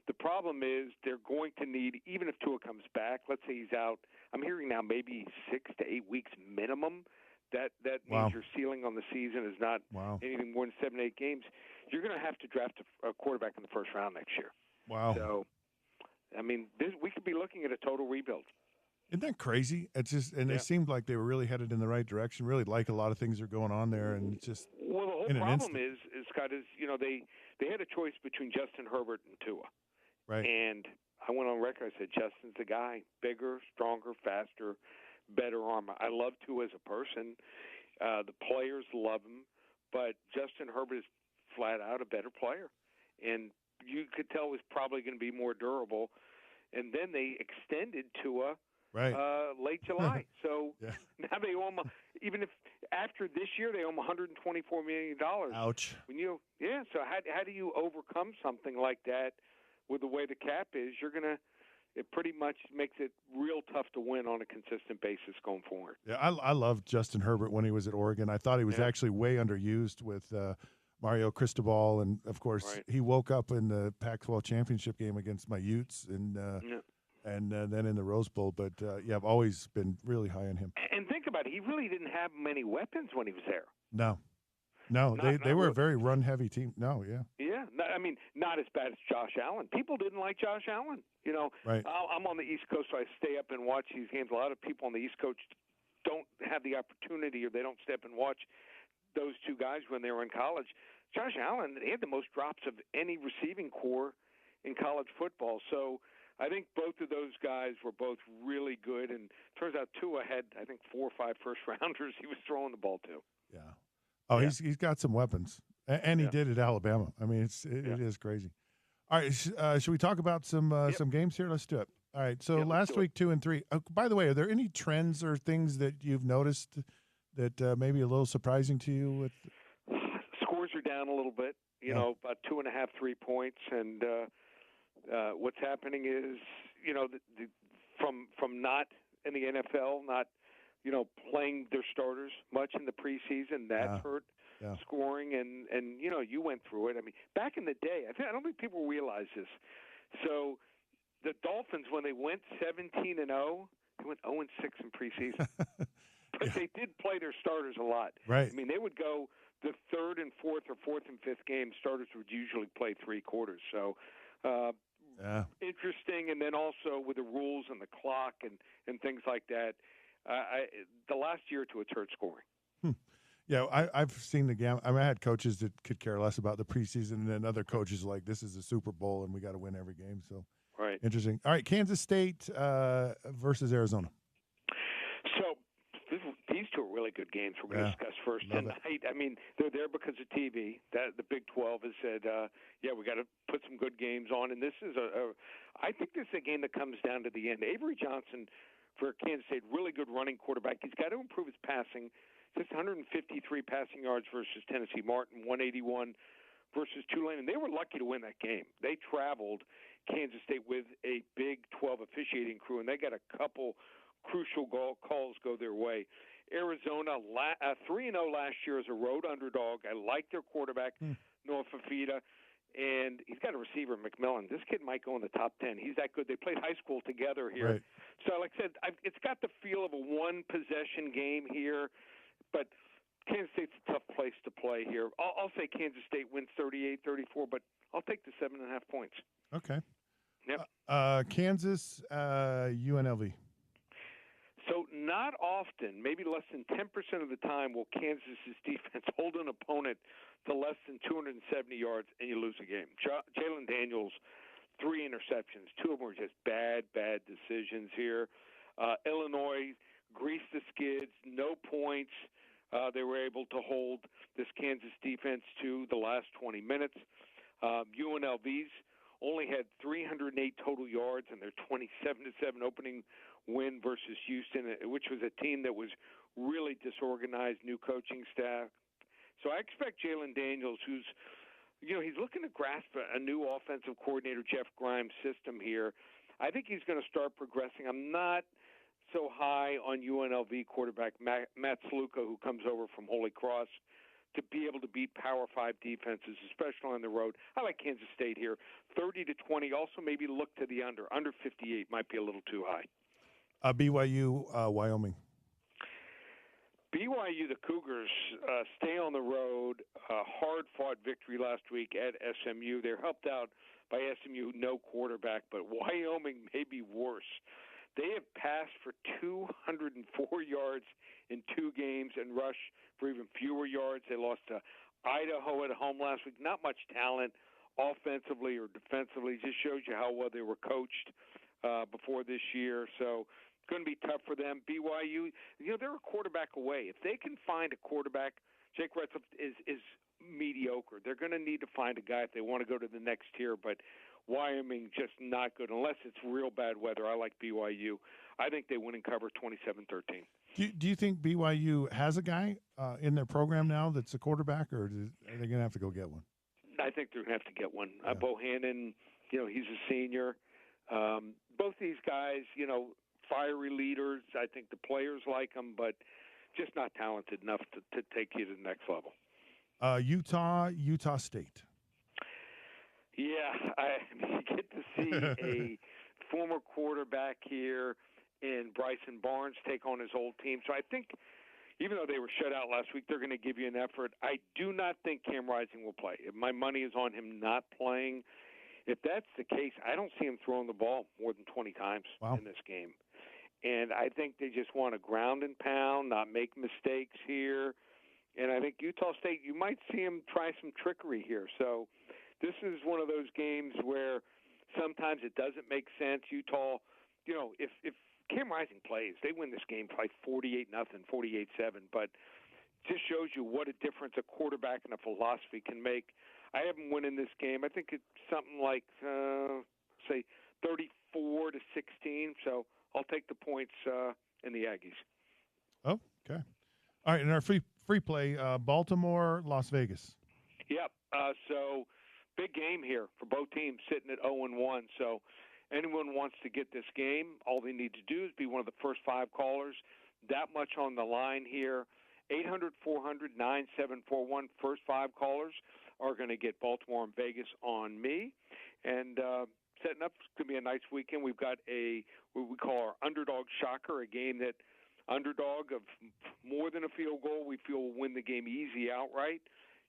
the problem is they're going to need, even if Tua comes back, let's say he's out, I'm hearing now maybe 6 to 8 weeks minimum. That means your ceiling on the season is not anything more than 7 to 8 games. You're going to have to draft a quarterback in the first round next year. Wow. So, I mean, we could be looking at a total rebuild. Isn't that crazy? It's just, and it seemed like they were really headed in the right direction. Really like a lot of things are going on there, and it's just the whole problem is Scott, they had a choice between Justin Herbert and Tua, right? And I went on record. I said Justin's the guy, bigger, stronger, faster, better armor. I love Tua as a person. The players love him, but Justin Herbert is flat out a better player, and you could tell was probably going to be more durable. And then they extended Tua late July. So now they owe him, even if after this year they owe him $124 million. Ouch. So how do you overcome something like that with the way the cap is? It pretty much makes it real tough to win on a consistent basis going forward. Yeah, I loved Justin Herbert when he was at Oregon. I thought he was actually way underused with Mario Cristobal, and of course he woke up in the Pac-12 championship game against my Utes, and then in the Rose Bowl. But I've always been really high on him. And think about it, he really didn't have many weapons when he was there. No, they were a very run-heavy team. Not as bad as Josh Allen. People didn't like Josh Allen. I'm on the East Coast, so I stay up and watch these games. A lot of people on the East Coast don't have the opportunity, or they don't step and watch those two guys when they were in college. Josh Allen, he had the most drops of any receiving core in college football. So I think both of those guys were both really good. And turns out Tua had, I think, 4 or 5 first-rounders he was throwing the ball to. Yeah. Oh, he's got some weapons, and he did at Alabama. I mean, it is crazy. All right, should we talk about some games here? Let's do it. All right. So last week, 2 and 3. By the way, are there any trends or things that you've noticed that may be a little surprising to you? With scores are down a little bit. About 2.5, 3 points, and what's happening is from not in the NFL, not playing their starters much in the preseason, that's hurt scoring, and you went through it. I mean, back in the day, I don't think people realize this. So the Dolphins, when they went 17-0, they went 0-6 in preseason. But they did play their starters a lot. Right. I mean, they would go the 3rd and 4th or 4th and 5th game, starters would usually play 3 quarters. So interesting. And then also with the rules and the clock and things like that, the last year or two, it's hurt scoring. Yeah, I've seen the game. I had coaches that could care less about the preseason, and then other coaches like, this is a Super Bowl, and we got to win every game. So interesting. All right, Kansas State versus Arizona. So these two are really good games we're going to discuss first tonight. I mean, they're there because of TV. The Big 12 has said, we got to put some good games on. And this is I think this is a game that comes down to the end. Avery Johnson for Kansas State, really good running quarterback. He's got to improve his passing. Just 153 passing yards versus Tennessee Martin, 181 versus Tulane. And they were lucky to win that game. They traveled Kansas State with a Big 12 officiating crew, and they got a couple crucial calls go their way. Arizona, 3-0 last year as a road underdog. I like their quarterback, Noah Fafita, and he's got a receiver, McMillan. This kid might go in the top 10. He's that good. They played high school together here. Right. So, like I said, it's got the feel of a one-possession game here, but Kansas State's a tough place to play here. I'll say Kansas State wins 38-34, but I'll take the 7.5 points. Okay. Yep. Kansas, UNLV. So not often, maybe less than 10% of the time, will Kansas's defense hold an opponent to less than 270 yards and you lose a game. Jalen Daniels, 3 interceptions. 2 of them were just bad decisions here. Illinois greased the skids, no points. They were able to hold this Kansas defense to the last 20 minutes. UNLV's only had 308 total yards in their 27-7 opening win versus Houston, which was a team that was really disorganized, new coaching staff. So I expect Jalen Daniels, who's, he's looking to grasp a new offensive coordinator, Jeff Grimes' system here. I think he's going to start progressing. I'm not so high on UNLV quarterback Matt Sluka, who comes over from Holy Cross, to be able to beat Power 5 defenses, especially on the road. I like Kansas State here, 30-20. Also, maybe look to the under. Under 58 might be a little too high. BYU, Wyoming. BYU, the Cougars, stay on the road. Hard-fought victory last week at SMU. They're helped out by SMU, no quarterback, but Wyoming may be worse. They have passed for 204 yards in 2 games and rushed for even fewer yards. They lost to Idaho at home last week. Not much talent offensively or defensively. Just shows you how well they were coached before this year. So it's going to be tough for them. BYU, they're a quarterback away. If they can find a quarterback, Jake Retzlaff is mediocre. They're going to need to find a guy if they want to go to the next tier, but Wyoming just not good unless it's real bad weather. I like BYU. I think they win and cover 27-13. Do you think BYU has a guy in their program now that's a quarterback, or are they going to have to go get one? I think they're going to have to get one. Yeah. Bohannon, he's a senior. Both these guys, fiery leaders. I think the players like them, but just not talented enough to take you to the next level. Utah State. Yeah, you get to see a former quarterback here in Bryson Barnes take on his old team. So I think even though they were shut out last week, they're going to give you an effort. I do not think Cam Rising will play. My money is on him not playing. If that's the case, I don't see him throwing the ball more than 20 times in this game. And I think they just want to ground and pound, not make mistakes here. And I think Utah State, you might see him try some trickery here. So this is one of those games where sometimes it doesn't make sense. Utah, if Cam Rising plays, they win this game by 48-0, 48-7. But just shows you what a difference a quarterback and a philosophy can make. I have them winning this game. I think it's something like, say, 34-16. So I'll take the points in the Aggies. Oh, okay. All right, and our free play, Baltimore, Las Vegas. Yep. So big game here for both teams sitting at 0-1. So anyone wants to get this game, all they need to do is be one of the first 5 callers. That much on the line here. 800-400-9741. First 5 callers are going to get Baltimore and Vegas on me. And setting up, it's going to be a nice weekend. We've got what we call our underdog shocker, a game that underdog of more than a field goal we feel will win the game easy outright.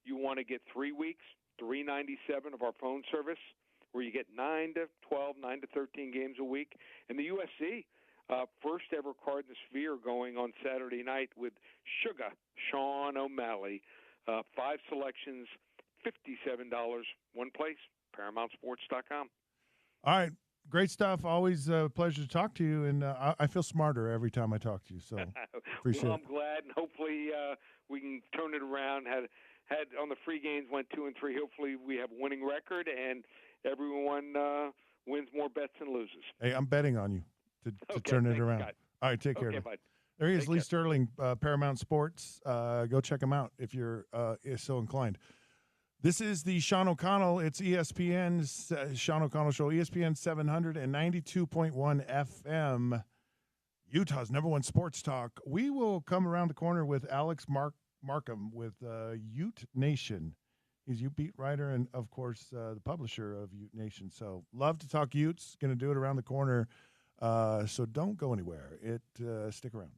You want to get 3 weeks, $397 of our phone service, where you get 9 to 12, 9 to 13 games a week. And the USC, first ever card in the Sphere going on Saturday night with Sugar, Sean O'Malley. 5 selections, $57. One place, ParamountSports.com. All right. great stuff. Always a pleasure to talk to you, and I feel smarter every time I talk to you. So appreciate well, it. I'm glad, and hopefully we can turn it around. Had on the free games went 2-3. Hopefully we have a winning record, and everyone wins more bets than loses. Hey, I'm betting on you to turn it around. Scott. All right, take care. Okay, bye. There he is, Lee Sterling, Paramount Sports. Go check him out if you're so inclined. This is the Sean O'Connell. It's ESPN's Sean O'Connell Show, ESPN 700 and 92.1 FM, Utah's #1 sports talk. We will come around the corner with Alex Markham with Ute Nation. He's Ute beat writer and, of course, the publisher of Ute Nation. So love to talk Utes. Going to do it around the corner. So don't go anywhere. Stick around.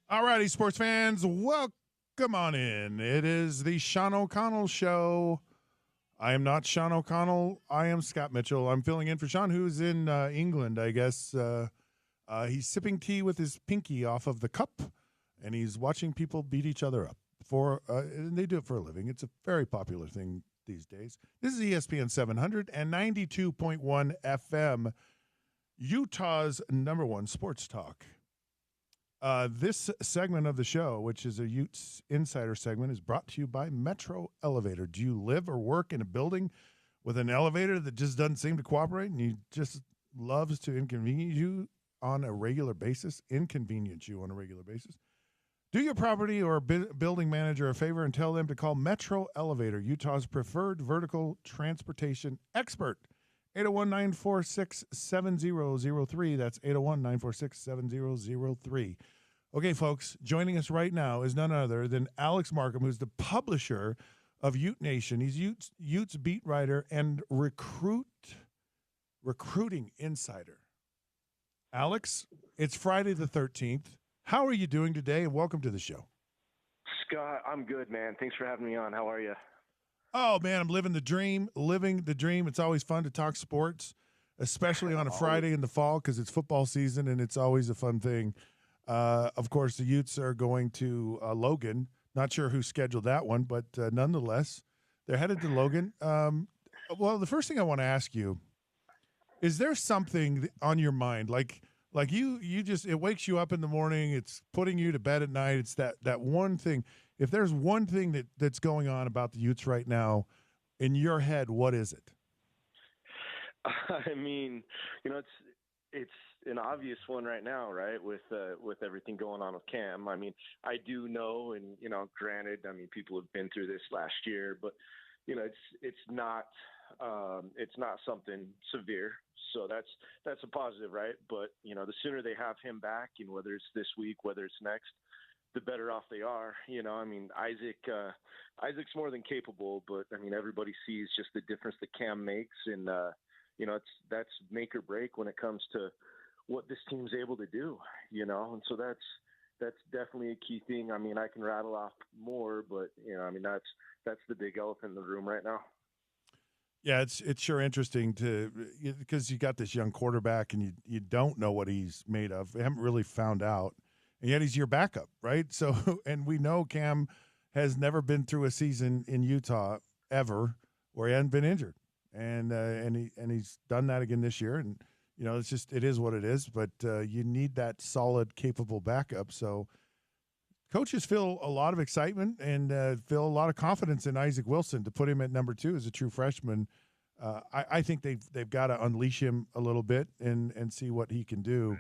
All righty, sports fans, welcome on in. It is the Sean O'Connell Show. I am not Sean O'Connell. I am Scott Mitchell. I'm filling in for Sean, who's in England, I guess. He's sipping tea with his pinky off of the cup, and he's watching people beat each other up. And they do it for a living. It's a very popular thing these days. This is ESPN 700 and 92.1 FM, Utah's #1 sports talk. This segment of the show, which is a Utes Insider segment, is brought to you by Metro Elevator. Do you live or work in a building with an elevator that just doesn't seem to cooperate and you just loves to inconvenience you on a regular basis? Do your property or building manager a favor and tell them to call Metro Elevator, Utah's preferred vertical transportation expert. 801-946-7003. That's 801-946-7003. Okay, folks, joining us right now is none other than Alex Markham, who's the publisher of Ute Nation. He's Utes beat writer and recruiting insider. Alex, it's Friday the 13th. How are you doing today, and welcome to the show? Scott, I'm good, man. Thanks for having me on. How are you? Oh, man, I'm living the dream. It's always fun to talk sports, especially on a Friday in the fall because it's football season, and it's always a fun thing. Of course, the Utes are going to Logan. Not sure who scheduled that one, but nonetheless, they're headed to Logan. Well, the first thing I want to ask you, is there something on your mind? Like you just, it wakes you up in the morning, it's putting you to bed at night. It's that one thing. If there's one thing that's going on about the Utes right now in your head, what is it? I mean, it's an obvious one right now, right? With everything going on with Cam. I mean, I do know, and granted, I mean, people have been through this last year, but it's not something severe. So that's a positive, right? But the sooner they have him back, whether it's this week, whether it's next, the better off they are. I mean, Isaac's more than capable, but I mean, everybody sees just the difference that Cam makes, and that's make or break when it comes to what this team's able to do. And so that's definitely a key thing. I mean, I can rattle off more, but I mean, that's the big elephant in the room right now. Yeah, it's sure interesting because you got this young quarterback and you don't know what he's made of. We haven't really found out, and yet he's your backup, right? So, and we know Cam has never been through a season in Utah ever where he hadn't been injured, and he's done that again this year. And it is what it is. But you need that solid, capable backup. So coaches feel a lot of excitement and feel a lot of confidence in Isaac Wilson to put him at number 2 as a true freshman. I think they've got to unleash him a little bit and see what he can do.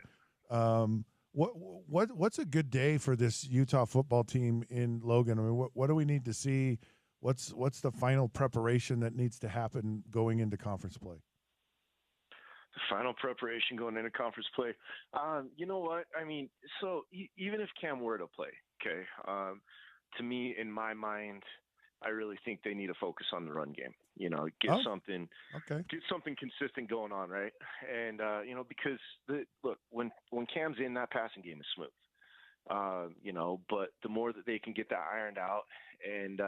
What's a good day for this Utah football team in Logan? I mean, what do we need to see? What's the final preparation that needs to happen going into conference play? The final preparation going into conference play. You know what? I mean, so even if Cam were to play, okay, to me, in my mind, I really think they need to focus on the run game. Get something consistent going on, right? And because when Cam's in, that passing game is smooth. But the more that they can get that ironed out and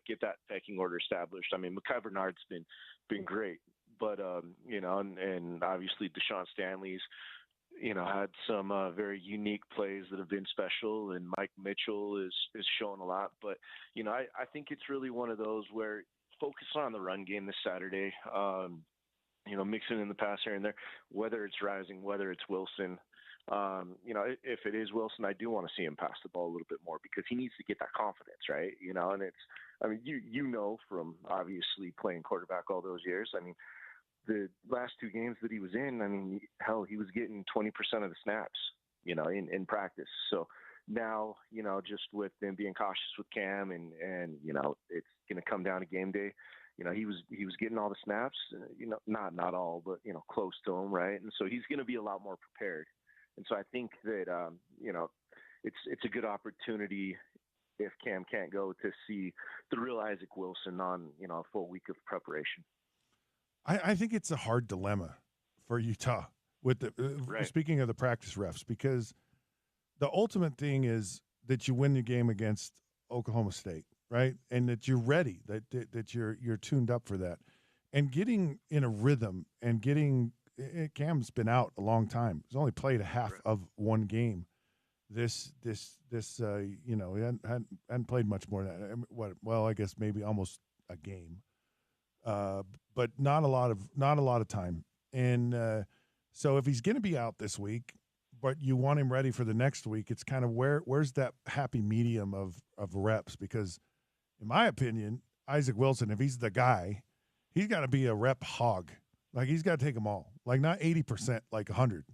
get that pecking order established. I mean, Mekhi Bernard's been great, but and obviously Deshaun Stanley's had some very unique plays that have been special, and Mike Mitchell is showing a lot. But I think it's really one of those where focus on the run game this Saturday. Mixing in the pass here and there, whether it's Rising, whether it's Wilson. If it is Wilson, I do want to see him pass the ball a little bit more because he needs to get that confidence, right? And it's, I mean, from obviously playing quarterback all those years. I mean, the last 2 games that he was in, I mean, hell, he was getting 20% of the snaps, in practice. So now, just with them being cautious with Cam and it's going to come down to game day. He was getting all the snaps, not all, but, close to him, right? And so he's going to be a lot more prepared. And so I think that, it's a good opportunity if Cam can't go to see the real Isaac Wilson on, a full week of preparation. I think it's a hard dilemma for Utah with the right. Speaking of the practice refs, because the ultimate thing is that you win the game against Oklahoma State, right? And that you're ready, that you're tuned up for that. And getting in a rhythm and getting Cam's been out a long time. He's only played a half of one game. This he hadn't played much more than that. Well, I guess maybe almost a game. But not a lot of time. And so if he's going to be out this week, but you want him ready for the next week, it's kind of where's that happy medium of reps? Because in my opinion, Isaac Wilson, if he's the guy, he's got to be a rep hog. Like, he's got to take them all. Like, not 80%, like 100.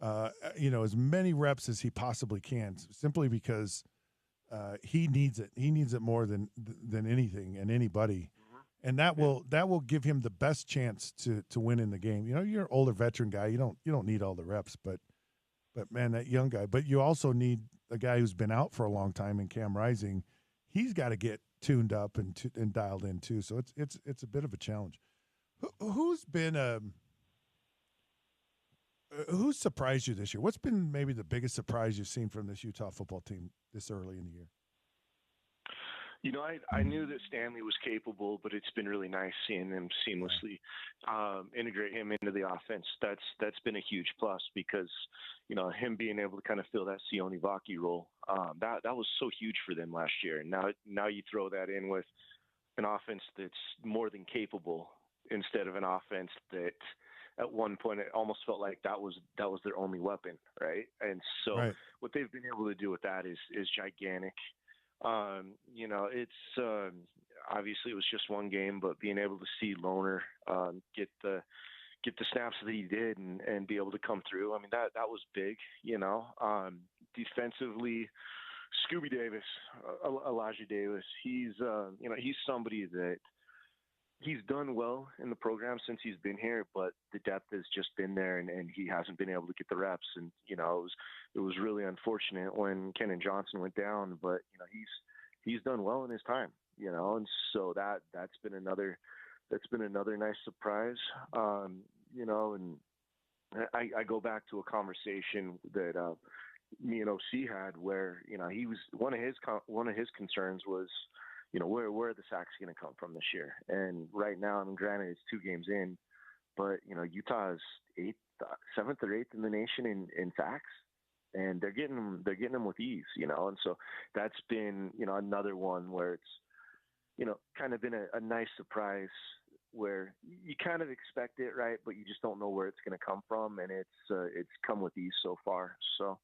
As many reps as he possibly can, simply because he needs it. He needs it more than anything and anybody. And that will give him the best chance to win in the game. You're an older veteran guy. You don't need all the reps, but man, that young guy. But you also need a guy who's been out for a long time in Cam Rising. He's got to get tuned up and dialed in too. So it's a bit of a challenge. Who's surprised you this year? What's been maybe the biggest surprise you've seen from this Utah football team this early in the year? I knew that Stanley was capable, but it's been really nice seeing them seamlessly integrate him into the offense. That's been a huge plus because, him being able to kind of fill that Sione Vaki role, that was so huge for them last year. And now you throw that in with an offense that's more than capable instead of an offense that at one point it almost felt like that was their only weapon, right? And so what they've been able to do with that is gigantic. It's obviously it was just one game, but being able to see Lohner get the snaps that he did and be able to come through, I mean, that was big. Defensively, Scooby Davis, Elijah Davis, he's somebody that he's done well in the program since he's been here, but the depth has just been there, and he hasn't been able to get the reps. And it was really unfortunate when Kenan Johnson went down, but he's done well in his time, and so that's been another nice surprise, and I go back to a conversation that me and OC had where he was one of his concerns was, where are the sacks going to come from this year? And right now, I mean, granted, it's 2 games in, but Utah is 7th or 8th in the nation in sacks, and they're getting them with ease, And so that's been another one where it's kind of been a nice surprise where you kind of expect it, right? But you just don't know where it's going to come from, and it's come with ease so far. So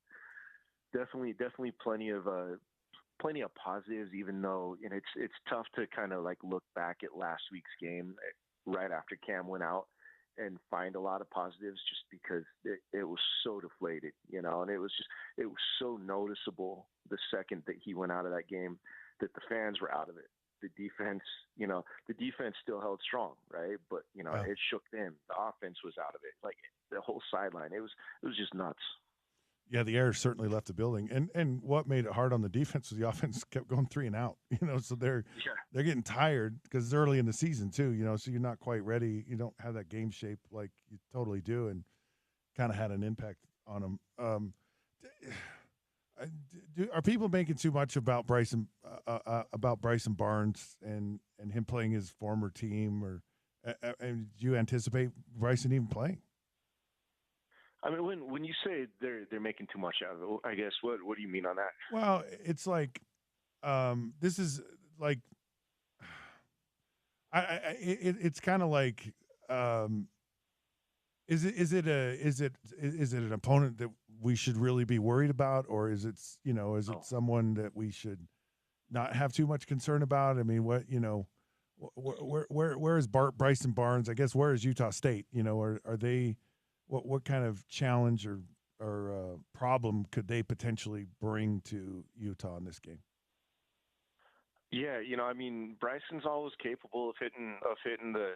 definitely plenty of positives, even though it's tough to kind of like look back at last week's game right after Cam went out and find a lot of positives just because it was so deflated, and it was so noticeable the second that he went out of that game that the fans were out of it. The defense still held strong, right? But it shook them. The offense was out of it. Like the whole sideline, it was just nuts. Yeah, the air certainly left the building, and what made it hard on the defense was the offense kept going 3 and out. So they're getting tired because it's early in the season too. So you're not quite ready. You don't have that game shape like you totally do, and kind of had an impact on them. Are people making too much about Bryson Barnes and him playing his former team, or do you anticipate Bryson even playing? I mean, when you say they're making too much out of it, I guess what do you mean on that? Well, it's like this is like it's kind of like is it an opponent that we should really be worried about, or is it it someone that we should not have too much concern about? I mean, where is Bryson Barnes? I guess where is Utah State? Are they? What kind of challenge or problem could they potentially bring to Utah in this game? Yeah, I mean, Bryson's always capable of hitting the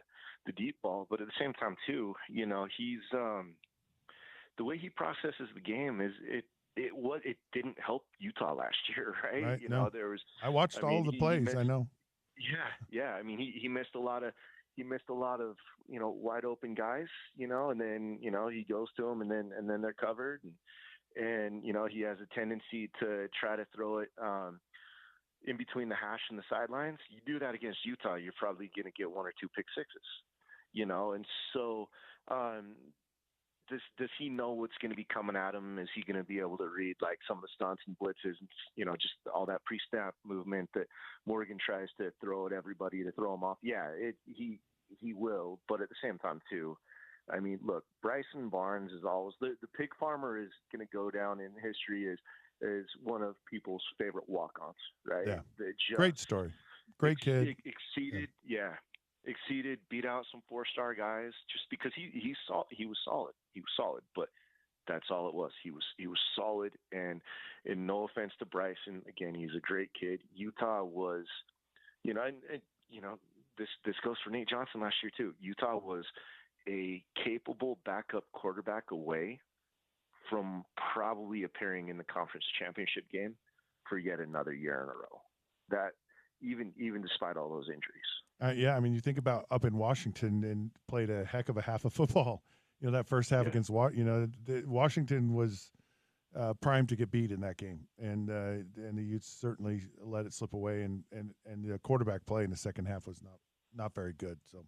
deep ball, but at the same time too, he's the way he processes the game is it didn't help Utah last year, right? No. I watched all the plays. I know. Yeah. I mean, he missed a lot of. He missed a lot of, wide open guys, and then, he goes to them and then they're covered. and he has a tendency to try to throw it in between the hash and the sidelines. You do that against Utah, you're probably going to get one or two pick sixes, and so does he know what's going to be coming at him? Is he going to be able to read like some of the stunts and blitzes and just all that pre-snap movement that Morgan tries to throw at everybody to throw him off? Yeah, he will, but at the same time too, I mean, look, Bryson Barnes is always the pig farmer is going to go down in history as one of people's favorite walk-ons, right? Yeah, great story, great kid. Exceeded, beat out some 4-star guys just because he was solid, but that's all it was. He was solid, and no offense to Bryson, again, he's a great kid. Utah was, this goes for Nate Johnson last year too. Utah was a capable backup quarterback away from probably appearing in the conference championship game for yet another year in a row. That even despite all those injuries. Yeah, I mean, you think about up in Washington and played a heck of a half of football. That first half against Washington was primed to get beat in that game, and the Utes certainly let it slip away. And the quarterback play in the second half was not very good. So,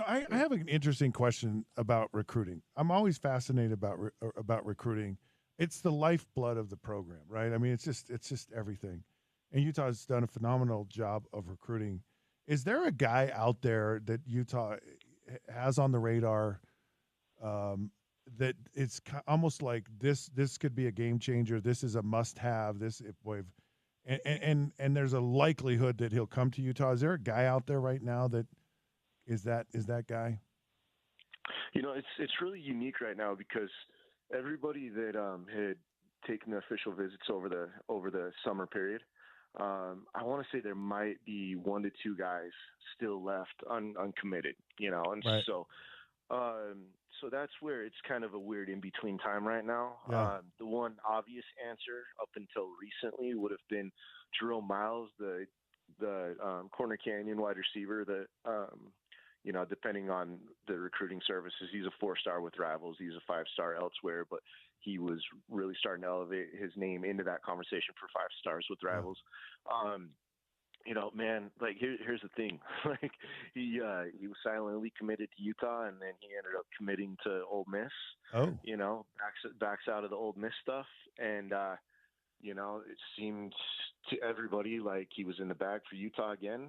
I have an interesting question about recruiting. I'm always fascinated about recruiting. It's the lifeblood of the program, right? I mean, it's just everything. And Utah's done a phenomenal job of recruiting. Is there a guy out there that Utah has on the radar that it's almost like this could be a game changer? This is a must-have. And there's a likelihood that he'll come to Utah. Is there a guy out there right now that is that guy? It's really unique right now because everybody that had taken the official visits over the summer period. I want to say there might be 1 to 2 guys still left uncommitted, and right. So that's where it's kind of a weird in-between time right now. Yeah. The one obvious answer up until recently would have been Jerome Miles, the Corner Canyon wide receiver that, depending on the recruiting services, he's a 4-star with Rivals. He's a 5-star elsewhere, but he was really starting to elevate his name into that conversation for 5 stars with Rivals. Man, like here's the thing. Like he was silently committed to Utah, and then he ended up committing to Ole Miss. Oh, Backs out of the Ole Miss stuff, and it seemed to everybody like he was in the bag for Utah again.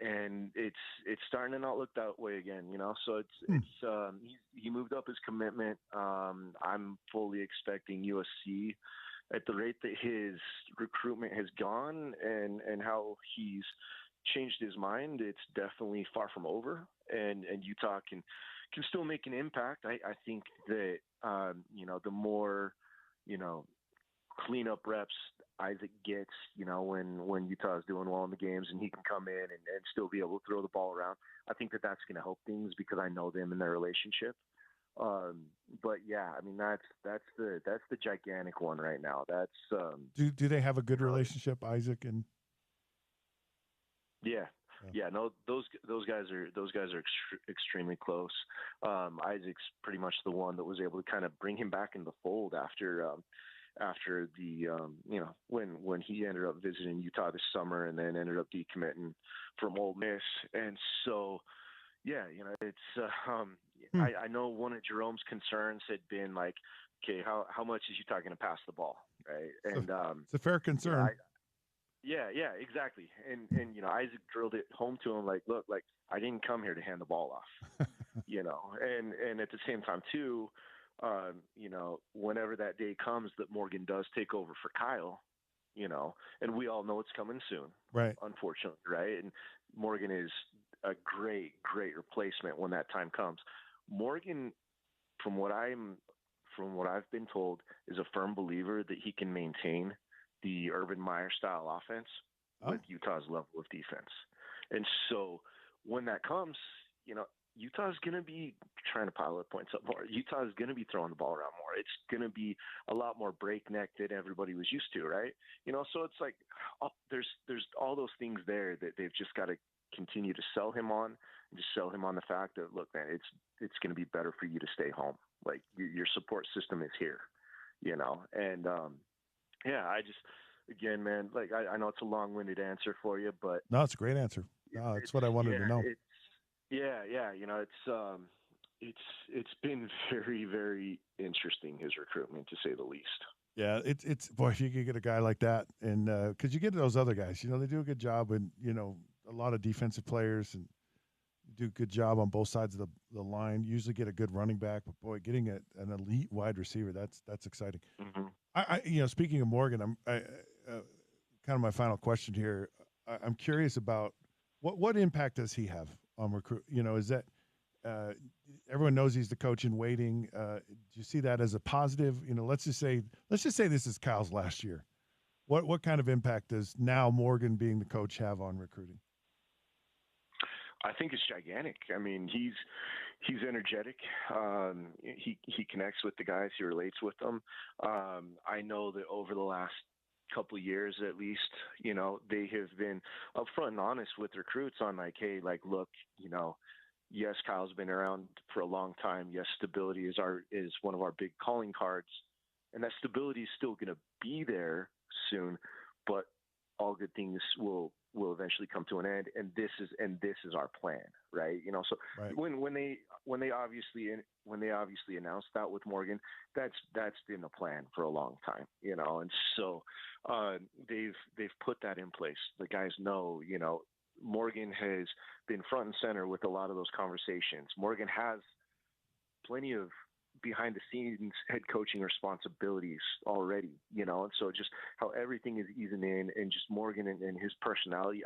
And it's starting to not look that way again. So he moved up his commitment. I'm fully expecting USC. At the rate that his recruitment has gone and how he's changed his mind, it's definitely far from over. And Utah can still make an impact. I think that, the more, cleanup reps Isaac gets, when Utah is doing well in the games and he can come in and still be able to throw the ball around, I think that's going to help things because I know them and their relationship. But yeah, I mean that's the gigantic one right now. That's do they have a good relationship, Isaac and? Yeah. No, those guys are extremely close. Isaac's pretty much the one that was able to kind of bring him back in the fold after the when he ended up visiting Utah this summer and then ended up decommitting from Ole Miss. And so yeah, it's I know one of Jerome's concerns had been like, okay, how much is Utah going to pass the ball, right? And it's a fair concern. Yeah, exactly. And Isaac drilled it home to him like, look, like I didn't come here to hand the ball off, and at the same time too, whenever that day comes that Morgan does take over for Kyle, and we all know it's coming soon, right? Unfortunately, right? And Morgan is a great replacement when that time comes. Morgan, from what I've been told, is a firm believer that he can maintain the Urban Meyer style offense with Utah's level of defense. And so when that comes, Utah's going to be trying to pile up points up more. Utah's going to be throwing the ball around more. It's going to be a lot more breakneck than everybody was used to, right? So it's like there's all those things there that they've just got to continue to sell him on, and just sell him on the fact that, look, man, it's going to be better for you to stay home. Like your support system is here, and I just, again, man, like I know it's a long-winded answer for you, but no, it's a great answer. No, it's what I wanted to know. It's been very, very interesting, his recruitment, to say the least. Yeah, it's boy, if you could get a guy like that, and because you get those other guys, they do a good job, and a lot of defensive players, and do a good job on both sides of the line. Usually get a good running back, but boy, getting an elite wide receiver, that's exciting. Mm-hmm. I speaking of Morgan, kind of my final question here. I'm curious about what impact does he have on recruit? Is that everyone knows he's the coach in waiting. Do you see that as a positive? Let's just say this is Kyle's last year. What kind of impact does now Morgan being the coach have on recruiting? I think it's gigantic. I mean, he's energetic. He connects with the guys. He relates with them. I know that over the last couple of years, at least, they have been upfront and honest with recruits on like, hey, like, look, yes, Kyle's been around for a long time. Yes, stability is one of our big calling cards, and that stability is still going to be there soon, but all good things will eventually come to an end, and this is our plan, right? So right. when they obviously announced that with Morgan, that's been a plan for a long time, and so they've put that in place. The guys know, Morgan has been front and center with a lot of those conversations. Morgan has plenty of behind the scenes head coaching responsibilities already, and so just how everything is easing in, and just Morgan and his personality,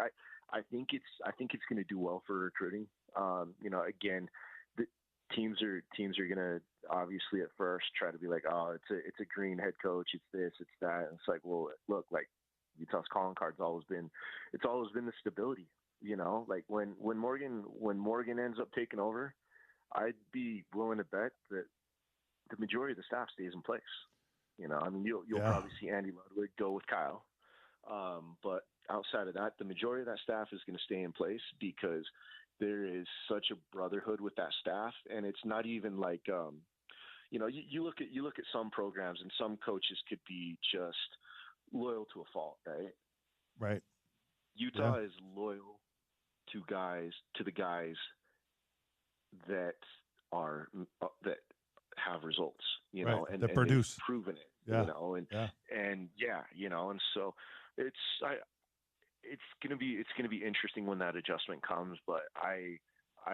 I think it's going to do well for recruiting. Again, the teams are going to obviously at first try to be like, oh, it's a green head coach, it's this, it's that. And it's like, well, look, like Utah's calling card's always been the stability. Like when Morgan ends up taking over, I'd be willing to bet that the majority of the staff stays in place. I mean, you'll probably see Andy Ludwig go with Kyle, but outside of that, the majority of that staff is going to stay in place because there is such a brotherhood with that staff, and it's not even like you look at some programs, and some coaches could be just loyal to a fault, right? Right. Utah is loyal to the guys that are that have results, right. and that produce, proven it, and and so it's gonna be interesting when that adjustment comes, but I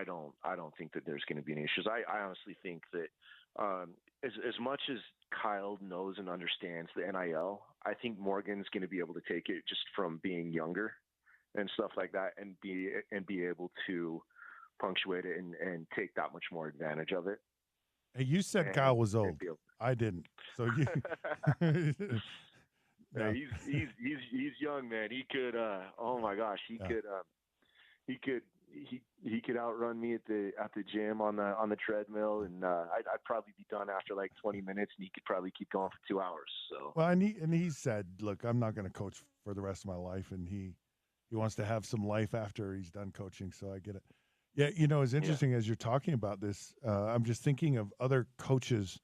don't think that there's gonna be any issues. I honestly think that as much as Kyle knows and understands the NIL, I think Morgan's gonna be able to take it just from being younger and stuff like that, and be able to punctuate it and take that much more advantage of it. Hey, you said Kyle was old. I didn't. So you. Yeah, he's young, man. He could. Oh my gosh, he could outrun me at the gym on the treadmill, and I'd probably be done after like 20 minutes, and he could probably keep going for 2 hours. So. Well, and he said, "Look, I'm not going to coach for the rest of my life," and he wants to have some life after he's done coaching. So I get it. Yeah, it's interesting as you're talking about this. I'm just thinking of other coaches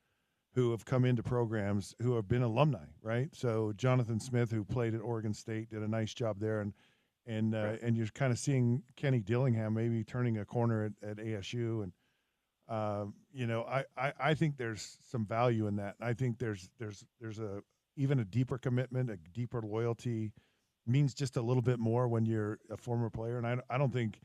who have come into programs who have been alumni, right? So Jonathan Smith, who played at Oregon State, did a nice job there, and you're kind of seeing Kenny Dillingham maybe turning a corner at ASU, and I think there's some value in that. I think there's even a deeper commitment, a deeper loyalty, means just a little bit more when you're a former player, and I don't think.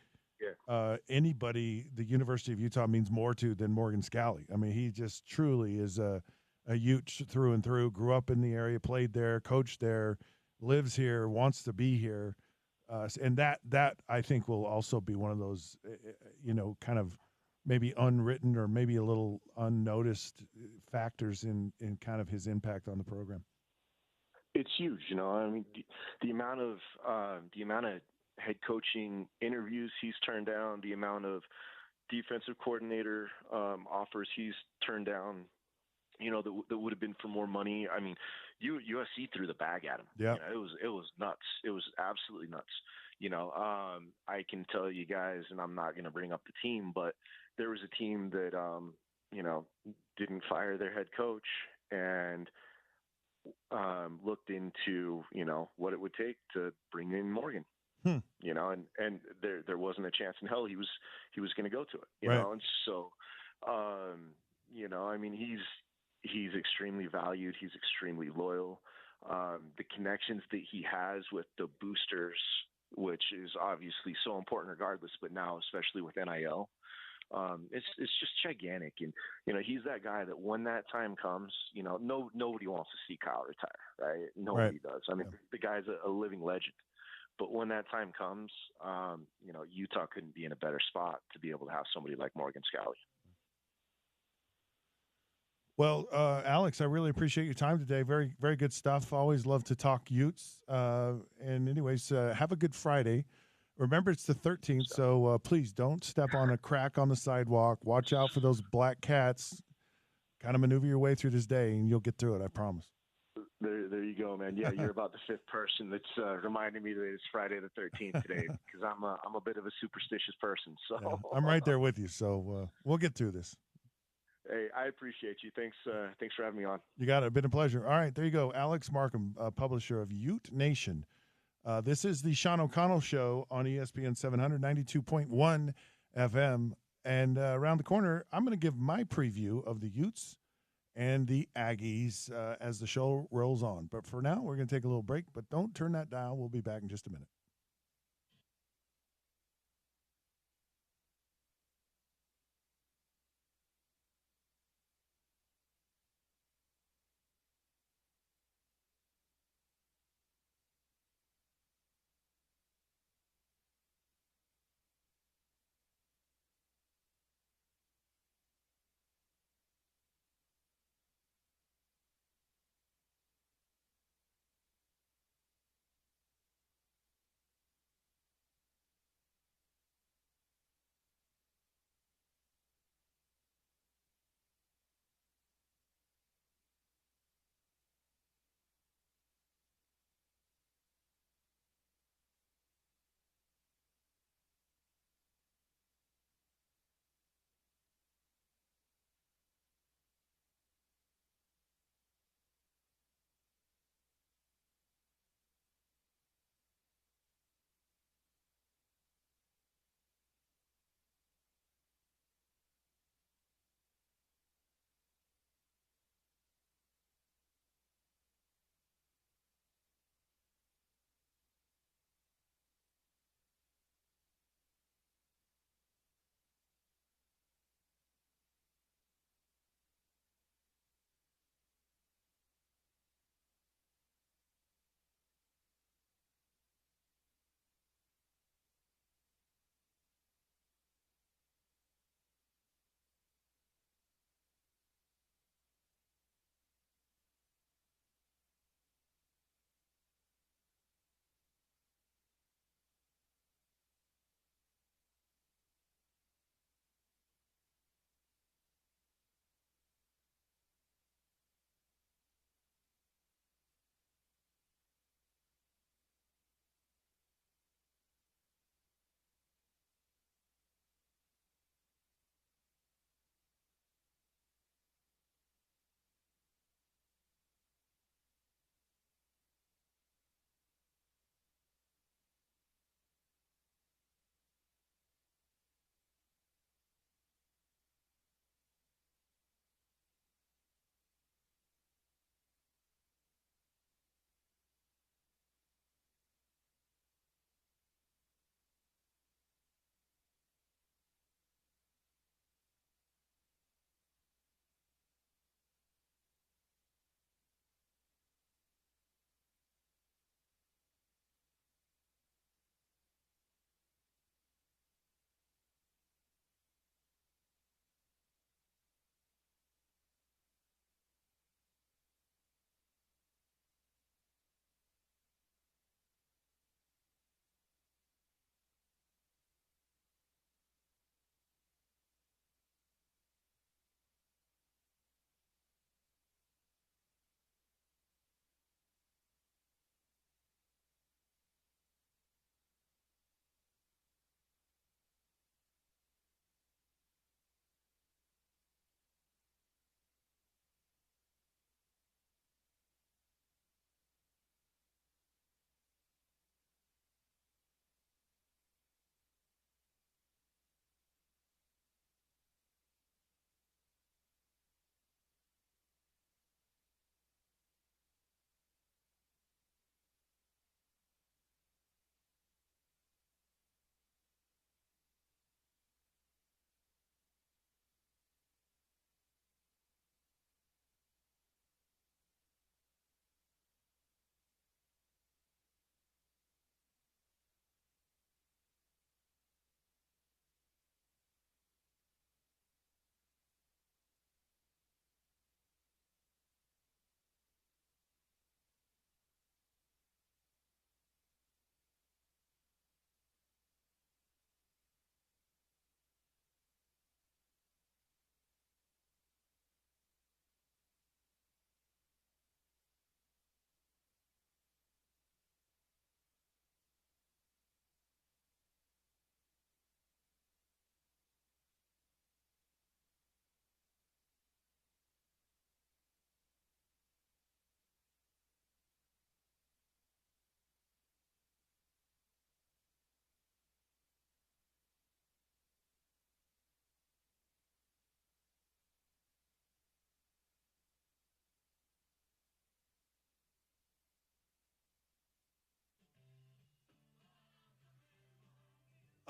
Anybody the University of Utah means more to than Morgan Scalley. I mean, he just truly is a Ute through and through, grew up in the area, played there, coached there, lives here, wants to be here. And that I think will also be one of those, kind of maybe unwritten or maybe a little unnoticed factors in kind of his impact on the program. It's huge. I mean, the amount of head coaching interviews he's turned down, the amount of defensive coordinator offers he's turned down, that would have been for more money. I mean, USC threw the bag at him. Yeah, it was nuts. It was absolutely nuts. I can tell you guys, and I'm not going to bring up the team, but there was a team that didn't fire their head coach and looked into what it would take to bring in Morgan. And there wasn't a chance in hell he was going to go to it. Right. And so I mean, he's extremely valued. He's extremely loyal. The connections that he has with the boosters, which is obviously so important regardless, but now especially with NIL, it's just gigantic. And he's that guy that when that time comes, nobody wants to see Kyle retire, right? Nobody does. I mean, the guy's a living legend. But when that time comes, Utah couldn't be in a better spot to be able to have somebody like Morgan Scalley. Well, Alex, I really appreciate your time today. Very, very good stuff. Always love to talk Utes. And anyways, have a good Friday. Remember, it's the 13th, so please don't step on a crack on the sidewalk. Watch out for those black cats. Kind of maneuver your way through this day, and you'll get through it, I promise. There you go, man. Yeah, you're about the fifth person that's reminding me that it's Friday the 13th today because I'm a bit of a superstitious person. So yeah, I'm right there with you, so we'll get through this. Hey, I appreciate you. Thanks for having me on. You got it. Been a pleasure. All right, there you go. Alex Markham, publisher of Ute Nation. This is the Sean O'Connell Show on ESPN 792.1 FM. And around the corner, I'm going to give my preview of the Utes and the Aggies as the show rolls on. But for now, we're going to take a little break. But don't turn that dial. We'll be back in just a minute.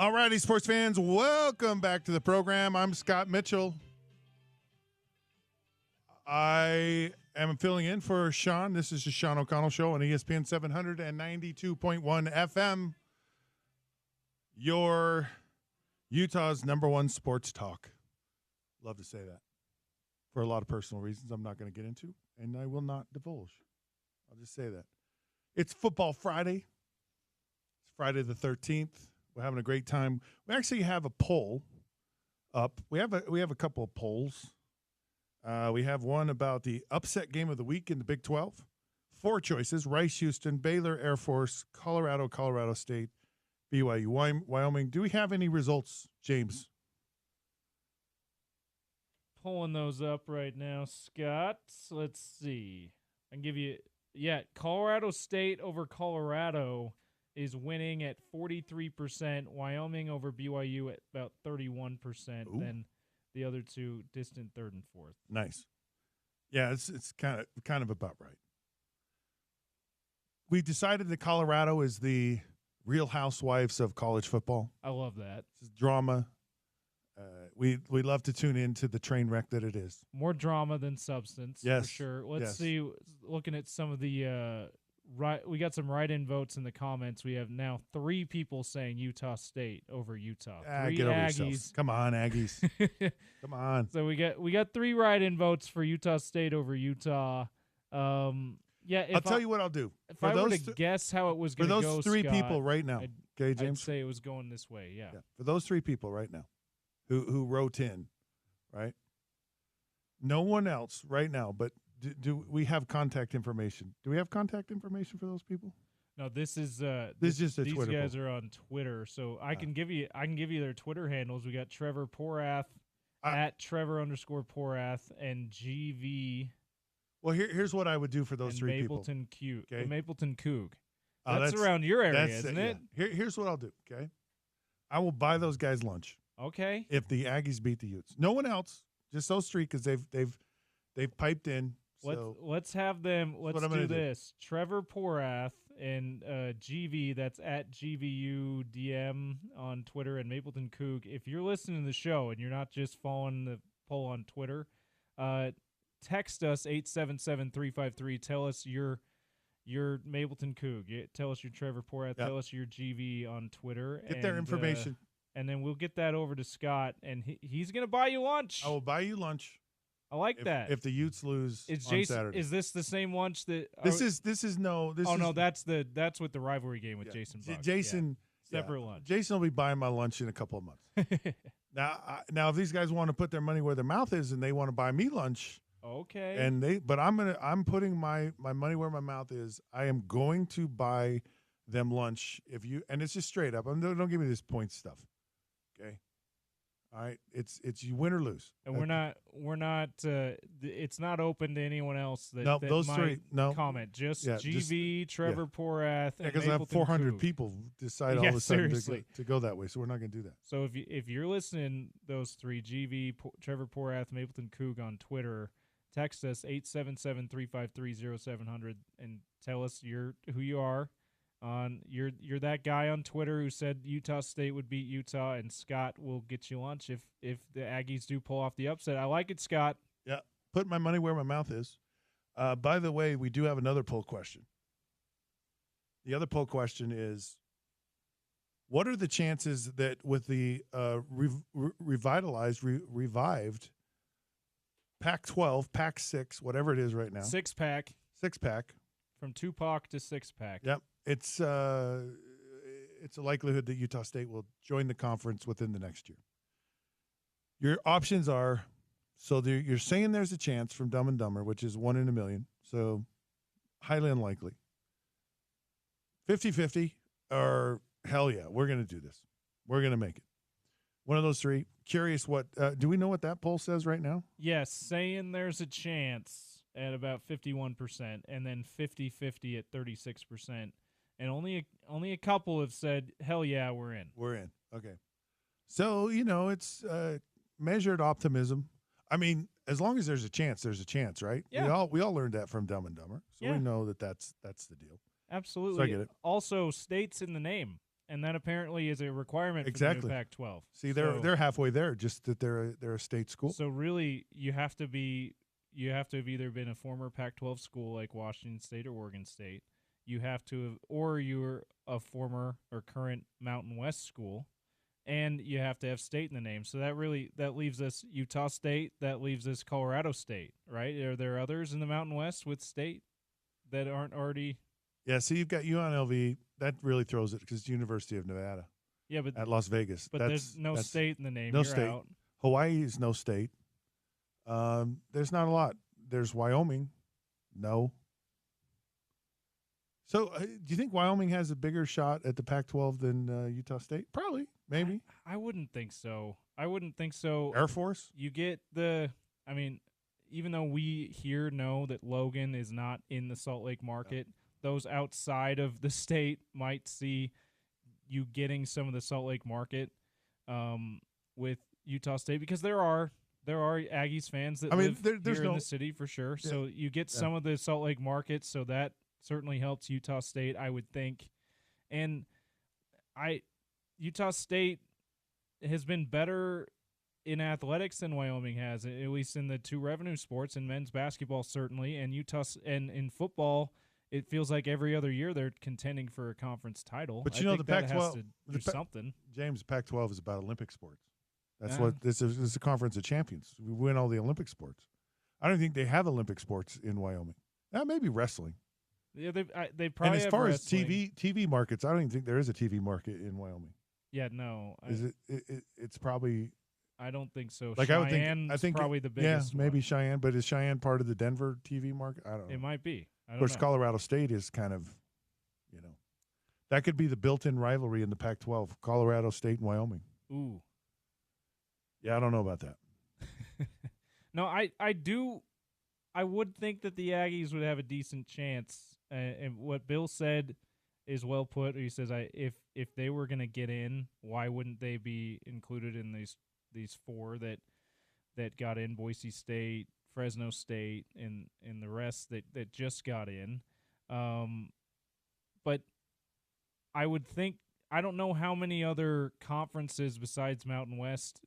All righty, sports fans, welcome back to the program. I'm Scott Mitchell. I am filling in for Sean. This is the Sean O'Connell Show on ESPN 792.1 FM. Your Utah's number one sports talk. Love to say that. For a lot of personal reasons I'm not going to get into, and I will not divulge. I'll just say that. It's Football Friday. It's Friday the 13th. We're having a great time. We actually have a poll up. We have a couple of polls. We have one about the upset game of the week in the Big 12. 4 choices: Rice, Houston, Baylor, Air Force, Colorado, Colorado State, BYU, Wyoming. Do we have any results, James? Pulling those up right now, Scott. Let's see. I can give you, Colorado State over Colorado is winning at 43%. Wyoming over BYU at about 31%. Ooh. Then the other two distant third and fourth. Nice. Yeah, it's kind of about right. We decided that Colorado is the Real Housewives of college football. I love that. It's drama. We love to tune into the train wreck that it is. More drama than substance, yes, for sure. Let's see. Looking at some of the we got some write-in votes in the comments. We have now 3 people saying Utah State over Utah. 3 get over Aggies. yourselves. Come on, Aggies. Come on. So we got 3 write-in votes for Utah State over Utah. I'll tell you what I'll do. If I were to guess how it was going to go, for those 3 Scott, people right now, okay, James? I'd say it was going this way. Yeah. For those 3 people right now, who wrote in, right? No one else right now, but do we have contact information? Do we have contact information for those people? No, this is just a these Twitter guys poll. are on Twitter, so I can give you their Twitter handles. We got Trevor Porath at Trevor_Porath and GV. Well, here's what I would do for those 3 Mapleton people. Mapleton Coug. Oh, That's around your area, isn't it? Yeah. Here's what I'll do. Okay, I will buy those guys lunch. Okay. If the Aggies beat the Utes, no one else, just those 3, because they've piped in. So let's have them. Let's do this. Trevor Porath and GV. That's at GVUDM on Twitter, and Mapleton Coug. If you're listening to the show and you're not just following the poll on Twitter, text us 877-353. Tell us your Mapleton Coug. Tell us your Trevor Porath. Tell us your GV on Twitter. Get their information. And then we'll get that over to Scott, and he's going to buy you lunch. I will buy you lunch. I like that. If the Utes lose on Saturday. Is this the same lunch that this is no? This no, that's with the rivalry game with Jason Buck. Separate lunch. Jason will be buying my lunch in a couple of months. Now, if these guys want to put their money where their mouth is and they want to buy me lunch, okay. But I'm putting my money where my mouth is. I am going to buy them lunch and it's just straight up. Don't give me this point stuff. Okay. All right, it's you win or lose, and we're not. It's not open to anyone else that those might 3 comment. Just GV, Trevor Porath, and because I have 400 people decide all of a sudden to go that way, so we're not going to do that. So if you're listening, those 3 GV, Trevor Porath, Mapleton Coug on Twitter, text us 877-353-0700 and tell us who you are. You're that guy on Twitter who said Utah State would beat Utah, and Scott will get you lunch if the Aggies do pull off the upset. I like it, Scott. Yeah, put my money where my mouth is. By the way, we do have another poll question. The other poll question is, what are the chances that with the revived Pac-12, Pac-6, whatever it is right now, six-pack, from 2-pack to 6-pack. Yep. It's a likelihood that Utah State will join the conference within the next year. Your options are, you're saying there's a chance from Dumb and Dumber, which is 1 in a million, so highly unlikely. 50-50, or hell yeah, we're going to do this. We're going to make it. One of those 3. Curious what do we know what that poll says right now? Yes, saying there's a chance at about 51%, and then 50-50 at 36%. And only a couple have said, hell yeah, we're in. We're in. Okay. So, it's measured optimism. I mean, as long as there's a chance, right? Yeah. We all learned that from Dumb and Dumber. So we know that's the deal. Absolutely. So I get it. Also, states in the name. and that apparently is a requirement exactly. for the new Pac-12. See, they're halfway there, just that they're a state school. So really, you have to have either been a former Pac-12 school like Washington State or Oregon State. You have to have, or you're a former or current Mountain West school, and you have to have state in the name. So that leaves us Utah State. That leaves us Colorado State, right? Are there others in the Mountain West with state that aren't already? Yeah, so you've got UNLV. That really throws it because it's University of Nevada. Yeah, but at Las Vegas. But there's no state in the name. No You're state. Out. Hawaii is no state. There's not a lot. There's Wyoming. No. So do you think Wyoming has a bigger shot at the Pac-12 than Utah State? Probably. Maybe. I wouldn't think so. Air Force? You get even though we here know that Logan is not in the Salt Lake market, those outside of the state might see you getting some of the Salt Lake market with Utah State, because there are Aggies fans that live here in the city for sure. Yeah. So you get some of the Salt Lake market, so that certainly helps Utah State, I would think. And Utah State has been better in athletics than Wyoming has, at least in the two revenue sports, and men's basketball certainly, and and in football, it feels like every other year they're contending for a conference title. But you know, the Pac-12 has to do something. James, Pac-12 is about Olympic sports. That's what this is a conference of champions. We win all the Olympic sports. I don't think they have Olympic sports in Wyoming. Maybe wrestling. Yeah, they probably. And as far as TV markets, I don't even think there is a TV market in Wyoming. Yeah, no. It's probably. I don't think so. Like Cheyenne's I think probably the biggest. Yeah, maybe Cheyenne, but is Cheyenne part of the Denver TV market? I don't know. It might be. Of course, Colorado State is kind of, that could be the built-in rivalry in the Pac-12. Colorado State and Wyoming. Ooh. Yeah, I don't know about that. No, I do. I would think that the Aggies would have a decent chance. And what Bill said is well put. He says, if they were going to get in, why wouldn't they be included in these four that got in? Boise State, Fresno State, and the rest that just got in. But I would think, I don't know how many other conferences besides Mountain West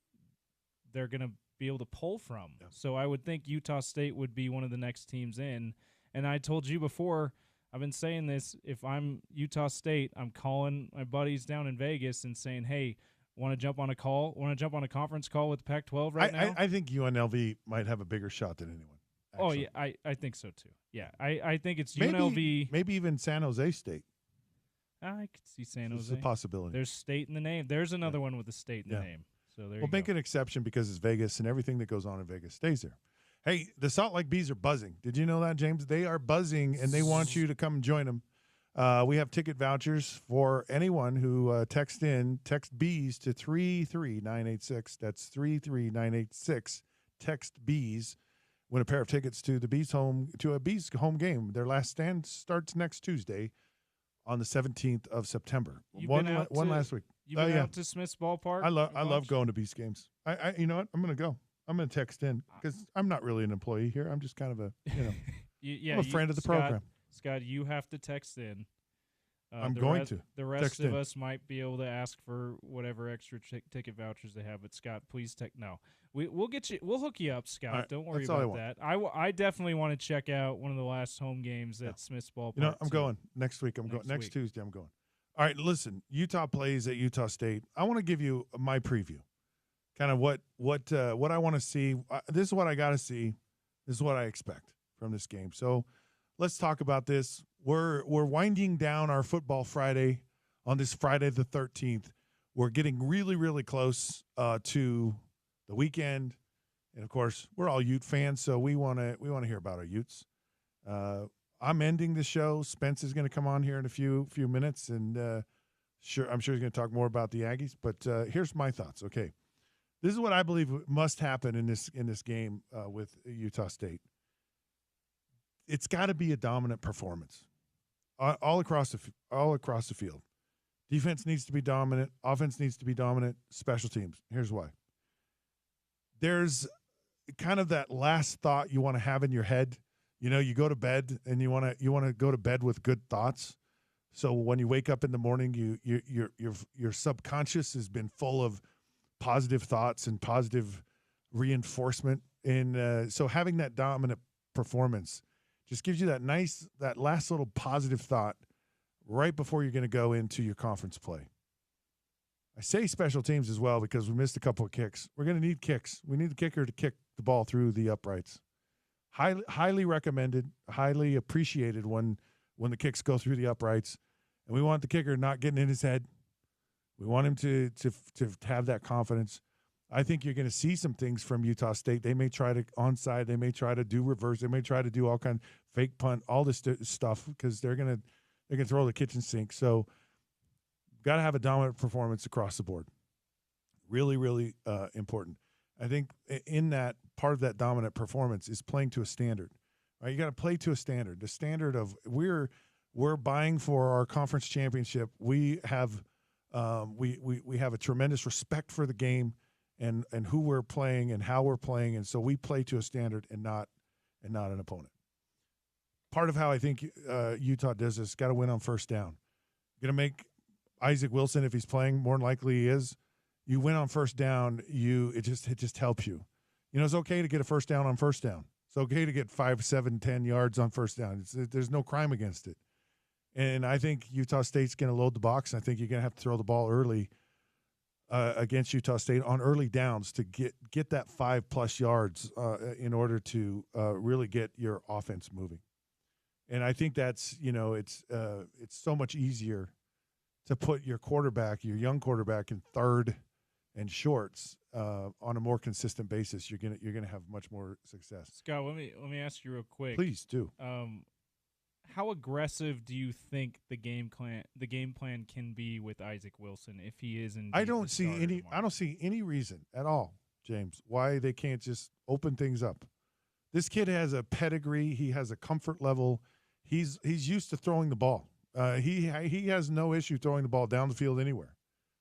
they're going to be able to pull from. Yeah. So I would think Utah State would be one of the next teams in. And I told you before, I've been saying this, if I'm Utah State, I'm calling my buddies down in Vegas and saying, hey, want to jump on a call? Want to jump on a conference call with Pac-12 right now? I think UNLV might have a bigger shot than anyone. Actually. Oh, yeah, I think so too. Yeah, I think it's UNLV. Maybe even San Jose State. I could see San Jose. It's a possibility. There's state in the name. There's another one with a state in the name. So there. We'll make an exception because it's Vegas, and everything that goes on in Vegas stays there. Hey, the Salt Lake Bees are buzzing. Did you know that, James? They are buzzing, and they want you to come and join them. We have ticket vouchers for anyone who text Bees to 33986. That's 33986. Text Bees. Win a pair of tickets to a Bees home game. Their last stand starts next Tuesday on the 17th of September. One last week. You've been out to Smith's Ballpark? I love going to Bees games. You know what? I'm going to go. I'm going to text in because I'm not really an employee here. I'm just kind of I'm a friend of the program. Scott, you have to text in. I'm going to. The rest of us might be able to ask for whatever extra ticket vouchers they have. But Scott, please no. We'll get you. We'll hook you up, Scott. Right, don't worry about that. I definitely want to check out one of the last home games at Smith's Ballpark. I'm going next week. Next Tuesday. I'm going. All right, listen. Utah plays at Utah State. I want to give you my preview. Kind of what I want to see. This is what I got to see. This is what I expect from this game. So let's talk about this. We're winding down our Football Friday on this Friday the 13th. We're getting really, really close to the weekend, and of course, we're all Ute fans, so we want to hear about our Utes. I'm ending the show. Spence is going to come on here in a few minutes, and I'm sure he's going to talk more about the Aggies. But here's my thoughts. Okay. This is what I believe must happen in this game with Utah State. It's got to be a dominant performance all across the field. Defense needs to be dominant. Offense needs to be dominant. Special teams. Here's why. There's kind of that last thought you want to have in your head. You go to bed and you want to go to bed with good thoughts. So when you wake up in the morning, your subconscious has been full of positive thoughts and positive reinforcement. And so having that dominant performance just gives you that last little positive thought right before you're going to go into your conference play. I say special teams as well because we missed a couple of kicks. We're going to need kicks. We need the kicker to kick the ball through the uprights. Highly recommended, highly appreciated when the kicks go through the uprights. And we want the kicker not getting in his head. We want him to have that confidence. I think you're going to see some things from Utah State. They may try to onside. They may try to do reverse. They may try to do all kind of fake punt, all this stuff because they're going to throw the kitchen sink. So got to have a dominant performance across the board. Really, really important. I think in that part of that dominant performance is playing to a standard. Right? You got to play to a standard. The standard of we're buying for our conference championship. We have we have a tremendous respect for the game and who we're playing and how we're playing, and so we play to a standard and not an opponent. Part of how I think Utah does this, got to win on first down. Going to make Isaac Wilson, if he's playing, more than likely he is. You win on first down, it just helps you. You know, it's okay to get a first down on first down. It's okay to get 5, 7, 10 yards on first down. There's no crime against it. And I think Utah State's going to load the box. I think you're going to have to throw the ball early against Utah State on early downs to get that 5+ yards in order to really get your offense moving. And I think that's, it's so much easier to put your young quarterback in third and shorts on a more consistent basis. You're gonna have much more success. Scott, let me ask you real quick. Please do. How aggressive do you think the game plan can be with Isaac Wilson if he is indeed I don't see any reason at all, James, why they can't just open things up. This kid has a pedigree. He has a comfort level. He's used to throwing the ball. He has no issue throwing the ball down the field anywhere,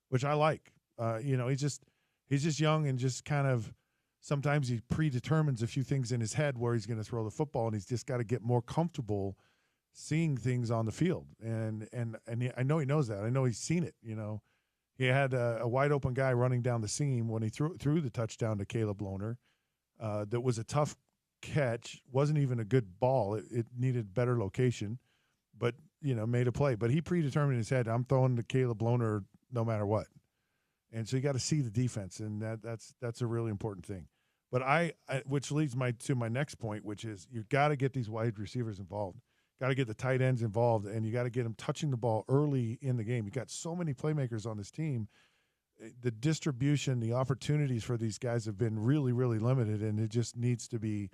which I like. He's just young and just kind of sometimes he predetermines a few things in his head where he's going to throw the football, and he's just got to get more comfortable seeing things on the field. And I know he knows that. I know he's seen it. He had a wide open guy running down the seam when he threw the touchdown to Caleb Lohner. That was a tough catch. Wasn't even a good ball. It needed better location, but made a play. But he predetermined in his head, I'm throwing to Caleb Lohner no matter what. And so you got to see the defense, and that's a really important thing. But which leads to my next point, which is you've got to get these wide receivers involved. Got to get the tight ends involved, and you got to get them touching the ball early in the game. You got so many playmakers on this team. The distribution, the opportunities for these guys have been really, really limited, and it just needs to be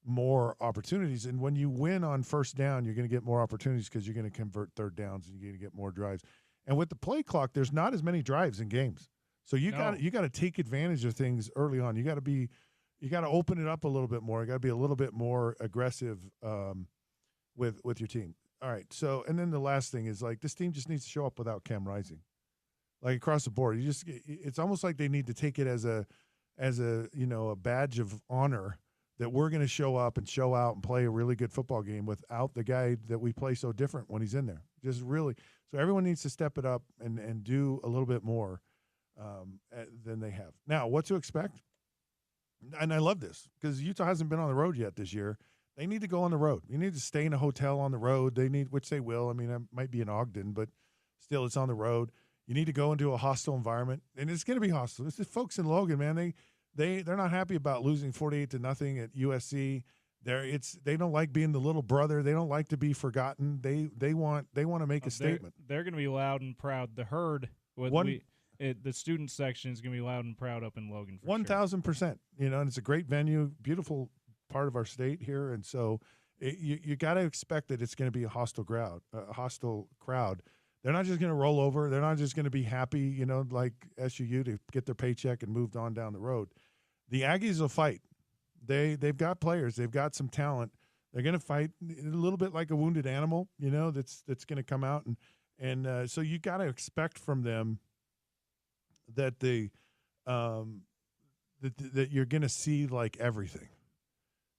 more opportunities. And when you win on first down, you're going to get more opportunities because you're going to convert third downs and you're going to get more drives. And with the play clock, there's not as many drives in games. So you got to take advantage of things early on. You got to open it up a little bit more. You got to be a little bit more aggressive with your team. All right. So, and then the last thing is this team just needs to show up without Cam Rising, across the board. It's almost like they need to take it as a badge of honor that we're going to show up and show out and play a really good football game without the guy that we play so different when he's in there. Just really, so everyone needs to step it up and do a little bit more than they have. Now, what to expect? And I love this because Utah hasn't been on the road yet this year. They need to go on the road. You need to stay in a hotel on the road. Which they will. I mean, it might be in Ogden, but still it's on the road. You need to go into a hostile environment, and it's going to be hostile. It's the folks in Logan, man. They're not happy about losing 48-0 at USC. They don't like being the little brother. They don't like to be forgotten. They want to make a statement. They're going to be loud and proud. The herd, the student section is going to be loud and proud up in Logan. 1,000%. And it's a great venue, beautiful part of our state here, and so you got to expect that it's going to be a hostile crowd. They're not just going to roll over. They're not just going to be happy, like SUU to get their paycheck and moved on down the road. The Aggies will fight. They've got players. They've got some talent. They're going to fight a little bit like a wounded animal, that's going to come out, and so you got to expect from them that that you're going to see everything.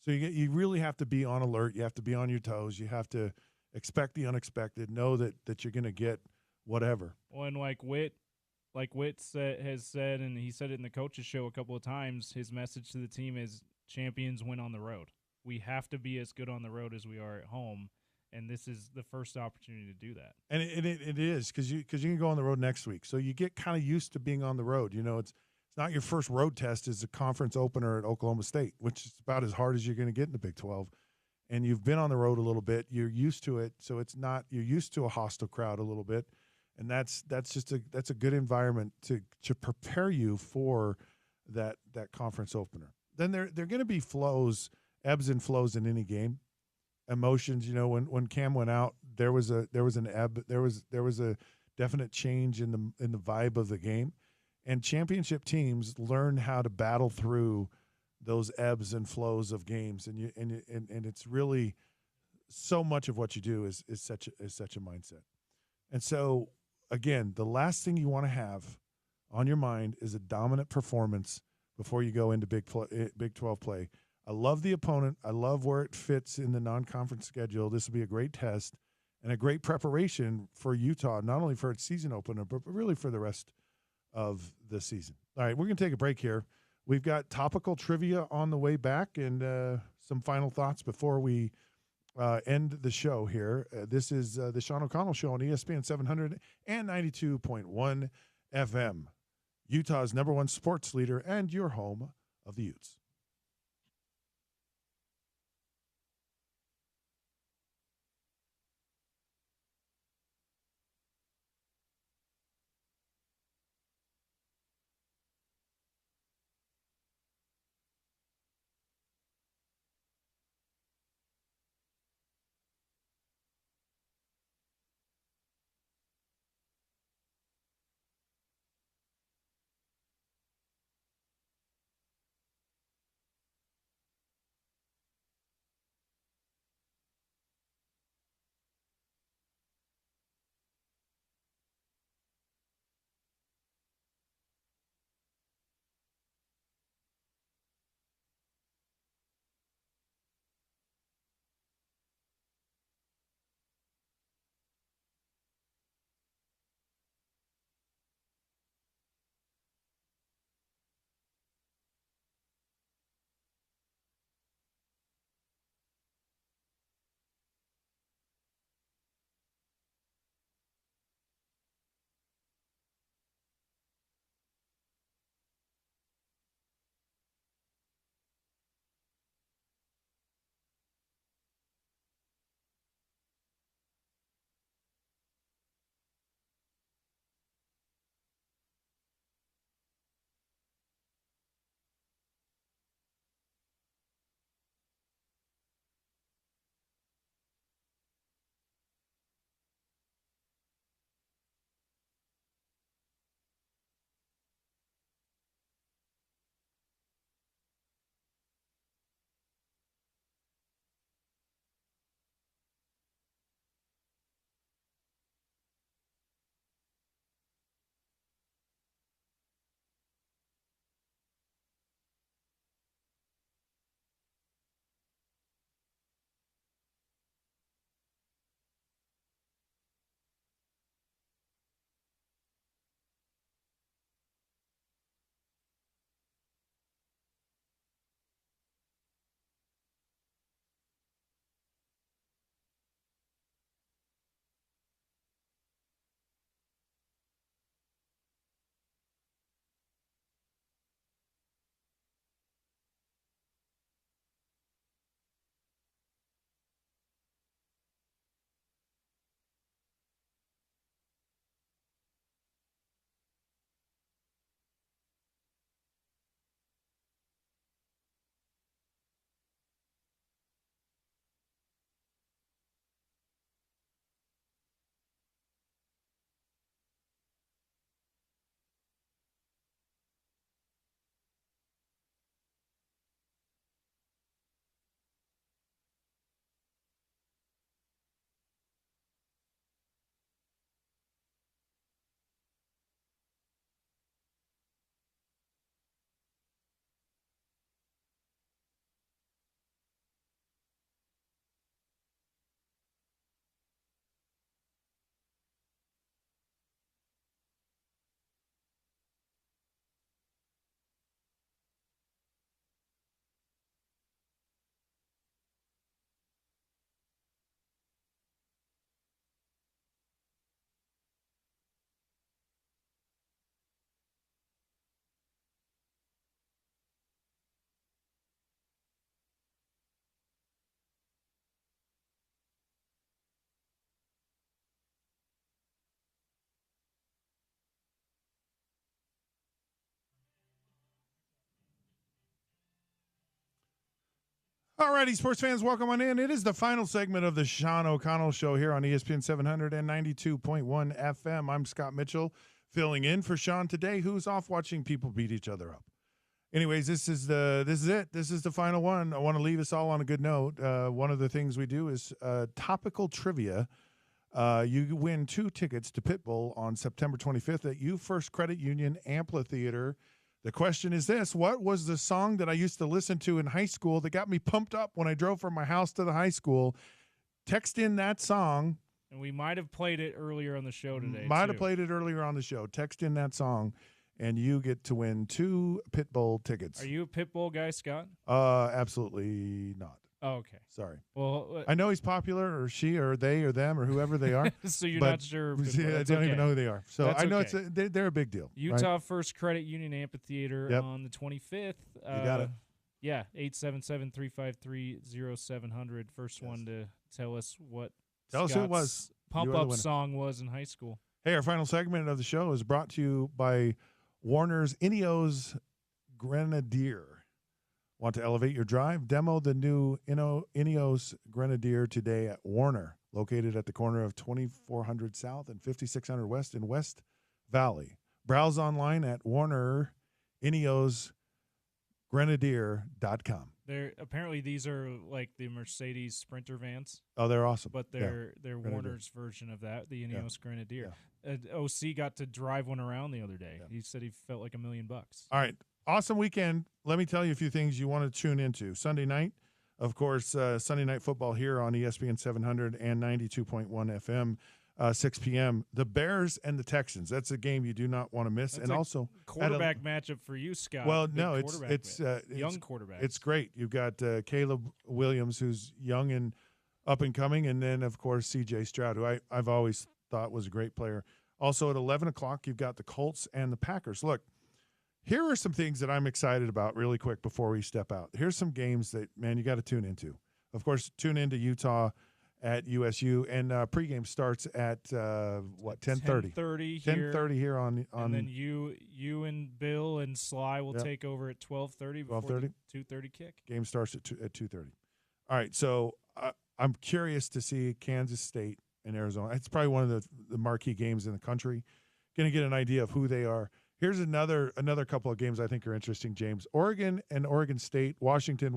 So you really have to be on alert. You have to be on your toes. You have to expect the unexpected. Know that you're going to get whatever. Well, and like Witt has said, and he said it in the coaches show a couple of times, his message to the team is champions win on the road. We have to be as good on the road as we are at home, and this is the first opportunity to do that. And it is because you can go on the road next week, so you get kind of used to being on the road. You know, it's not your first road test; it's a conference opener at Oklahoma State, which is about as hard as you're going to get in the Big 12. And you've been on the road a little bit; you're used to it, so it's not you're used to a hostile crowd a little bit, and that's a good environment to prepare you for that conference opener. Then there are going to be ebbs and flows in any game. Emotions, you know, when Cam went out, there was an ebb, there was a definite change in the vibe of the game, and championship teams learn how to battle through those ebbs and flows of games, and it's really so much of what you do is such a mindset. And so again, the last thing you want to have on your mind is a dominant performance before you go into Big 12 play. I love the opponent. I love where it fits in the non-conference schedule. This will be a great test and a great preparation for Utah, not only for its season opener, but really for the rest of the season. All right, we're going to take a break here. We've got topical trivia on the way back and some final thoughts before we end the show here. This is the Sean O'Connell Show on ESPN 700 and 92.1 FM, Utah's #1 sports leader and your home of the Utes. All righty, sports fans, welcome on in. It is the final segment of the Sean O'Connell Show here on ESPN 792.1 FM. I'm Scott Mitchell, filling in for Sean today, who's off watching people beat each other up. Anyways, this is it. This is the final one. I want to leave us all on a good note. One of the things we do is topical trivia. You win 2 tickets to Pitbull on September 25th at U First Credit Union Amphitheater. The question is this: what was the song that I used to listen to in high school that got me pumped up when I drove from my house to the high school? Text in that song. And we might have played it earlier on the show today. Might have played it earlier on the show. Text in that song, and you get to win 2 Pitbull tickets. Are you a Pitbull guy, Scott? Absolutely not. Oh, okay. Sorry. Well, I know he's popular, or she, or they, or them, or whoever they are. So you're not sure. I don't even know who they are. So That's I know okay. they're a big deal. Utah right? First Credit Union Amphitheater on the 25th. You got it. Yeah, 877-353-0700. First one to tell us what Scott's who it was. Pump-up song was in high school. Hey, our final segment of the show is brought to you by Warner's Ineos Grenadier. Want to elevate your drive? Demo the new Ineos Grenadier today at Warner, located at the corner of 2400 South and 5600 West in West Valley. Browse online at WarnerIneosGrenadier.com. Apparently these are like the Mercedes Sprinter vans. Oh, they're awesome. But they're Warner's version of that, the Ineos Grenadier. Yeah. OC got to drive one around the other day. Yeah. He said he felt like $1 million. All right. Awesome weekend. Let me tell you a few things you want to tune into. Sunday night, of course, Sunday Night Football here on ESPN 700 and 92.1 FM, 6 p.m. The Bears and the Texans. That's a game you do not want to miss. That's and also quarterback matchup for you, Scott. Well, no, it's young quarterback. It's great. You've got Caleb Williams, who's young and up and coming, and then, of course, C.J. Stroud, who I've always thought was a great player. Also at 11 o'clock, you've got the Colts and the Packers. Look, here are some things that I'm excited about really quick before we step out. Here's some games that, man, you got to tune into. Of course, tune into Utah at USU, and pregame starts at, 10:30? 10:30 here on. And then you and Bill and Sly will take over at 12:30 before 12:30? 2:30 kick. Game starts at 2:30. All right, so I'm curious to see Kansas State and Arizona. It's probably one of the marquee games in the country. Going to get an idea of who they are. Here's another couple of games I think are interesting, James. Oregon and Oregon State, Washington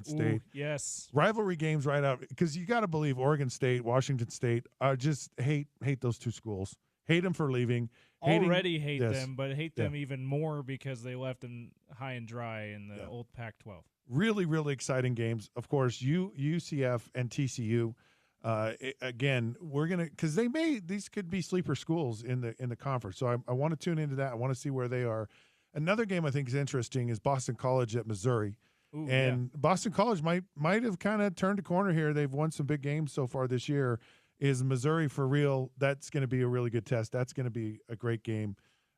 State. Ooh, yes. Rivalry games right out, because you got to believe Oregon State, Washington State, just hate those two schools. Hate them for leaving. Already hate them, but hate them even more because they left them high and dry in the old Pac-12. Really, really exciting games. Of course, UCF and TCU. Again, we're gonna, because these could be sleeper schools in the conference. So I want to tune into that. I want to see where they are. Another game I think is interesting is Boston College at Missouri. Ooh, and Boston College might have kind of turned a corner here. They've won some big games so far this year. Is Missouri for real? That's going to be a really good test. That's going to be a great game.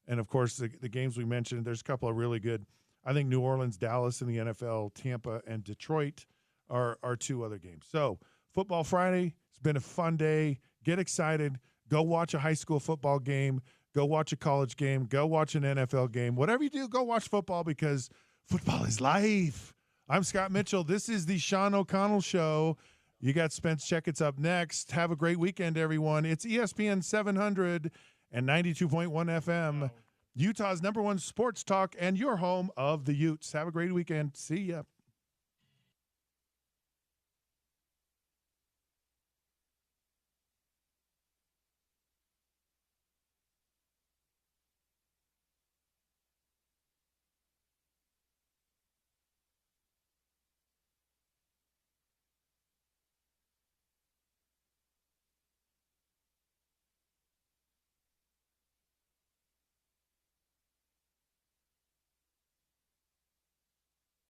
And of course, the games we mentioned, there's a couple of really good. I think New Orleans, Dallas in the NFL, Tampa, and Detroit are 2 other games. So Football Friday, it's been a fun day. Get excited. Go watch a high school football game. Go watch a college game. Go watch an NFL game. Whatever you do, go watch football, because football is life. I'm Scott Mitchell. This is the Sean O'Connell Show. You got Spence Checketts up next. Have a great weekend, everyone. It's ESPN 700 and 92.1 FM, Utah's #1 sports talk and your home of the Utes. Have a great weekend. See ya.